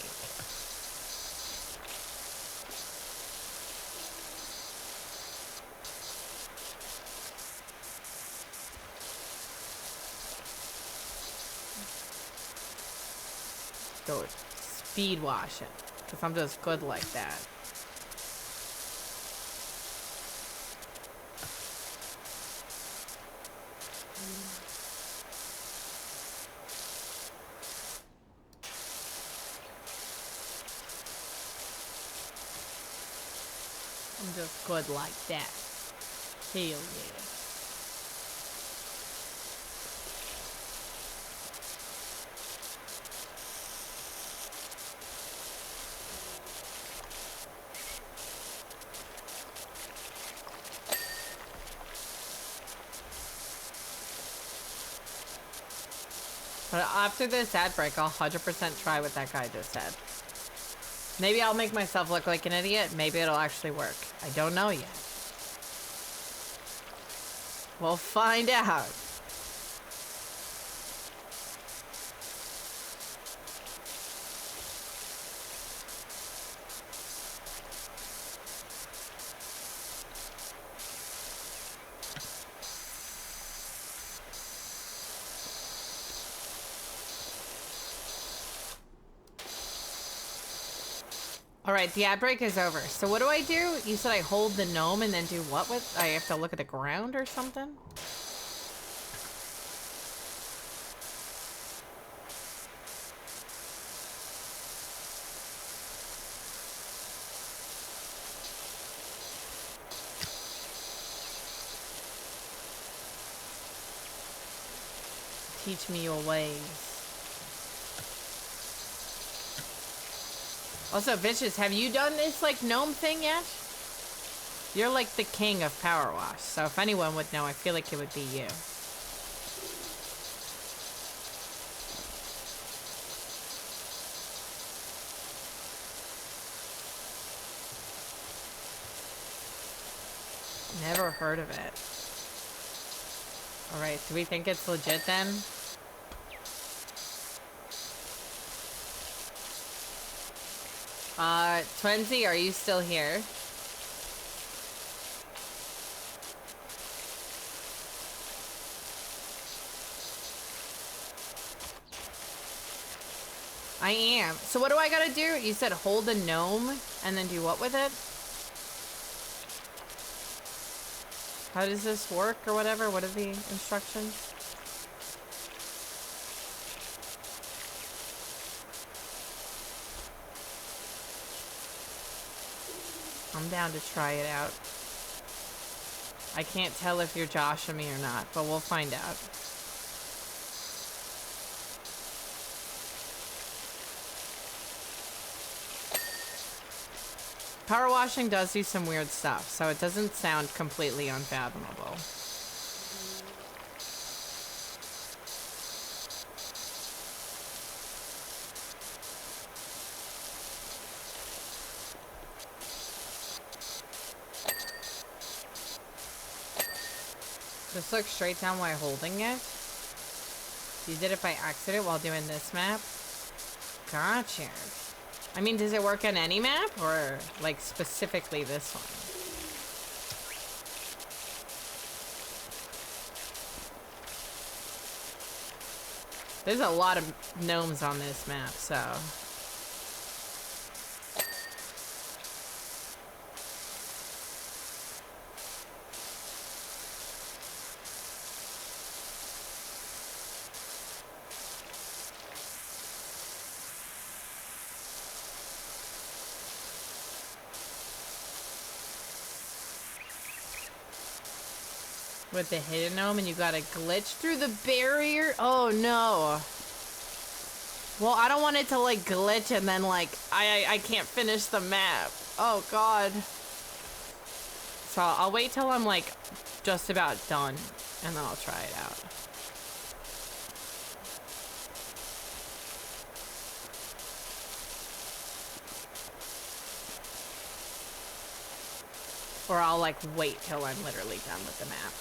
Go speed washing, because I'm just good like that. I'm just good like that. Hell yeah. But after this ad break, I'll 100% try what that guy just said. Maybe I'll make myself look like an idiot. Maybe it'll actually work. I don't know yet. We'll find out. All right, the ad break is over. So what do I do? You said I hold the gnome and then do what with? I have to look at the ground or something? Teach me your ways. Also, Vicious, have you done this, like, gnome thing yet? You're, like, the king of PowerWash, so if anyone would know, I feel like it would be you. Never heard of it. Alright, do we think it's legit then? Twinsy, are you still here? I am. So what do I gotta do? You said hold the gnome and then do what with it? How does this work or whatever? What are the instructions? I'm down to try it out. I can't tell if you're joshing me or not, but we'll find out. Power washing does do some weird stuff, so it doesn't sound completely unfathomable. Just look straight down while holding it. You did it by accident while doing this map? Gotcha. I mean, does it work on any map or like specifically this one? There's a lot of gnomes on this map, so. With the hidden gnome and you gotta glitch through the barrier? Oh no. Well, I don't want it to like glitch and then like I can't finish the map. Oh god. So I'll wait till I'm like just about done and then I'll try it out. Or I'll like wait till I'm literally done with the map.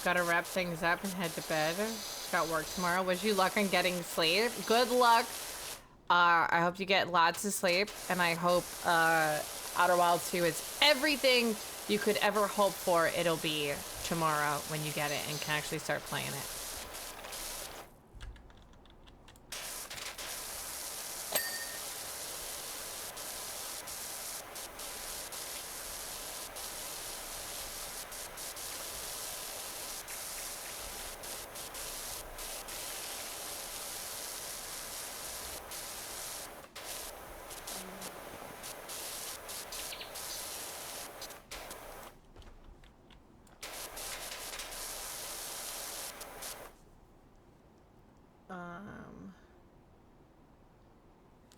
Gotta wrap things up and head to bed. Got work tomorrow. Wish you luck on getting sleep. Good luck. I hope you get lots of sleep, and I hope Outer Wilds 2 is everything you could ever hope for. It'll be tomorrow when you get it and can actually start playing it.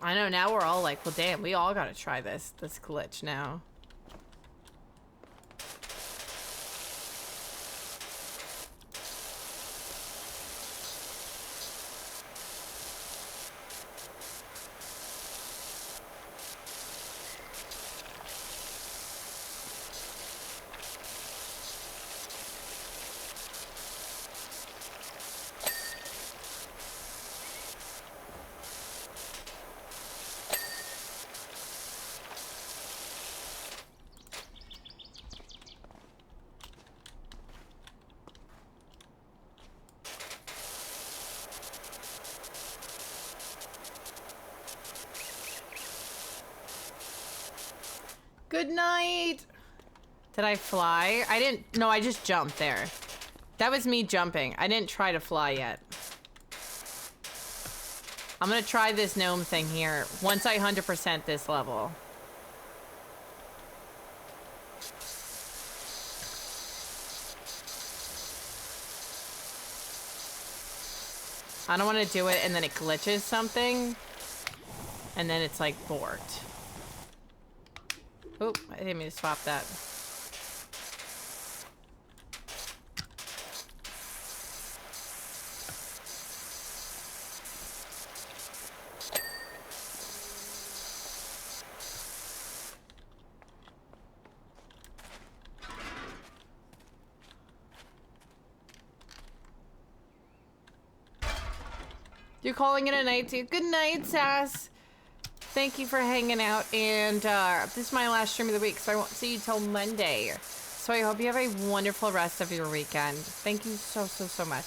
I know, now we're all like, well damn, we all gotta try this glitch now. Good night. Did I fly? I didn't. No, I just jumped there. That was me jumping. I didn't try to fly yet. I'm gonna try this gnome thing here once I 100% this level. I don't want to do it and then it glitches something and then it's like borked. Oh, I didn't mean to swap that. You're calling it a night too. Good night, Sass. Thank you for hanging out. And this is my last stream of the week, so I won't see you till Monday. So I hope you have a wonderful rest of your weekend. Thank you so, so, so much.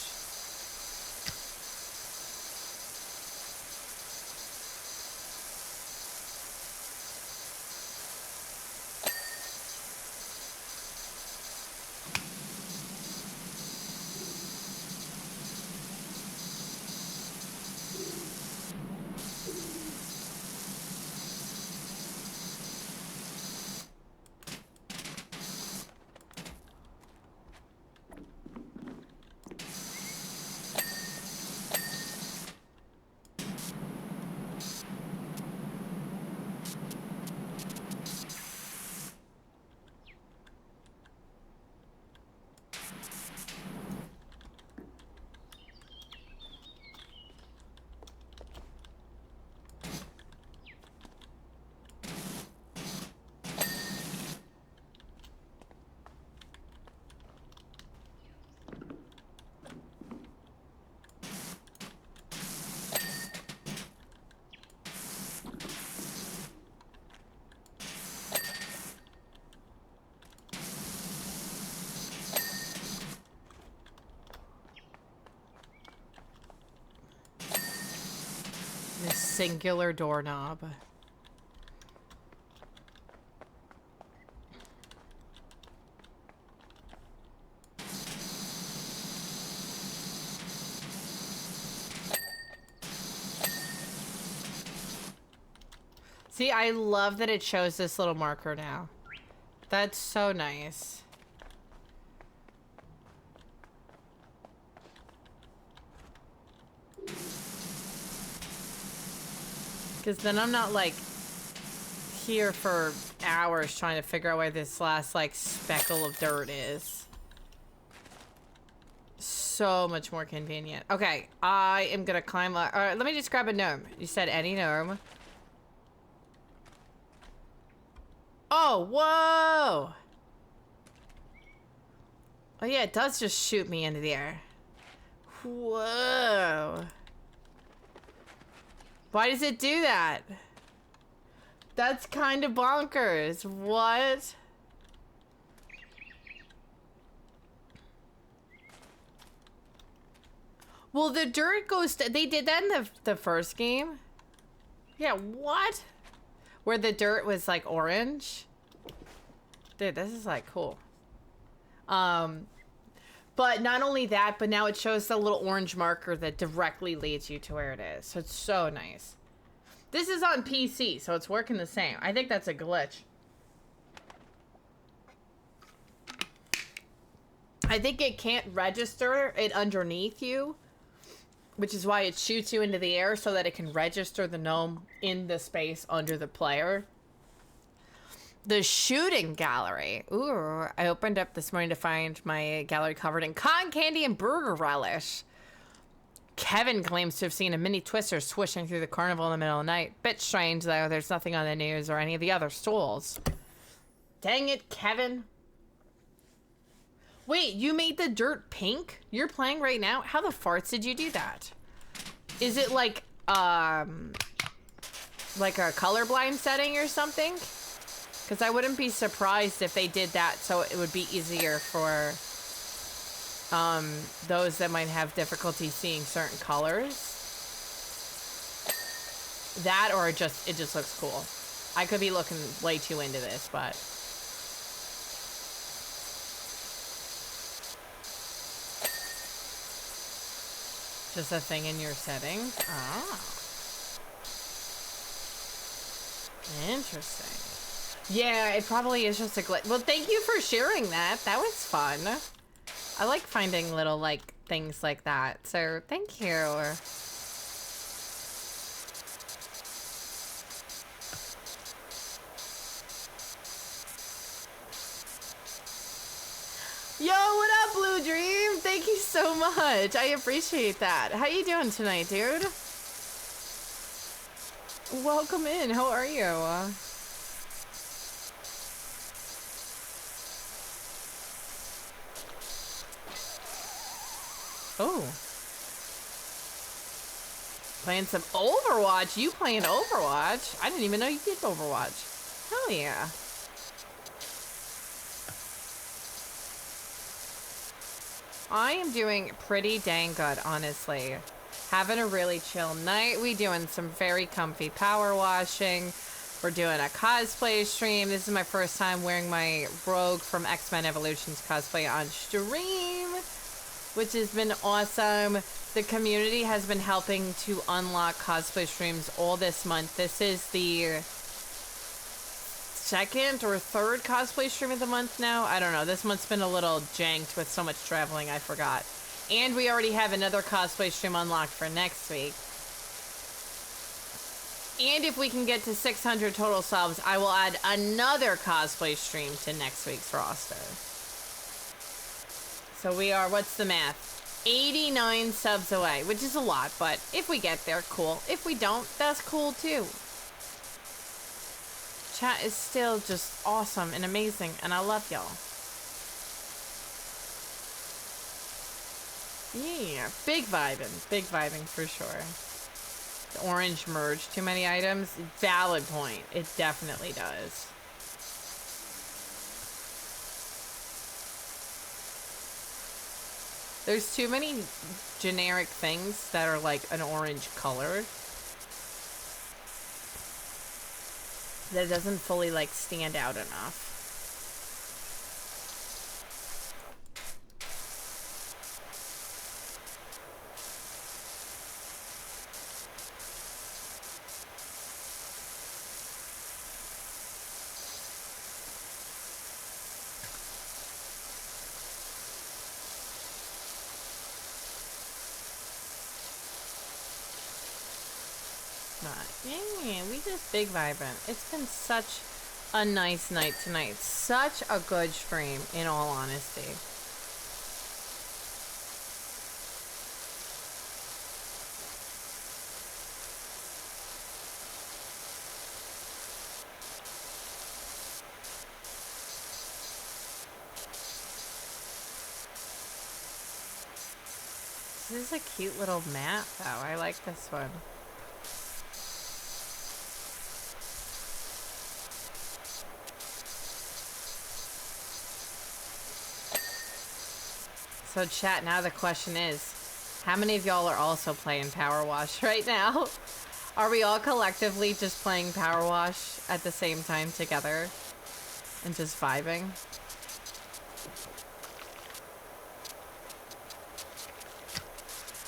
This singular doorknob. See, I love that it shows this little marker now. That's so nice. Because then I'm not, like, here for hours trying to figure out where this last, like, speckle of dirt is. So much more convenient. Okay, I am gonna climb up. Alright, let me just grab a gnome. You said any gnome. Oh, whoa! Oh yeah, it does just shoot me into the air. Whoa. Why does it do that? That's kind of bonkers. What? Well, the dirt goes to, they did that in the first game. Yeah, what? Where the dirt was like orange. Dude, this is like cool. But not only that, but now it shows the little orange marker that directly leads you to where it is. So it's so nice. This is on PC, so it's working the same. I think that's a glitch. I think it can't register it underneath you, which is why it shoots you into the air so that it can register the gnome in the space under the player. The shooting gallery. Ooh, I opened up this morning to find my gallery covered in cotton candy and burger relish. Kevin claims to have seen a mini twister swishing through the carnival in the middle of the night. Bit strange, though. There's nothing on the news or any of the other stalls. Dang it, Kevin. Wait, you made the dirt pink? You're playing right now? How the farts did you do that? Is it like a colorblind setting or something? Because I wouldn't be surprised if they did that so it would be easier for those that might have difficulty seeing certain colors. That or it just looks cool. I could be looking way too into this, but... Just a thing in your settings? Ah. Interesting. Yeah, it probably is just a glitch. Well, thank you for sharing that. That was fun. I like finding little, like, things like that. So, thank you. Yo, what up, Blue Dream? Thank you so much. I appreciate that. How you doing tonight, dude? Welcome in. How are you? Oh. Playing some Overwatch? You playing Overwatch? I didn't even know you did Overwatch. Hell yeah. I am doing pretty dang good, honestly. Having a really chill night. We doing some very comfy power washing. We're doing a cosplay stream. This is my first time wearing my Rogue from X-Men Evolutions cosplay on stream, which has been awesome. The community has been helping to unlock cosplay streams all this month. This is the second or third cosplay stream of the month now. I don't know. This month's been a little janked with so much traveling, I forgot. And we already have another cosplay stream unlocked for next week. And if we can get to 600 total subs, I will add another cosplay stream to next week's roster. So we are, what's the math? 89 subs away, which is a lot, but if we get there, cool. If we don't, that's cool too. Chat is still just awesome and amazing, and I love y'all. Yeah, big vibing for sure. The orange merge too many items. Valid point. It definitely does. There's too many generic things that are like an orange color that doesn't fully like stand out enough. Yeah, we just big vibing. It's been such a nice night tonight. Such a good stream, in all honesty. This is a cute little map, though. I like this one. So chat, now the question is, how many of y'all are also playing PowerWash right now? Are we all collectively just playing PowerWash at the same time together and just vibing?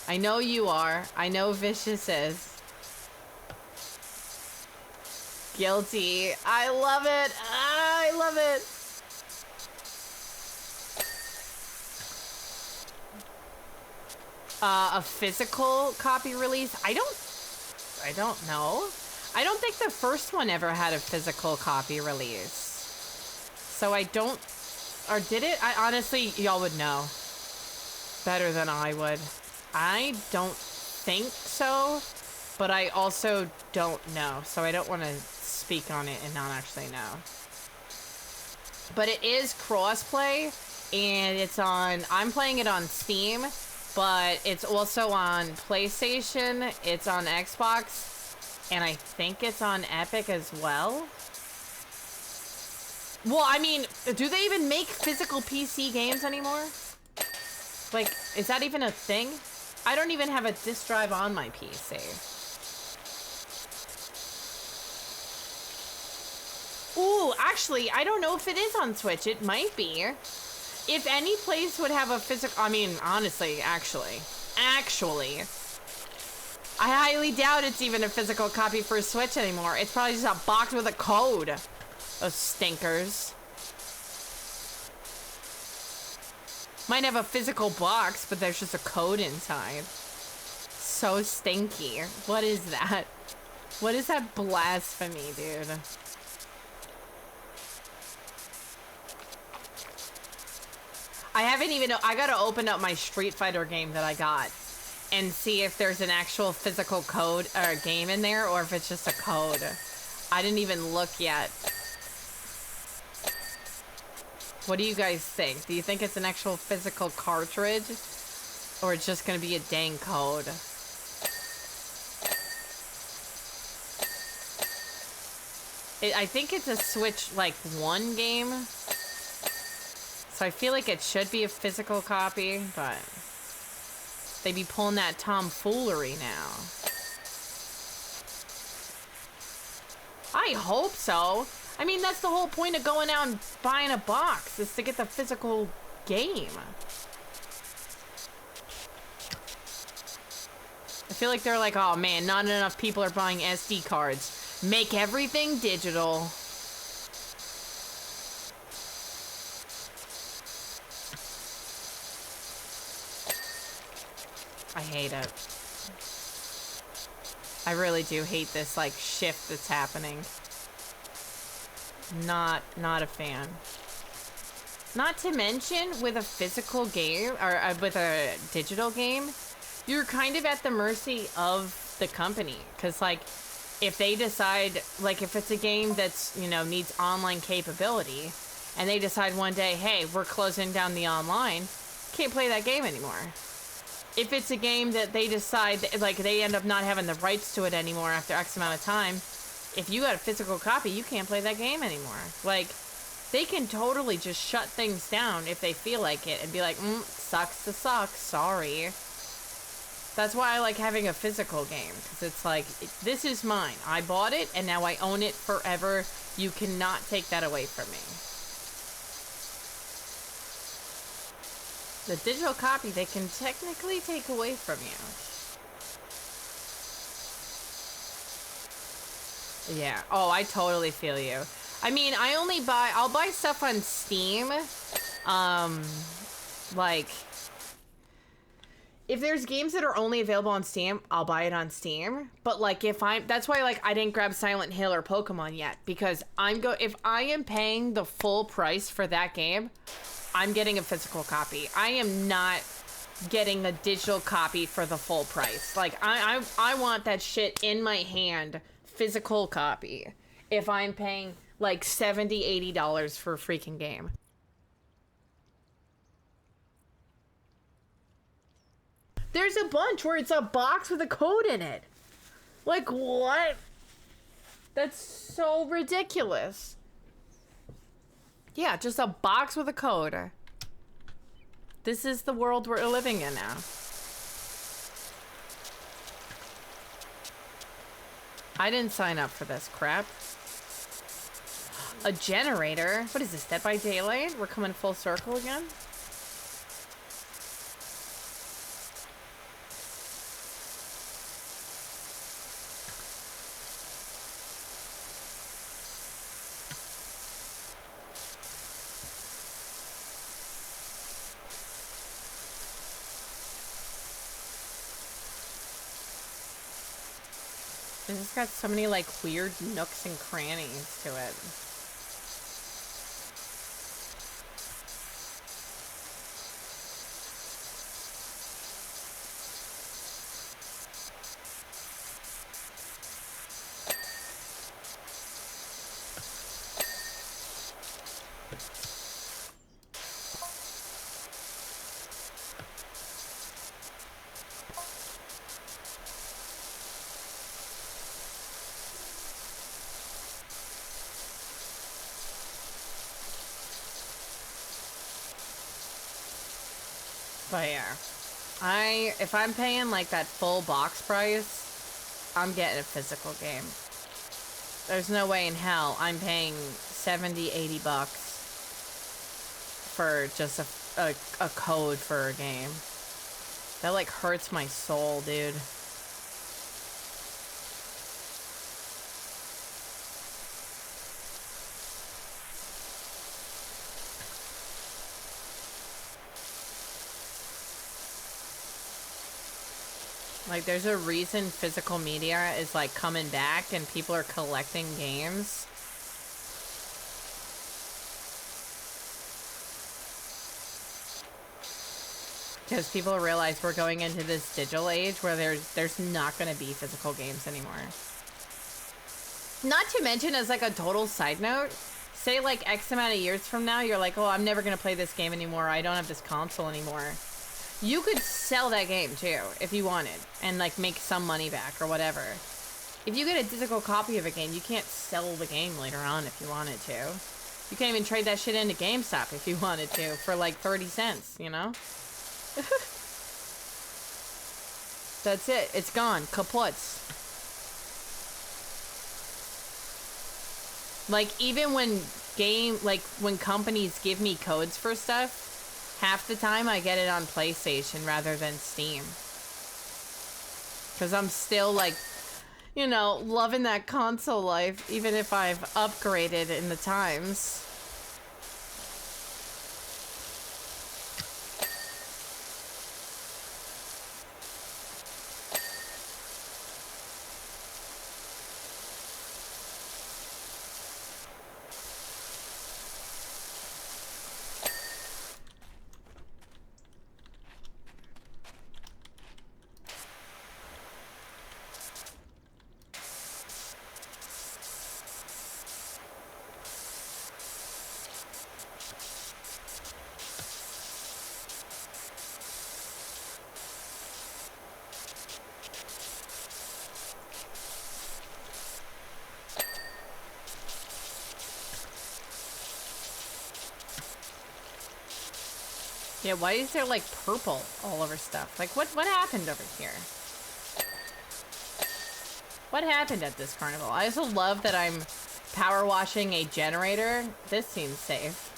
I know you are. I know Vicious is. Guilty. I love it. I love it. A physical copy release? I don't know. I don't think the first one ever had a physical copy release. So I don't, or did it? I honestly, y'all would know better than I would. I don't think so, but I also don't know. So I don't want to speak on it and not actually know. But it is crossplay, and it's on, I'm playing it on Steam, but it's also on PlayStation, it's on Xbox, and I think it's on Epic as well. Well, I mean, do they even make physical PC games anymore? Like, is that even a thing? I don't even have a disk drive on my PC. Ooh, actually, I don't know if it is on Switch. It might be. If any place would have a physical... I mean, honestly, actually, I highly doubt it's even a physical copy for Switch anymore. It's probably just a box with a code. Those stinkers. Might have a physical box, but there's just a code inside. So stinky. What is that? What is that blasphemy, dude? I haven't even... I gotta open up my Street Fighter game that I got and see if there's an actual physical code or game in there, or if it's just a code. I didn't even look yet. What do you guys think? Do you think it's an actual physical cartridge, or it's just gonna be a dang code? I think it's a Switch, like, 1 game. So I feel like it should be a physical copy, but they be pulling that tomfoolery now. I hope so. I mean, that's the whole point of going out and buying a box, is to get the physical game. I feel like they're like, oh man, not enough people are buying SD cards. Make everything digital. I hate it. I really do hate this, like, shift that's happening. Not a fan. Not to mention, with a physical game, or with a digital game, you're kind of at the mercy of the company. Because, like, if they decide, like, if it's a game that's, you know, needs online capability, and they decide one day, hey, we're closing down the online, can't play that game anymore. If it's a game that they decide, like, they end up not having the rights to it anymore after X amount of time, if you got a physical copy, you can't play that game anymore. Like, they can totally just shut things down if they feel like it and be like, sucks to suck, sorry. That's why I like having a physical game, because it's like, this is mine. I bought it, and now I own it forever. You cannot take that away from me. The digital copy, they can technically take away from you. Yeah. Oh, I totally feel you. I mean, I'll buy stuff on Steam. Like, if there's games that are only available on Steam, I'll buy it on Steam. But like, that's why, like, I didn't grab Silent Hill or Pokemon yet, because if I am paying the full price for that game, I'm getting a physical copy. I am not getting a digital copy for the full price. Like, I want that shit in my hand, physical copy, if I'm paying like $70, $80 for a freaking game. There's a bunch where it's a box with a code in it. Like, what? That's so ridiculous. Yeah, just a box with a code. This is the world we're living in now. I didn't sign up for this crap. A generator? What is this, Dead by Daylight? We're coming full circle again? This has got so many, like, weird nooks and crannies to it. But yeah, if I'm paying like that full box price, I'm getting a physical game. There's no way in hell I'm paying $70, $80 for just a code for a game. That like hurts my soul, dude. Like, there's a reason physical media is, like, coming back and people are collecting games. Because people realize we're going into this digital age where there's not going to be physical games anymore. Not to mention, as, like, a total side note, say, like, X amount of years from now, you're like, oh, I'm never going to play this game anymore. I don't have this console anymore. You could sell that game, too, if you wanted, and, like, make some money back or whatever. If you get a physical copy of a game, you can't sell the game later on if you wanted to. You can't even trade that shit into GameStop if you wanted to for like 30 cents, you know? That's it. It's gone. Kaput. Like, even when when companies give me codes for stuff, half the time I get it on PlayStation rather than Steam. Because I'm still, like, you know, loving that console life, even if I've upgraded in the times. Yeah, why is there, like, purple all over stuff? Like, what happened over here? What happened at this carnival? I also love that I'm power washing a generator. This seems safe.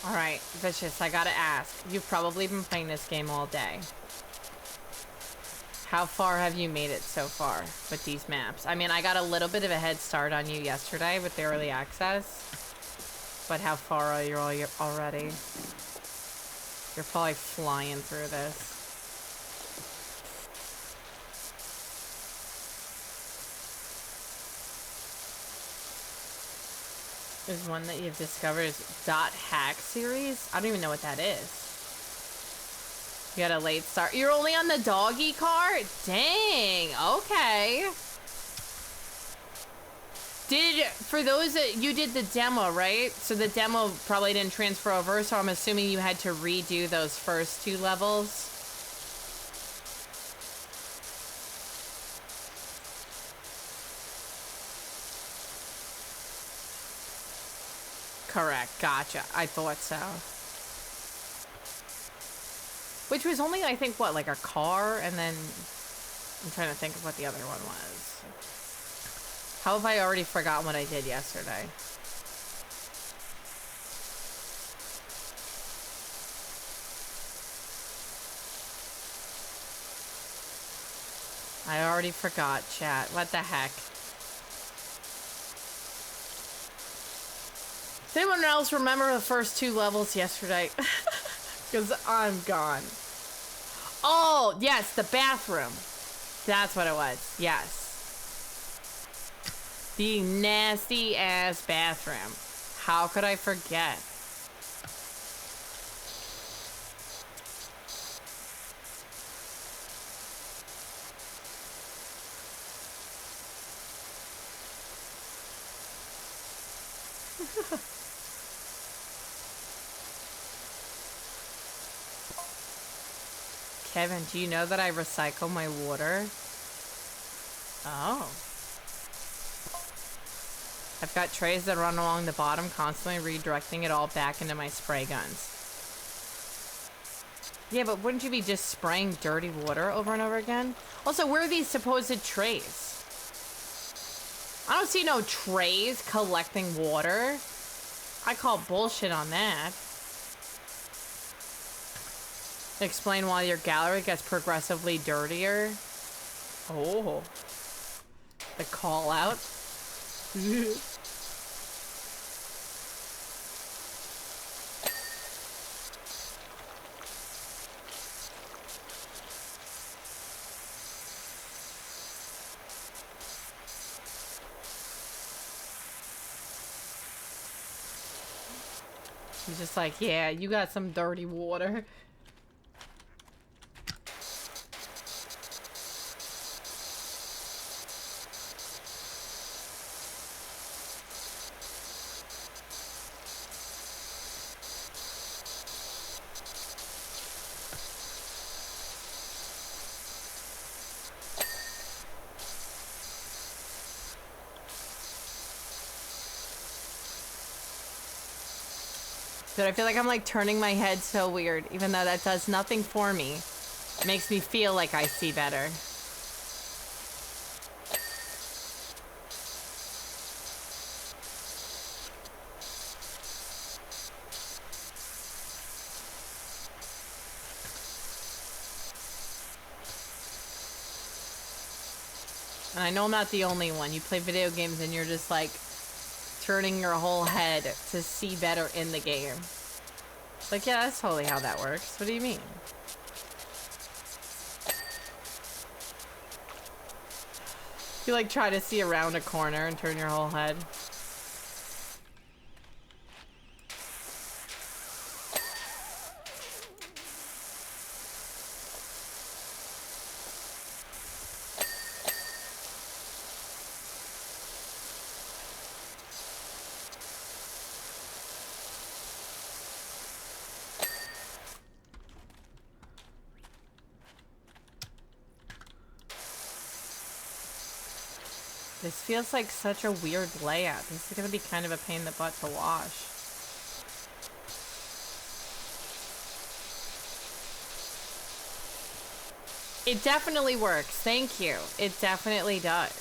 Alright, Vicious, I gotta ask. You've probably been playing this game all day. How far have you made it so far with these maps? I mean, I got a little bit of a head start on you yesterday with the early access. But how far are you already? You're probably flying through this. There's one that you've discovered is .hack series. I don't even know what that is. You got a late start. You're only on the doggy cart? Dang, okay. For those that, you did the demo, right? So the demo probably didn't transfer over, so I'm assuming you had to redo those first 2 levels. Correct, gotcha. I thought so. Which was only, I think, what, like a car? And then I'm trying to think of what the other one was. How have I already forgotten what I did yesterday? I already forgot, chat. What the heck? Does anyone else remember the first 2 levels yesterday? Because I'm gone. Oh, yes, the bathroom. That's what it was. Yes. The nasty ass bathroom. How could I forget? Kevin, do you know that I recycle my water? Oh. I've got trays that run along the bottom, constantly redirecting it all back into my spray guns. Yeah, but wouldn't you be just spraying dirty water over and over again? Also, where are these supposed trays? I don't see no trays collecting water. I call bullshit on that. Explain why your gallery gets progressively dirtier. Oh. The call out. He's just like, yeah, you got some dirty water. Dude, I feel like I'm like turning my head so weird, even though that does nothing for me. It makes me feel like I see better. And I know I'm not the only one. You play video games and you're just like turning your whole head to see better in the game. It's like, yeah, that's totally how that works. What do you mean? You like try to see around a corner and turn your whole head. This feels like such a weird layout. This is gonna be kind of a pain in the butt to wash. It definitely works. Thank you. It definitely does.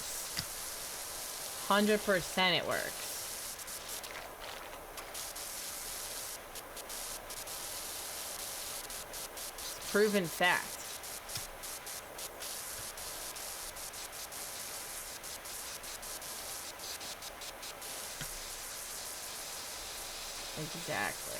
100% it works. It's proven fact. Exactly.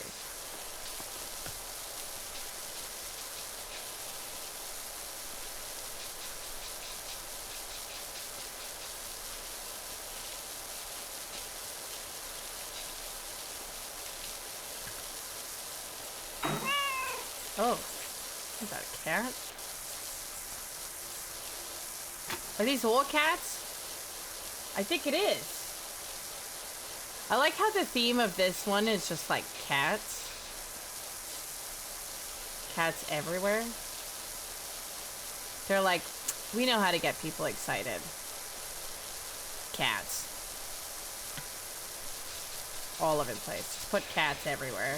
Oh, is that a cat? Are these all cats? I think it is. I like how the theme of this one is just like cats. Cats everywhere. They're like, we know how to get people excited. Cats. All over the place. Just put cats everywhere.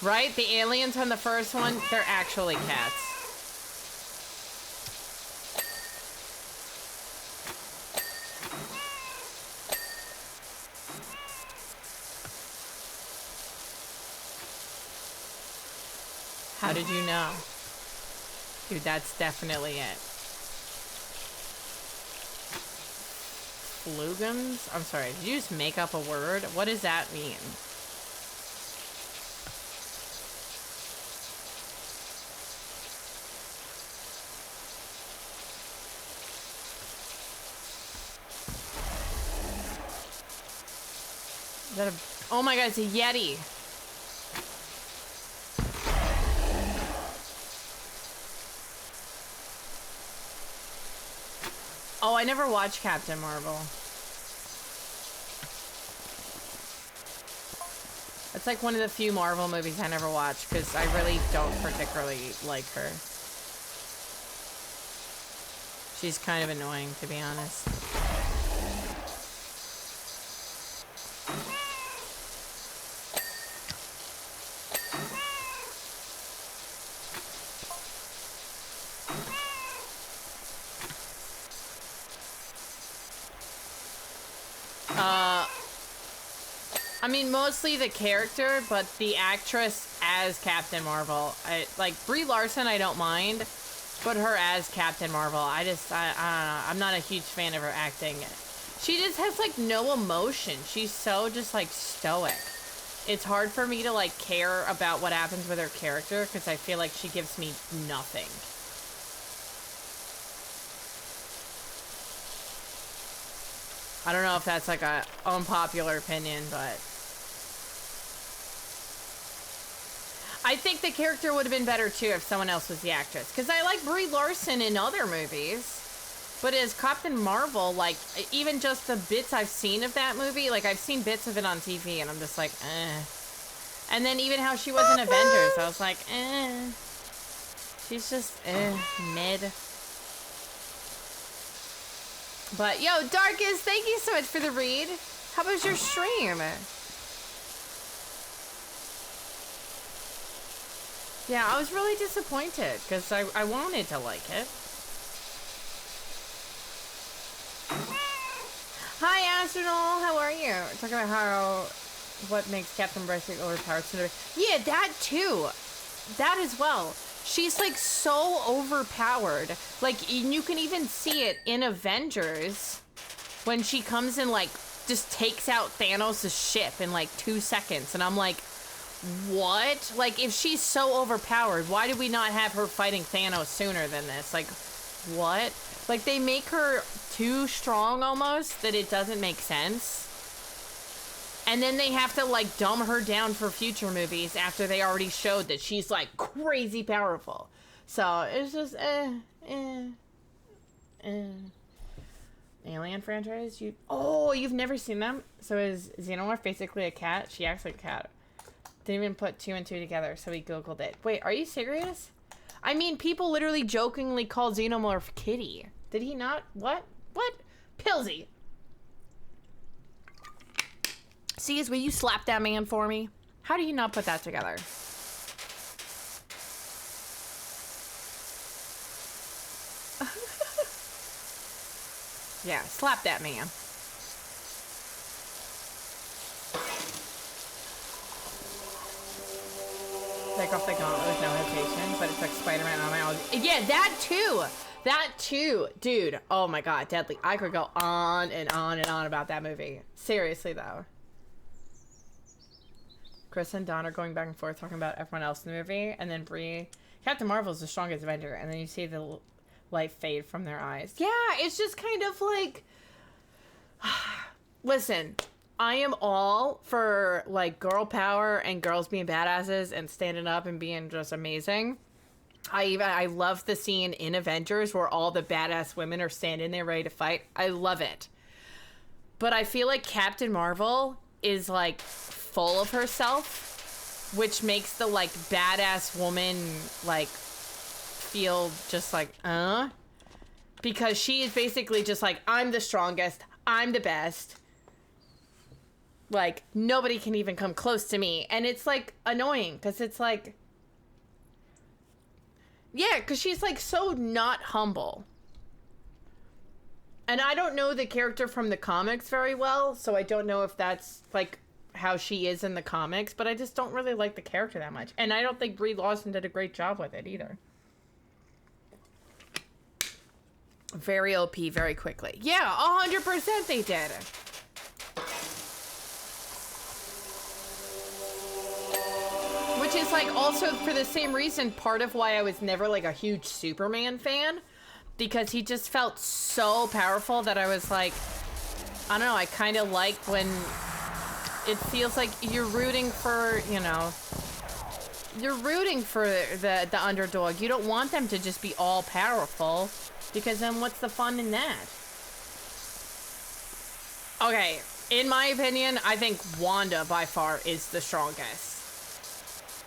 Right? The aliens on the first one, they're actually cats. How did you know? Dude, that's definitely it. Flugans? I'm sorry, did you just make up a word? What does that mean? Is that a... Oh my god, it's a Yeti! Oh, I never watched Captain Marvel. It's like one of the few Marvel movies I never watched because I really don't particularly like her. She's kind of annoying, to be honest. I mean, mostly the character, but the actress as Captain Marvel. Like, Brie Larson, I don't mind, but her as Captain Marvel, I don't know. I'm not a huge fan of her acting. She just has, like, no emotion. She's so just, like, stoic. It's hard for me to, like, care about what happens with her character, because I feel like she gives me nothing. I don't know if that's, like, a unpopular opinion, but... I think the character would have been better too if someone else was the actress. Because I like Brie Larson in other movies. But as Captain Marvel, like, even just the bits I've seen of that movie, like, I've seen bits of it on TV, and I'm just like, eh. And then even how she was in Avengers, I was like, eh. She's just, mid. But, yo, Darkest, thank you so much for the read. How about your stream? Yeah, I was really disappointed, because I wanted to like it. Hi, Astronol, how are you? Talking about what makes Captain Breastplate overpowered. Yeah, that too. That as well. She's like so overpowered. Like, you can even see it in Avengers when she comes and like just takes out Thanos' ship in like 2 seconds. And I'm like, what? Like, if she's so overpowered, why did we not have her fighting Thanos sooner than this? Like, what? Like, they make her too strong almost that it doesn't make sense. And then they have to, like, dumb her down for future movies after they already showed that she's, like, crazy powerful. So, it's just, Alien franchise? You've never seen them? So is Xenomorph basically a cat? She acts like a cat. Didn't even put 2 and 2 together, so we Googled it. Wait, are you serious? I mean, people literally jokingly call Xenomorph Kitty. Did he not? What? What? Pilsy. Sees, will you slap that man for me? How do you not put that together? Yeah, slap that man. Take off the gauntlet with no hesitation, but it took Spider-Man on my own. Yeah, that too! That too! Dude, oh my god, deadly. I could go on and on and on about that movie. Seriously, though. Chris and Don are going back and forth talking about everyone else in the movie, and then Brie... Captain Marvel's the strongest Avenger, and then you see the light fade from their eyes. Yeah, it's just kind of like... Listen, I am all for, like, girl power and girls being badasses and standing up and being just amazing. I love the scene in Avengers where all the badass women are standing there ready to fight. I love it. But I feel like Captain Marvel is, like, full of herself, which makes the, like, badass woman, like, feel just like, because she is basically just like, I'm the strongest, I'm the best. Like, nobody can even come close to me. And it's, like, annoying, because it's, like... Yeah, because she's, like, so not humble. And I don't know the character from the comics very well, so I don't know if that's, like, how she is in the comics, but I just don't really like the character that much. And I don't think Brie Larson did a great job with it, either. Very OP, very quickly. Yeah, 100% they did. Which is, like, also for the same reason, part of why I was never, like, a huge Superman fan. Because he just felt so powerful that I was like, I don't know, I kind of like when it feels like you're rooting for, you know, you're rooting for the underdog. You don't want them to just be all powerful, because then what's the fun in that? Okay, in my opinion, I think Wanda by far is the strongest.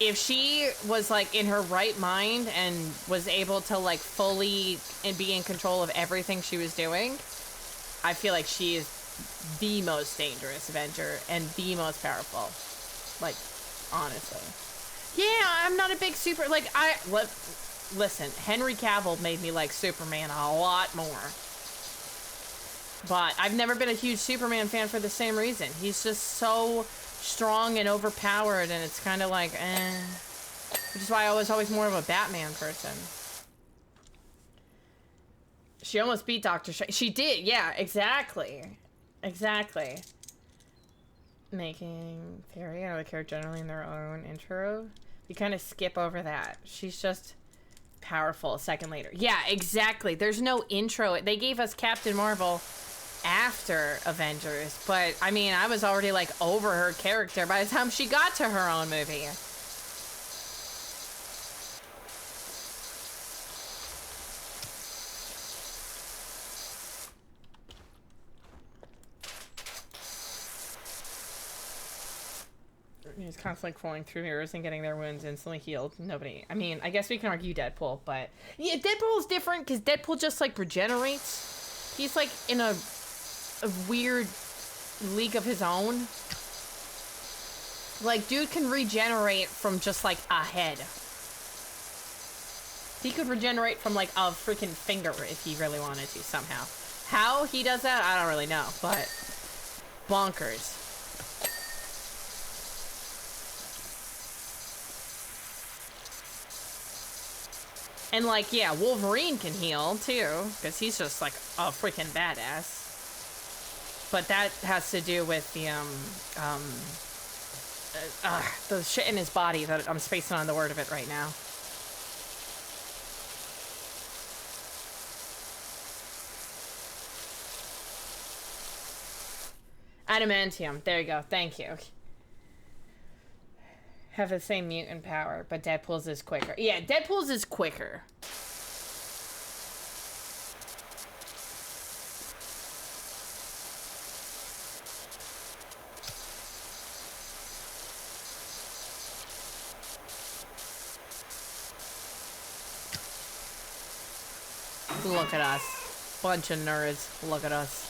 If she was, like, in her right mind and was able to, like, fully and be in control of everything she was doing, I feel like she is the most dangerous Avenger and the most powerful. Like, honestly. Yeah, I'm not a big super... Like, listen, Henry Cavill made me like Superman a lot more. But I've never been a huge Superman fan for the same reason. He's just so... strong and overpowered, and it's kind of like, which is why I was always more of a Batman person. She almost beat Dr. Strange. She did, yeah, exactly. Exactly. Making Fairy and other character generally in their own intro. We kind of skip over that. She's just powerful a second later. Yeah, exactly. There's no intro. They gave us Captain Marvel after Avengers, but I mean, I was already like over her character by the time she got to her own movie. He's constantly crawling through mirrors and getting their wounds instantly healed. Nobody. I mean, I guess we can argue Deadpool, but yeah, Deadpool's different because Deadpool just like regenerates. He's like in a weird league of his own. Like, dude can regenerate from just like a head. He could regenerate from like a freaking finger if he really wanted to somehow. How he does that, I don't really know, but bonkers. And like, yeah, Wolverine can heal too, because he's just like a freaking badass. But that has to do with the shit in his body that I'm spacing on the word of it right now. Adamantium. There you go. Thank you. Have the same mutant power, but Deadpool's is quicker. Yeah, Deadpool's is quicker. Look at us. Bunch of nerds. Look at us.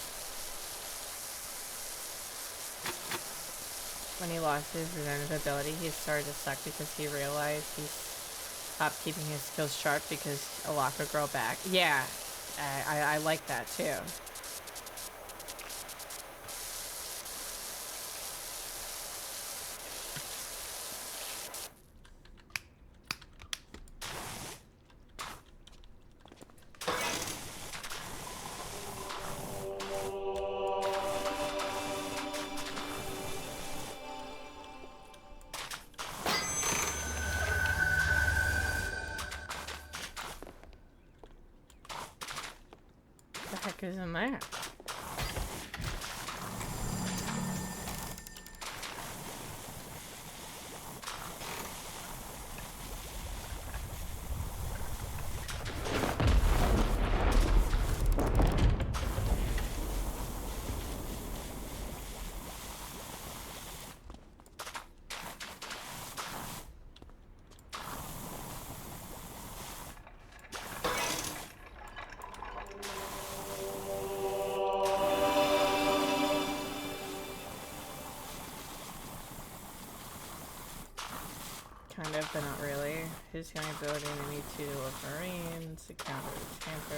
When he lost his regenerative ability, he started to suck because he realized he stopped keeping his skills sharp because a lot could grow back. Yeah, I like that too. Is in there. Kind of, but not really. His healing ability and me to Wolverines to counter tamper.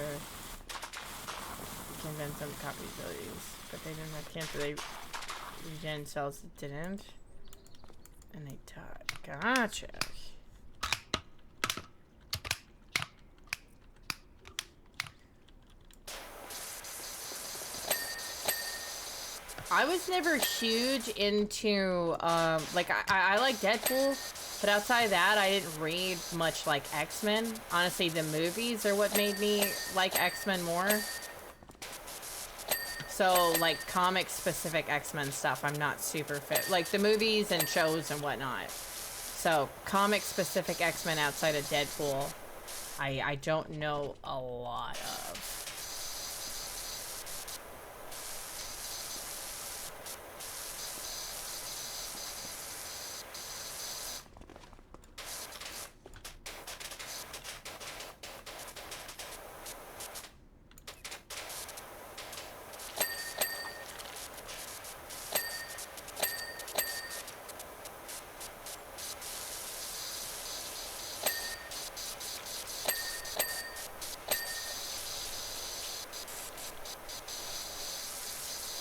You can invent some copy abilities, but they didn't have cancer. They regen cells that didn't. And they died. Gotcha. I was never huge into, like, I like Deadpool, but outside of that, I didn't read much, like, X-Men. Honestly, the movies are what made me like X-Men more. So, like, comic-specific X-Men stuff, I'm not super fit. Like, the movies and shows and whatnot. So, comic-specific X-Men outside of Deadpool, I don't know a lot of.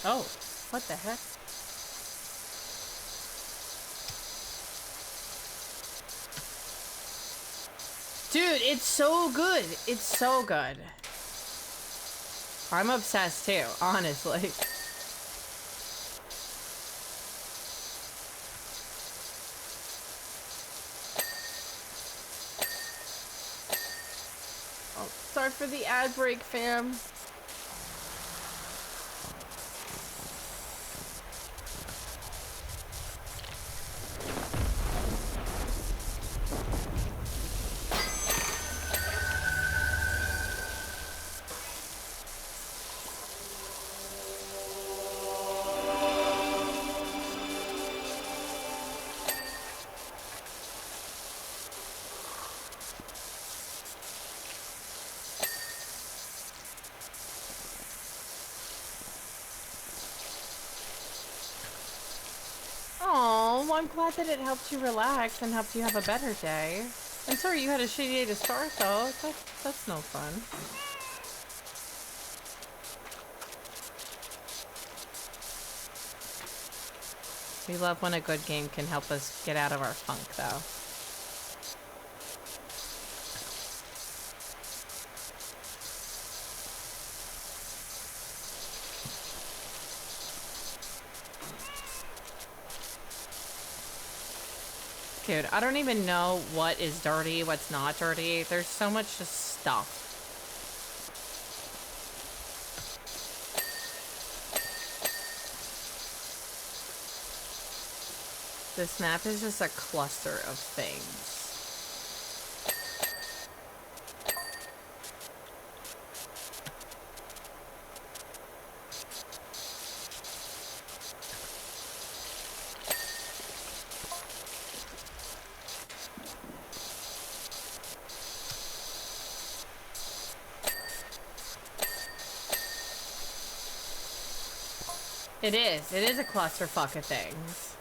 Oh, what the heck? Dude, it's so good. It's so good. I'm obsessed too, honestly. Oh, sorry for the ad break, fam. I'm glad that it helped you relax and helped you have a better day. I'm sorry you had a shitty day to start, though. That's no fun. We love when a good game can help us get out of our funk, though. Dude, I don't even know what is dirty, what's not dirty. There's so much just stuff. This map is just a cluster of things. It is a clusterfuck of things.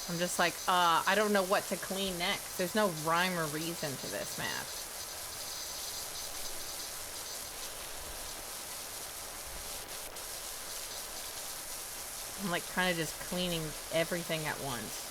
I'm just like, I don't know what to clean next. There's no rhyme or reason to this map. I'm like kind of just cleaning everything at once.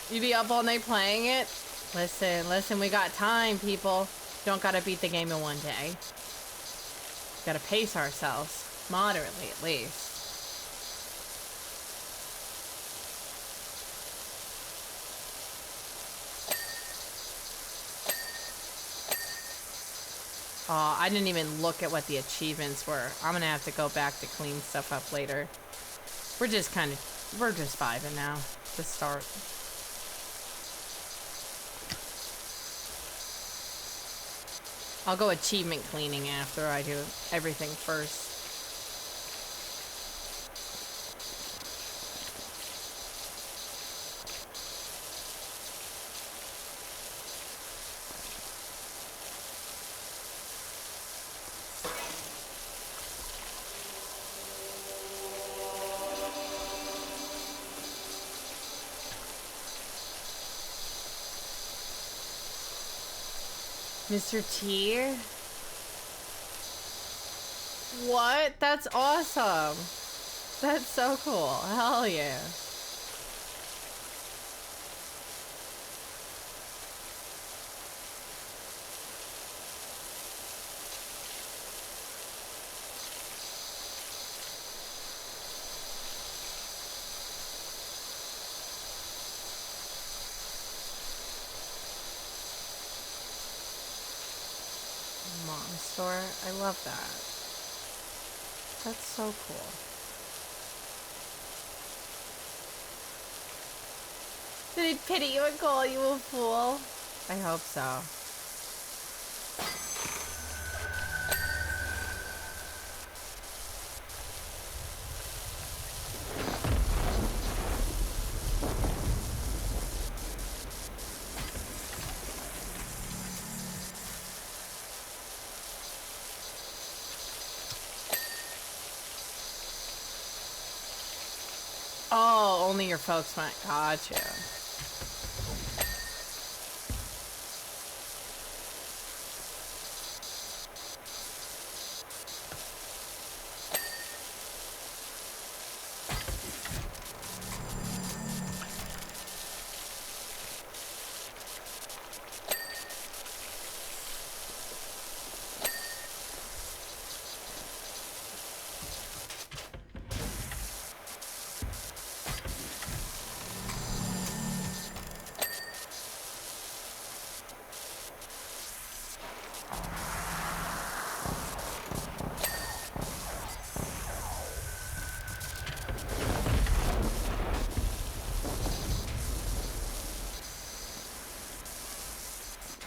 You be up all night playing it? Listen, we got time, people. Don't gotta beat the game in one day. Gotta pace ourselves. Moderately, at least. Oh, I didn't even look at what the achievements were. I'm gonna have to go back to clean stuff up later. We're just vibing now to start. I'll go achievement cleaning after I do everything first. Mr. T? What? That's awesome. That's so cool. Hell yeah. Mom store. I love that. That's so cool. Did he pity you and call you a fool? I hope so. Oh, only your folks might. Gotcha.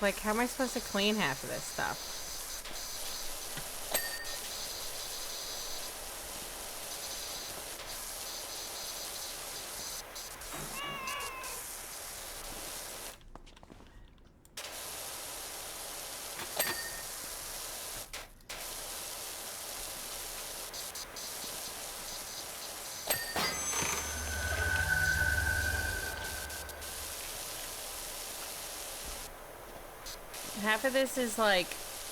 Like, how am I supposed to clean half of this stuff? Half of this is like,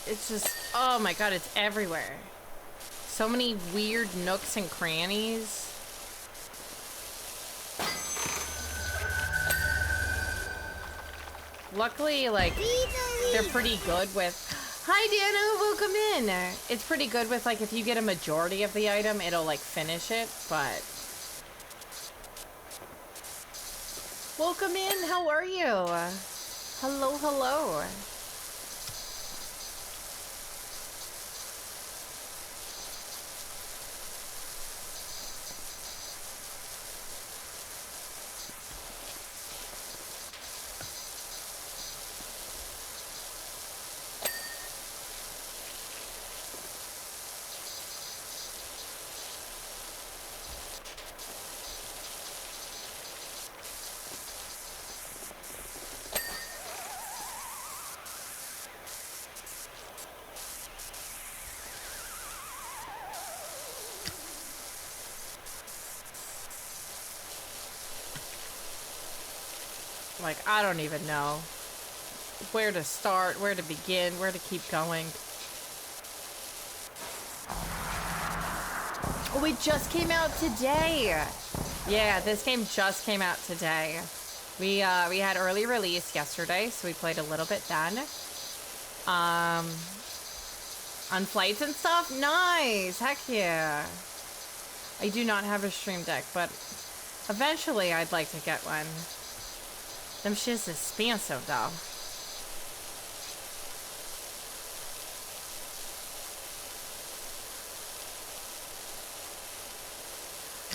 it's just, oh my god, it's everywhere. So many weird nooks and crannies. Luckily, like, they're pretty good with... Hi, Dano, welcome in. It's pretty good with, like, if you get a majority of the item, it'll, like, finish it, but... Welcome in, how are you? Hello, hello. Like, I don't even know where to start, where to begin, where to keep going. Oh, it just came out today. Yeah, this game just came out today. We had early release yesterday, so we played a little bit then. On flights and stuff? Nice! Heck yeah. I do not have a stream deck, but eventually I'd like to get one. Them shit's expensive, though.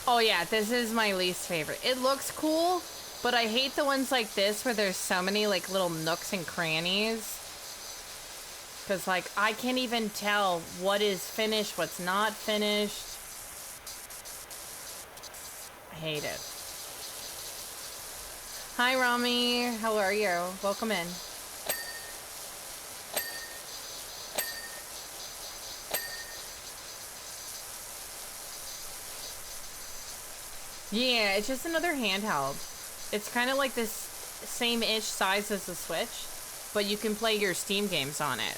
Oh yeah, this is my least favorite. It looks cool, but I hate the ones like this where there's so many, like, little nooks and crannies. Because, like, I can't even tell what is finished, what's not finished. I hate it. Hi, Rami. How are you? Welcome in. Yeah, it's just another handheld. It's kind of like this same-ish size as the Switch, but you can play your Steam games on it.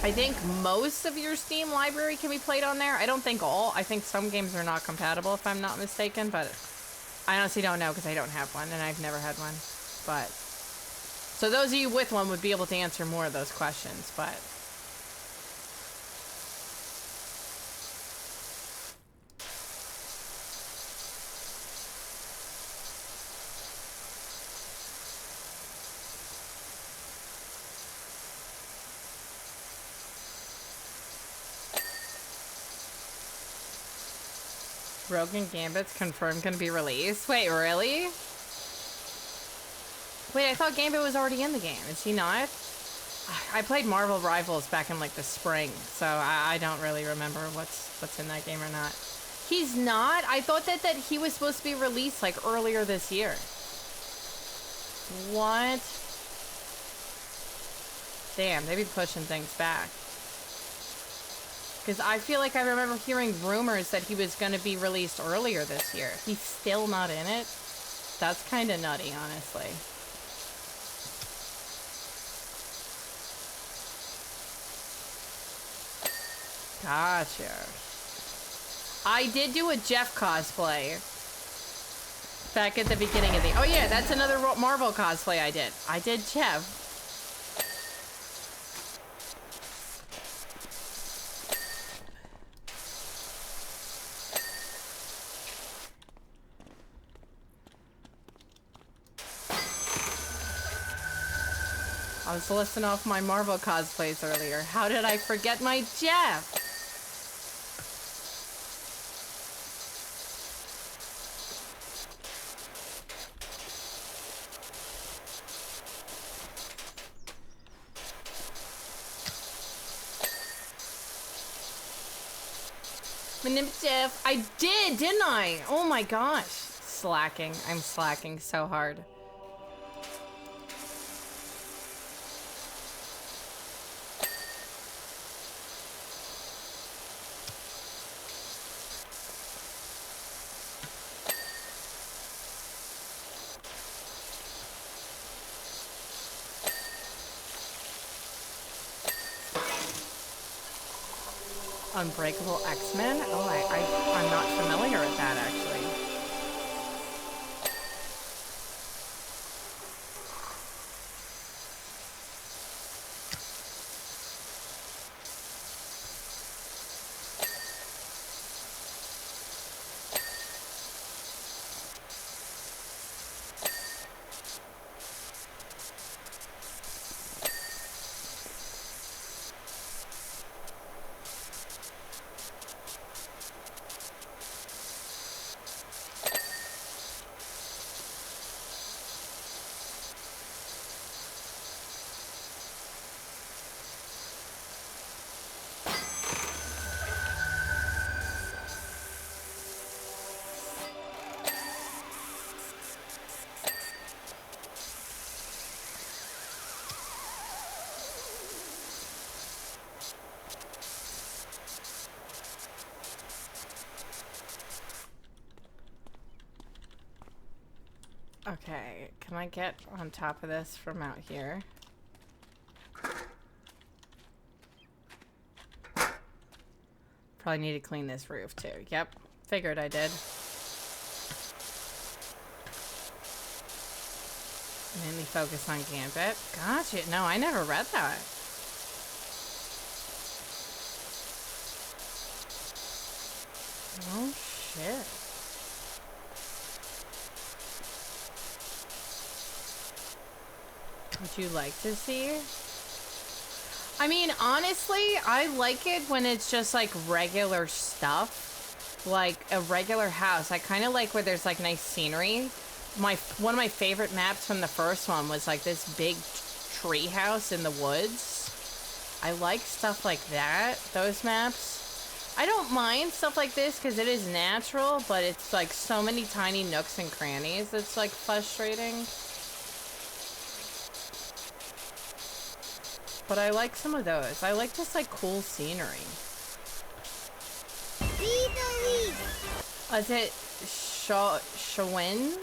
I think most of your Steam library can be played on there. I don't think all. I think some games are not compatible, if I'm not mistaken, but... I honestly don't know because I don't have one and I've never had one, but so those of you with one would be able to answer more of those questions, but Rogue and Gambit's confirmed gonna be released. Wait, really? Wait, I thought Gambit was already in the game. Is he not? I played Marvel Rivals back in like the spring, so I don't really remember what's in that game or not. He's not? I thought that he was supposed to be released like earlier this year. What? Damn, they be pushing things back. Because I feel like I remember hearing rumors that he was going to be released earlier this year. He's still not in it? That's kind of nutty, honestly. Gotcha. I did do a Jeff cosplay back at the beginning of the... Oh yeah, that's another Marvel cosplay I did. I did Jeff. I was listing off my Marvel cosplays earlier. How did I forget my Jeff? Manipulative. I did, didn't I? Oh my gosh. Slacking. I'm slacking so hard. Unbreakable X-Men? Oh, I'm not familiar with that, actually. Okay, can I get on top of this from out here? Probably need to clean this roof too. Yep, figured I did. Mainly focus on Gambit. Gotcha. No, I never read that. Oh, shit. Would you like to see? I mean, honestly, I like it when it's just like regular stuff. Like a regular house. I kind of like where there's like nice scenery. One of my favorite maps from the first one was like this big tree house in the woods. I like stuff like that, those maps. I don't mind stuff like this because it is natural, but it's like so many tiny nooks and crannies. It's like frustrating. But I like some of those. I like just like cool scenery. Is it Schwins?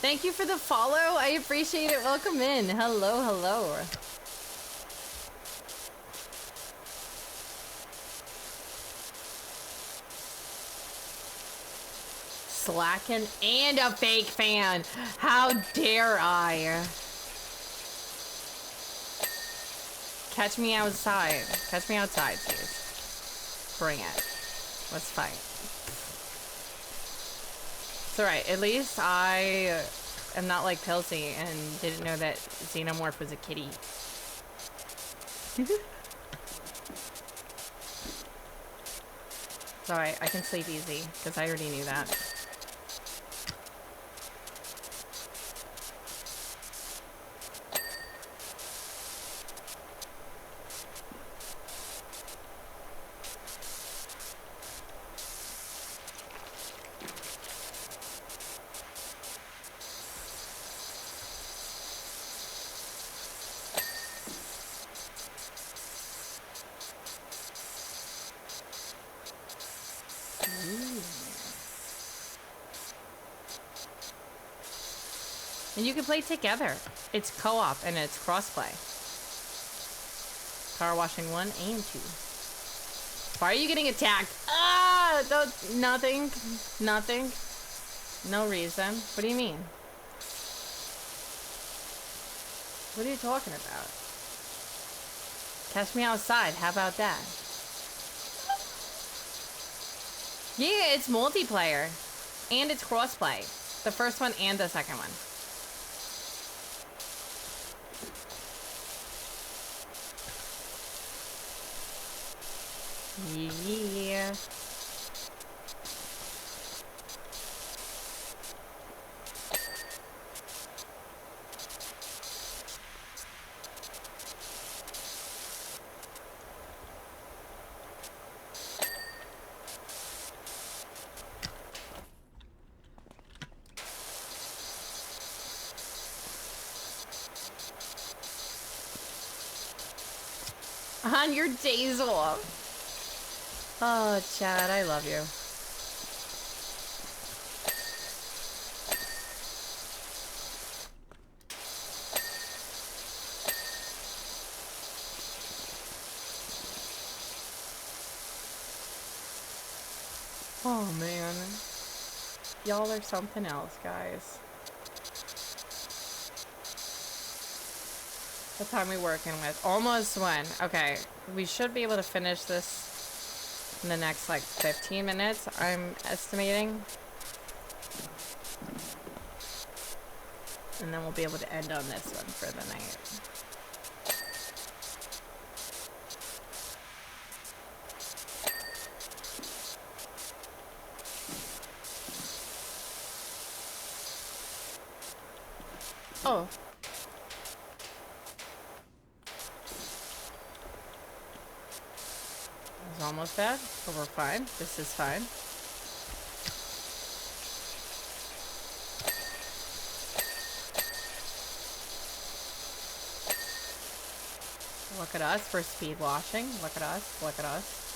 Thank you for the follow. I appreciate it. Welcome in. Hello, hello. Slacking and a fake fan. How dare I? Catch me outside. Catch me outside, please. Bring it. Let's fight. It's alright. At least I am not like Pilsy and didn't know that Xenomorph was a kitty. It's alright. I can sleep easy because I already knew that. And you can play together. It's co-op and it's crossplay. Power washing 1 and 2. Why are you getting attacked? Ah! Nothing. Nothing. No reason. What do you mean? What are you talking about? Catch me outside. How about that? Yeah, it's multiplayer. And it's crossplay. The first one and the second one. Yeah. On your days off. Oh, Chad, I love you. Oh, man. Y'all are something else, guys. What time are we working with? Almost one. Okay, we should be able to finish this in the next, like, 15 minutes, I'm estimating. And then we'll be able to end on this one for the night. Oh. It's almost bad, but we're fine. This is fine. Look at us for speed washing. Look at us. Look at us.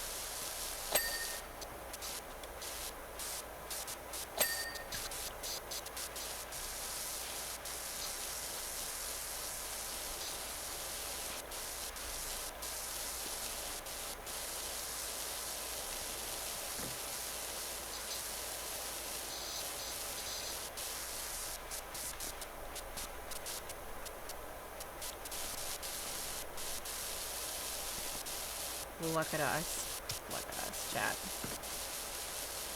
Look at us. Look at us, chat.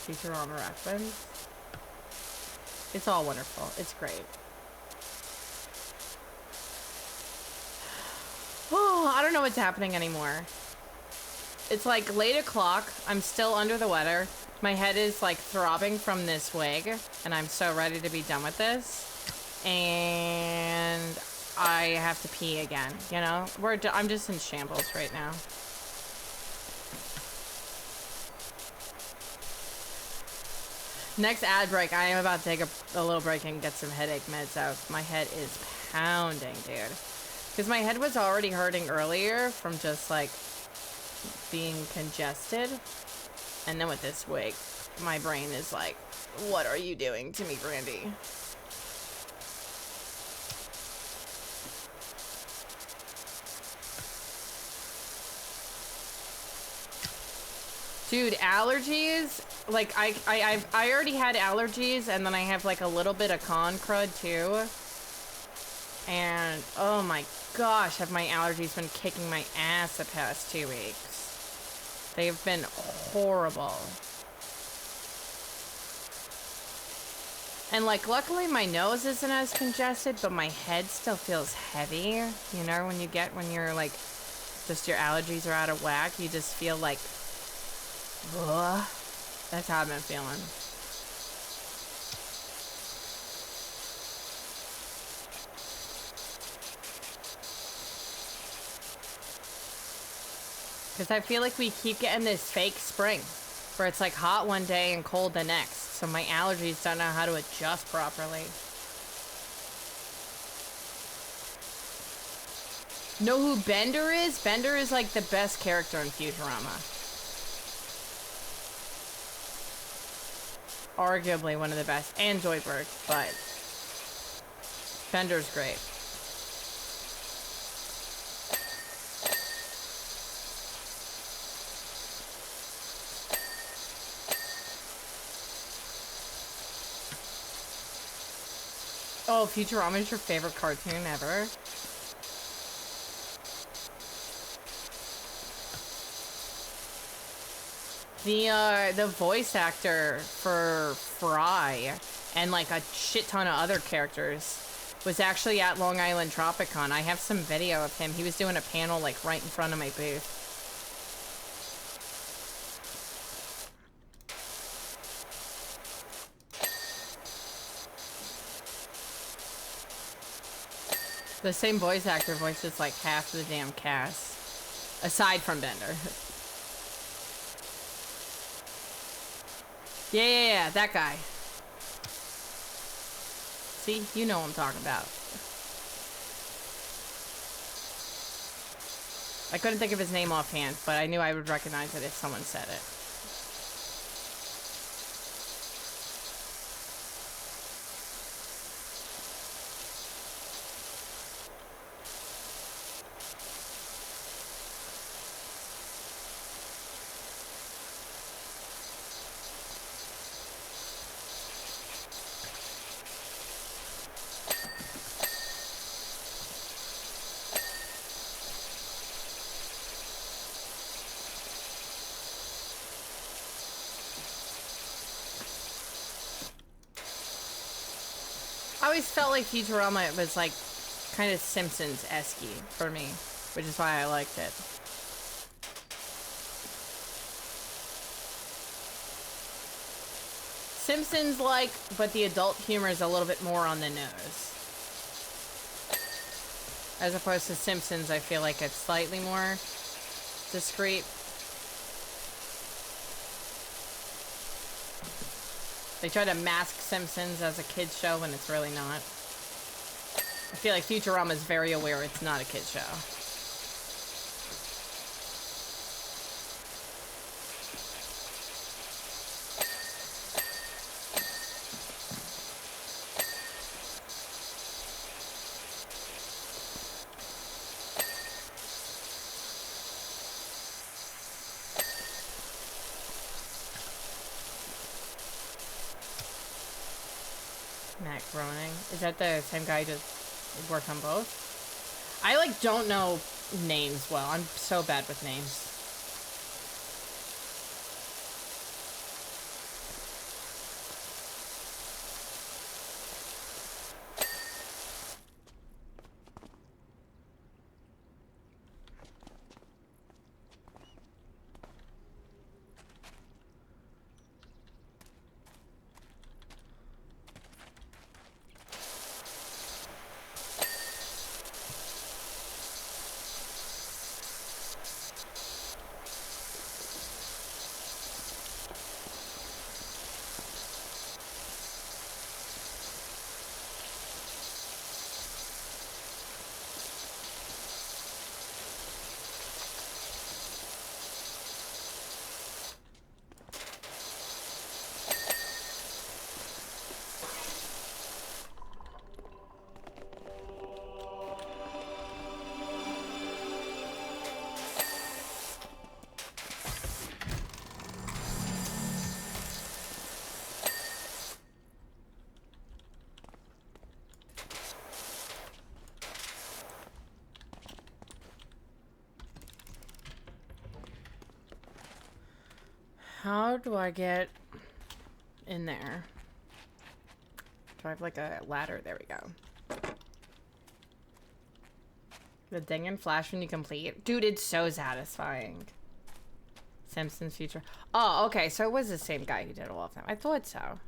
Futurama reference. It's all wonderful. It's great. Oh, I don't know what's happening anymore. It's like late o'clock. I'm still under the weather. My head is like throbbing from this wig, and I'm so ready to be done with this. And I have to pee again, you know? I'm just in shambles right now. Next ad break, I am about to take a little break and get some headache meds out. My head is pounding, dude. Because my head was already hurting earlier from just, like, being congested. And then with this wig, my brain is like, what are you doing to me, Brandy? Dude, allergies, like, I already had allergies, and then I have, like, a little bit of con crud, too. And, oh my gosh, have my allergies been kicking my ass the past 2 weeks. They've been horrible. And, like, luckily my nose isn't as congested, but my head still feels heavy. You know, when you're, like, just your allergies are out of whack, you just feel like... Ugh. That's how I've been feeling. Because I feel like we keep getting this fake spring, where it's like hot one day and cold the next, so my allergies don't know how to adjust properly. Know who Bender is? Bender is like the best character in Futurama. Arguably one of the best, and Zoidberg, but Bender's great. Oh, Futurama is your favorite cartoon ever? The voice actor for Fry and like a shit ton of other characters was actually at Long Island Tropicon. I have some video of him. He was doing a panel like right in front of my booth. The same voice actor voices like half the damn cast, aside from Bender. Yeah, that guy. See, you know what I'm talking about. I couldn't think of his name offhand, but I knew I would recognize it if someone said it. I always felt like Futurama was like kind of Simpsons-esque for me, which is why I liked it. Simpsons-like, but the adult humor is a little bit more on the nose. As opposed to Simpsons, I feel like it's slightly more discreet. They try to mask Simpsons as a kid's show when it's really not. I feel like Futurama is very aware it's not a kid's show. Matt Groening. Is that the same guy who worked on both? I like don't know names well. I'm so bad with names. How do I get in there? Do I have like a ladder? There we go. The ding and flash when you complete. Dude, it's so satisfying. Simpsons Future. Oh, okay. So it was the same guy who did all of them. I thought so.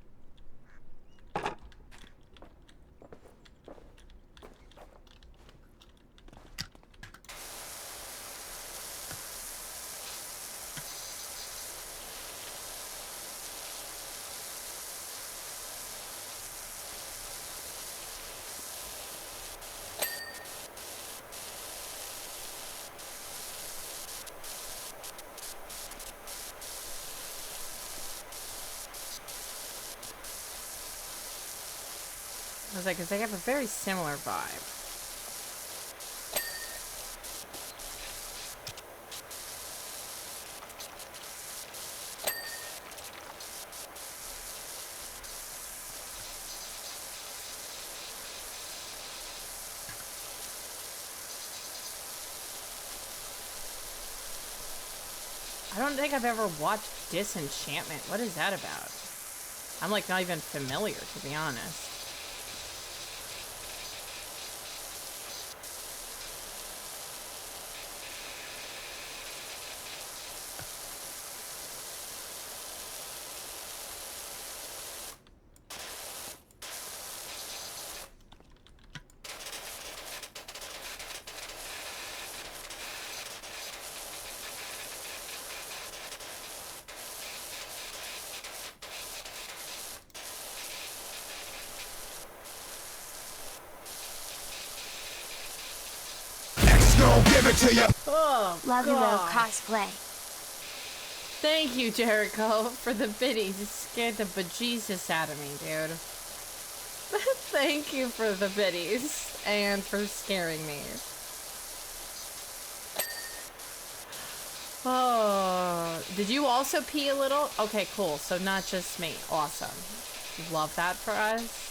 I was like, because they have a very similar vibe. I don't think I've ever watched Disenchantment. What is that about? I'm like not even familiar, to be honest. gon' give it to you. Oh, Love you, little God. cosplay. Thank you, Jericho, for the biddies. You scared the bejesus out of me, dude. Thank you for the biddies and for scaring me. Oh, did you also pee a little? Okay, cool. So not just me. Awesome. Love that for us.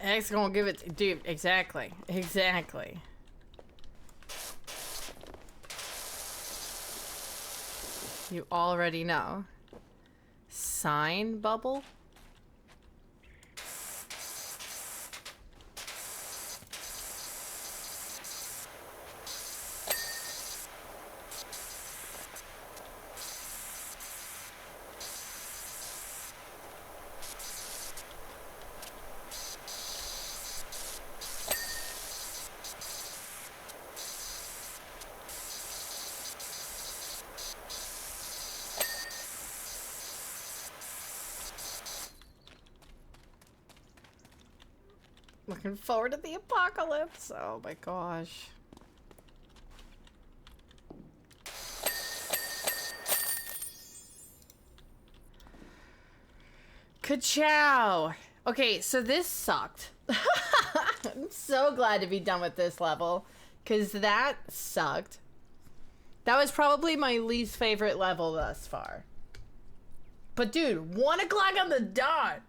X gonna give it to, dude, exactly. Exactly. You already know. Sign bubble? Looking forward to the apocalypse. Oh my gosh. Ka-chow! Okay, so this sucked. I'm so glad to be done with this level, because that sucked. That was probably my least favorite level thus far. But dude, 1 o'clock on the dot!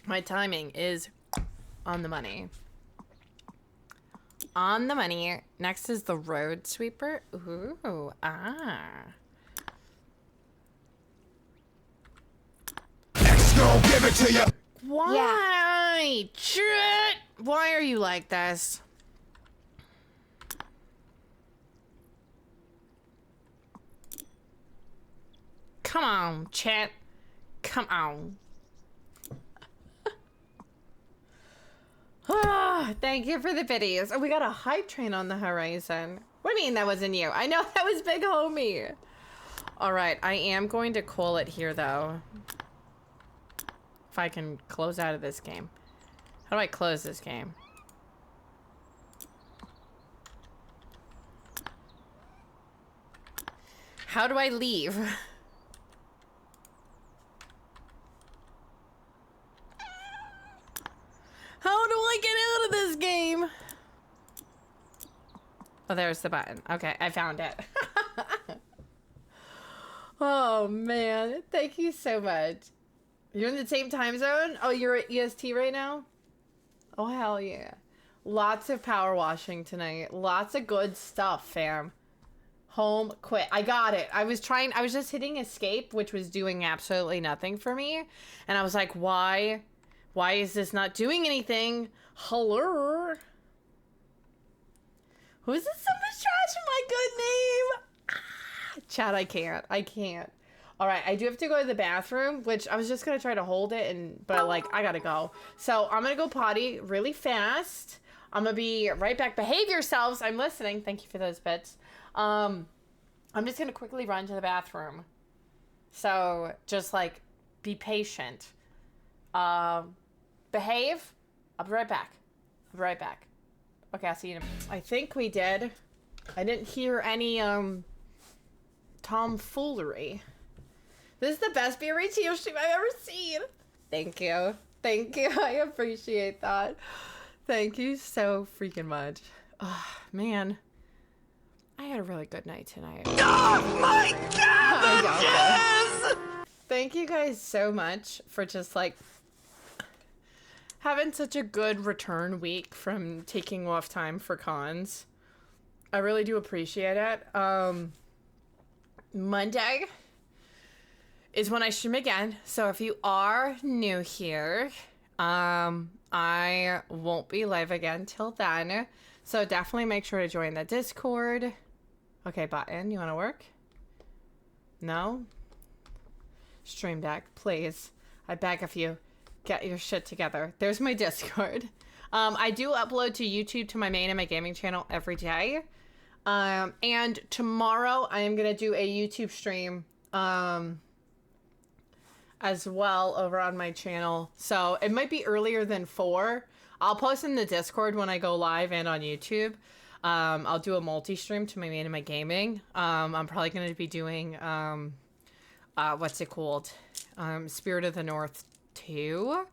My timing is on the money. On the money. Next is the road sweeper. Ooh, ah. X gon' give it to you. Why? Shit! Why are you like this? Come on, chat. Come on. Ah, thank you for the videos. Oh, we got a hype train on the horizon. What do you mean that wasn't you? I know that was Big Homie. All right, I am going to call it here, though. If I can close out of this game. How do I close this game? How do I leave? How do I get out of this game? Oh, there's the button. Okay, I found it. Oh, man. Thank you so much. You're in the same time zone? Oh, you're at EST right now? Oh, hell yeah. Lots of power washing tonight. Lots of good stuff, fam. Home quit. I got it. I was just hitting escape, which was doing absolutely nothing for me. And I was like, why? Why is this not doing anything? Hello? Who is this so much trash in my good name? Ah, chat, I can't. All right, I do have to go to the bathroom, which I was just going to try to hold it, but like, I got to go. So I'm going to go potty really fast. I'm going to be right back. Behave yourselves. I'm listening. Thank you for those bits. I'm just going to quickly run to the bathroom. So just like, be patient. Behave. I'll be right back. Okay, I'll see you in a minute. I think we did. I didn't hear any, tomfoolery. This is the best BRTO stream I've ever seen. Thank you. Thank you. I appreciate that. Thank you so freaking much. Oh, man. I had a really good night tonight. Oh my god! Yes! Thank you guys so much for just like having such a good return week from taking off time for cons. I really do appreciate it. Monday is when I stream again. So if you are new here, I won't be live again till then. So definitely make sure to join the Discord. Okay, button, you want to work? No? Stream Deck, please. I beg of you, get your shit together. There's my Discord. I do upload to YouTube to my main and my gaming channel every day. And tomorrow I am going to do a YouTube stream as well over on my channel. So it might be earlier than 4. I'll post in the Discord when I go live and on YouTube. I'll do a multi-stream to my main and my gaming. I'm probably going to be doing, what's it called? Spirit of the North 2.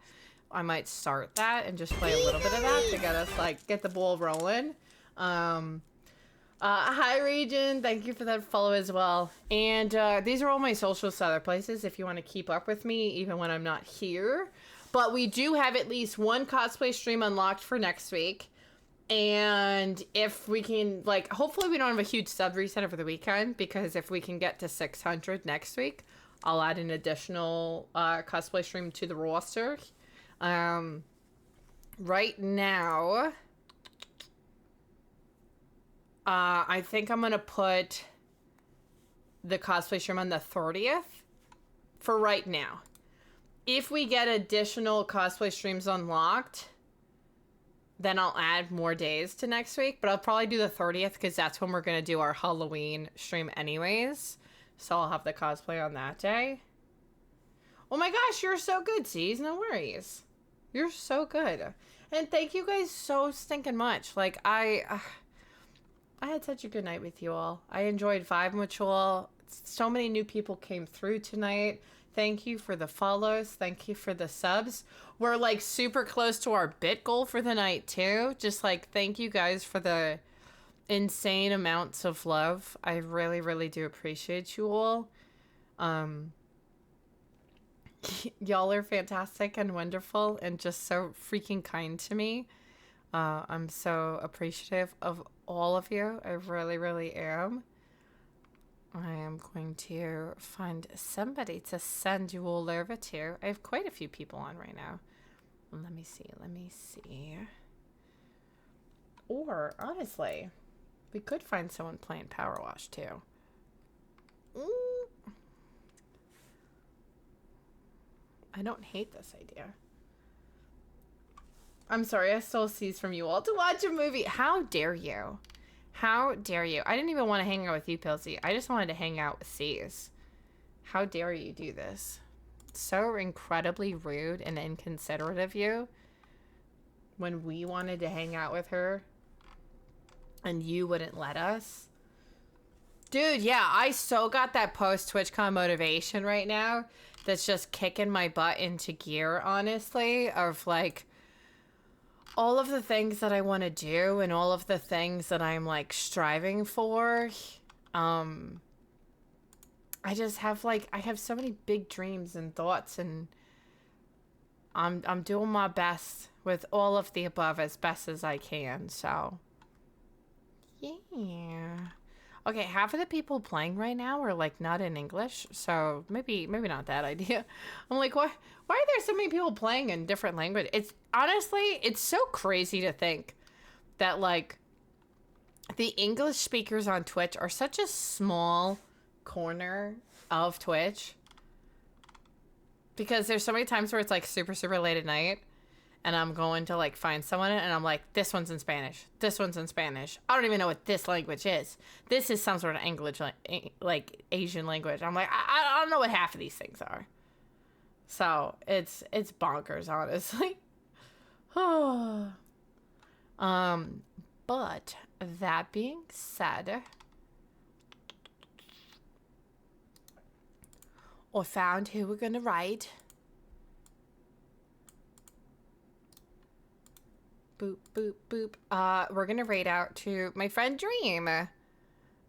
I might start that and just play a little bit of that to get us, like, get the ball rolling. Hi, Region. Thank you for that follow as well. And these are all my socials to other places if you want to keep up with me, even when I'm not here. But we do have at least one cosplay stream unlocked for next week. And if we can, like, hopefully we don't have a huge sub reset over the weekend, because if we can get to 600 next week, I'll add an additional cosplay stream to the roster. Right now, I think I'm going to put the cosplay stream on the 30th for right now. If we get additional cosplay streams unlocked, then I'll add more days to next week, but I'll probably do the 30th because that's when we're going to do our Halloween stream anyways. So I'll have the cosplay on that day. Oh my gosh, you're so good, C's. No worries. You're so good. And thank you guys so stinking much. Like, I had such a good night with you all. I enjoyed vibing with you all. So many new people came through tonight. Thank you for the follows. Thank you for the subs. We're like super close to our bit goal for the night too. Just like, thank you guys for the insane amounts of love. I really, really do appreciate you all. Y'all are fantastic and wonderful and just so freaking kind to me. I'm so appreciative of all of you. I really, really am. I am going to find somebody to send you all over to. I have quite a few people on right now. Let me see. Let me see. Or, honestly, we could find someone playing PowerWash too. I don't hate this idea. I'm sorry, I stole C's from you all to watch a movie. How dare you? How dare you? I didn't even want to hang out with you, Pilsy. I just wanted to hang out with C's. How dare you do this? So incredibly rude and inconsiderate of you. When we wanted to hang out with her and you wouldn't let us. Dude, yeah, I so got that post-TwitchCon motivation right now that's just kicking my butt into gear, honestly, of like all of the things that I want to do and all of the things that I'm like striving for. I just have like, I have so many big dreams and thoughts, and I'm doing my best with all of the above as best as I can. So yeah. Okay, half of the people playing right now are like not in English, so maybe not that idea. I'm like, why are there so many people playing in different language? It's honestly, it's so crazy to think that like the English speakers on Twitch are such a small corner of Twitch, because there's so many times where it's like super late at night and I'm going to like find someone and I'm like, this one's in Spanish, this one's in Spanish, I don't even know what this language is, this is some sort of English, like Asian language. I'm like, I don't know what half of these things are. So it's bonkers, honestly. But that being said, or found who we're gonna raid. Boop, boop, boop. We're gonna raid out to my friend Dream,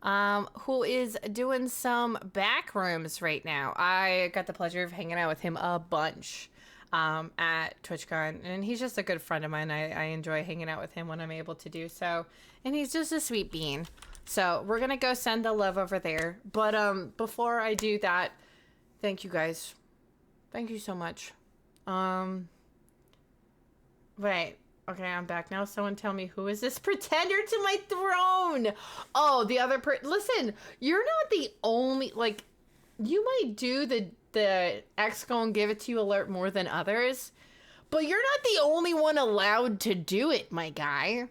who is doing some back rooms right now. I got the pleasure of hanging out with him a bunch at TwitchCon, and he's just a good friend of mine. I enjoy hanging out with him when I'm able to do so, and he's just a sweet bean. So we're gonna go send the love over there. But before I do that, thank you guys. Thank you so much. Right. Okay, I'm back now. Someone tell me, who is this pretender to my throne? Oh, the other listen, you're not the only, like, you might do the X gon' give it to you alert more than others, but you're not the only one allowed to do it, my guy.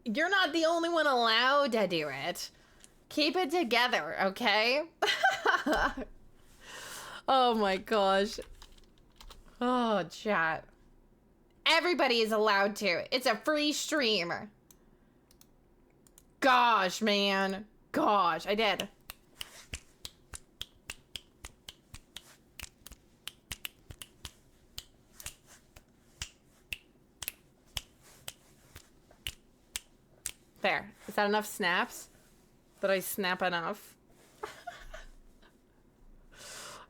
You're not the only one allowed to do it. Keep it together, okay? Oh my gosh. Oh, chat. Everybody is allowed to. It's a free stream. Gosh, man. Gosh, I did. There. Is that enough snaps? Did I snap enough?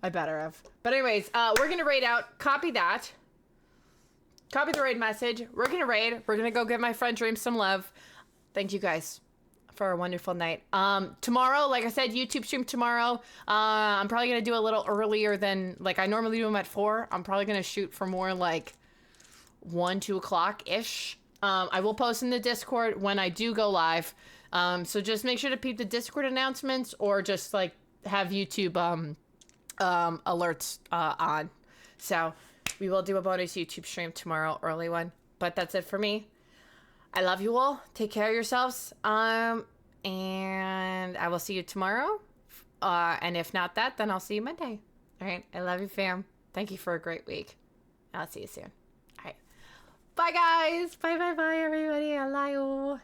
I better have. But anyways, we're gonna raid out. Copy that. Copy the raid message. We're gonna raid. We're gonna go give my friend Dream some love. Thank you guys for a wonderful night. Tomorrow, like I said, YouTube stream tomorrow. I'm probably gonna do a little earlier than, like, I normally do them at 4. I'm probably gonna shoot for more like 1, 2 o'clock-ish. I will post in the Discord when I do go live. So just make sure to peep the Discord announcements, or just like have YouTube alerts on. So we will do a bonus YouTube stream tomorrow, early one. But that's it for me. I love you all. Take care of yourselves. And I will see you tomorrow. And if not that, then I'll see you Monday. All right. I love you, fam. Thank you for a great week. I'll see you soon. All right. Bye, guys. Bye, bye, bye, everybody. I love you.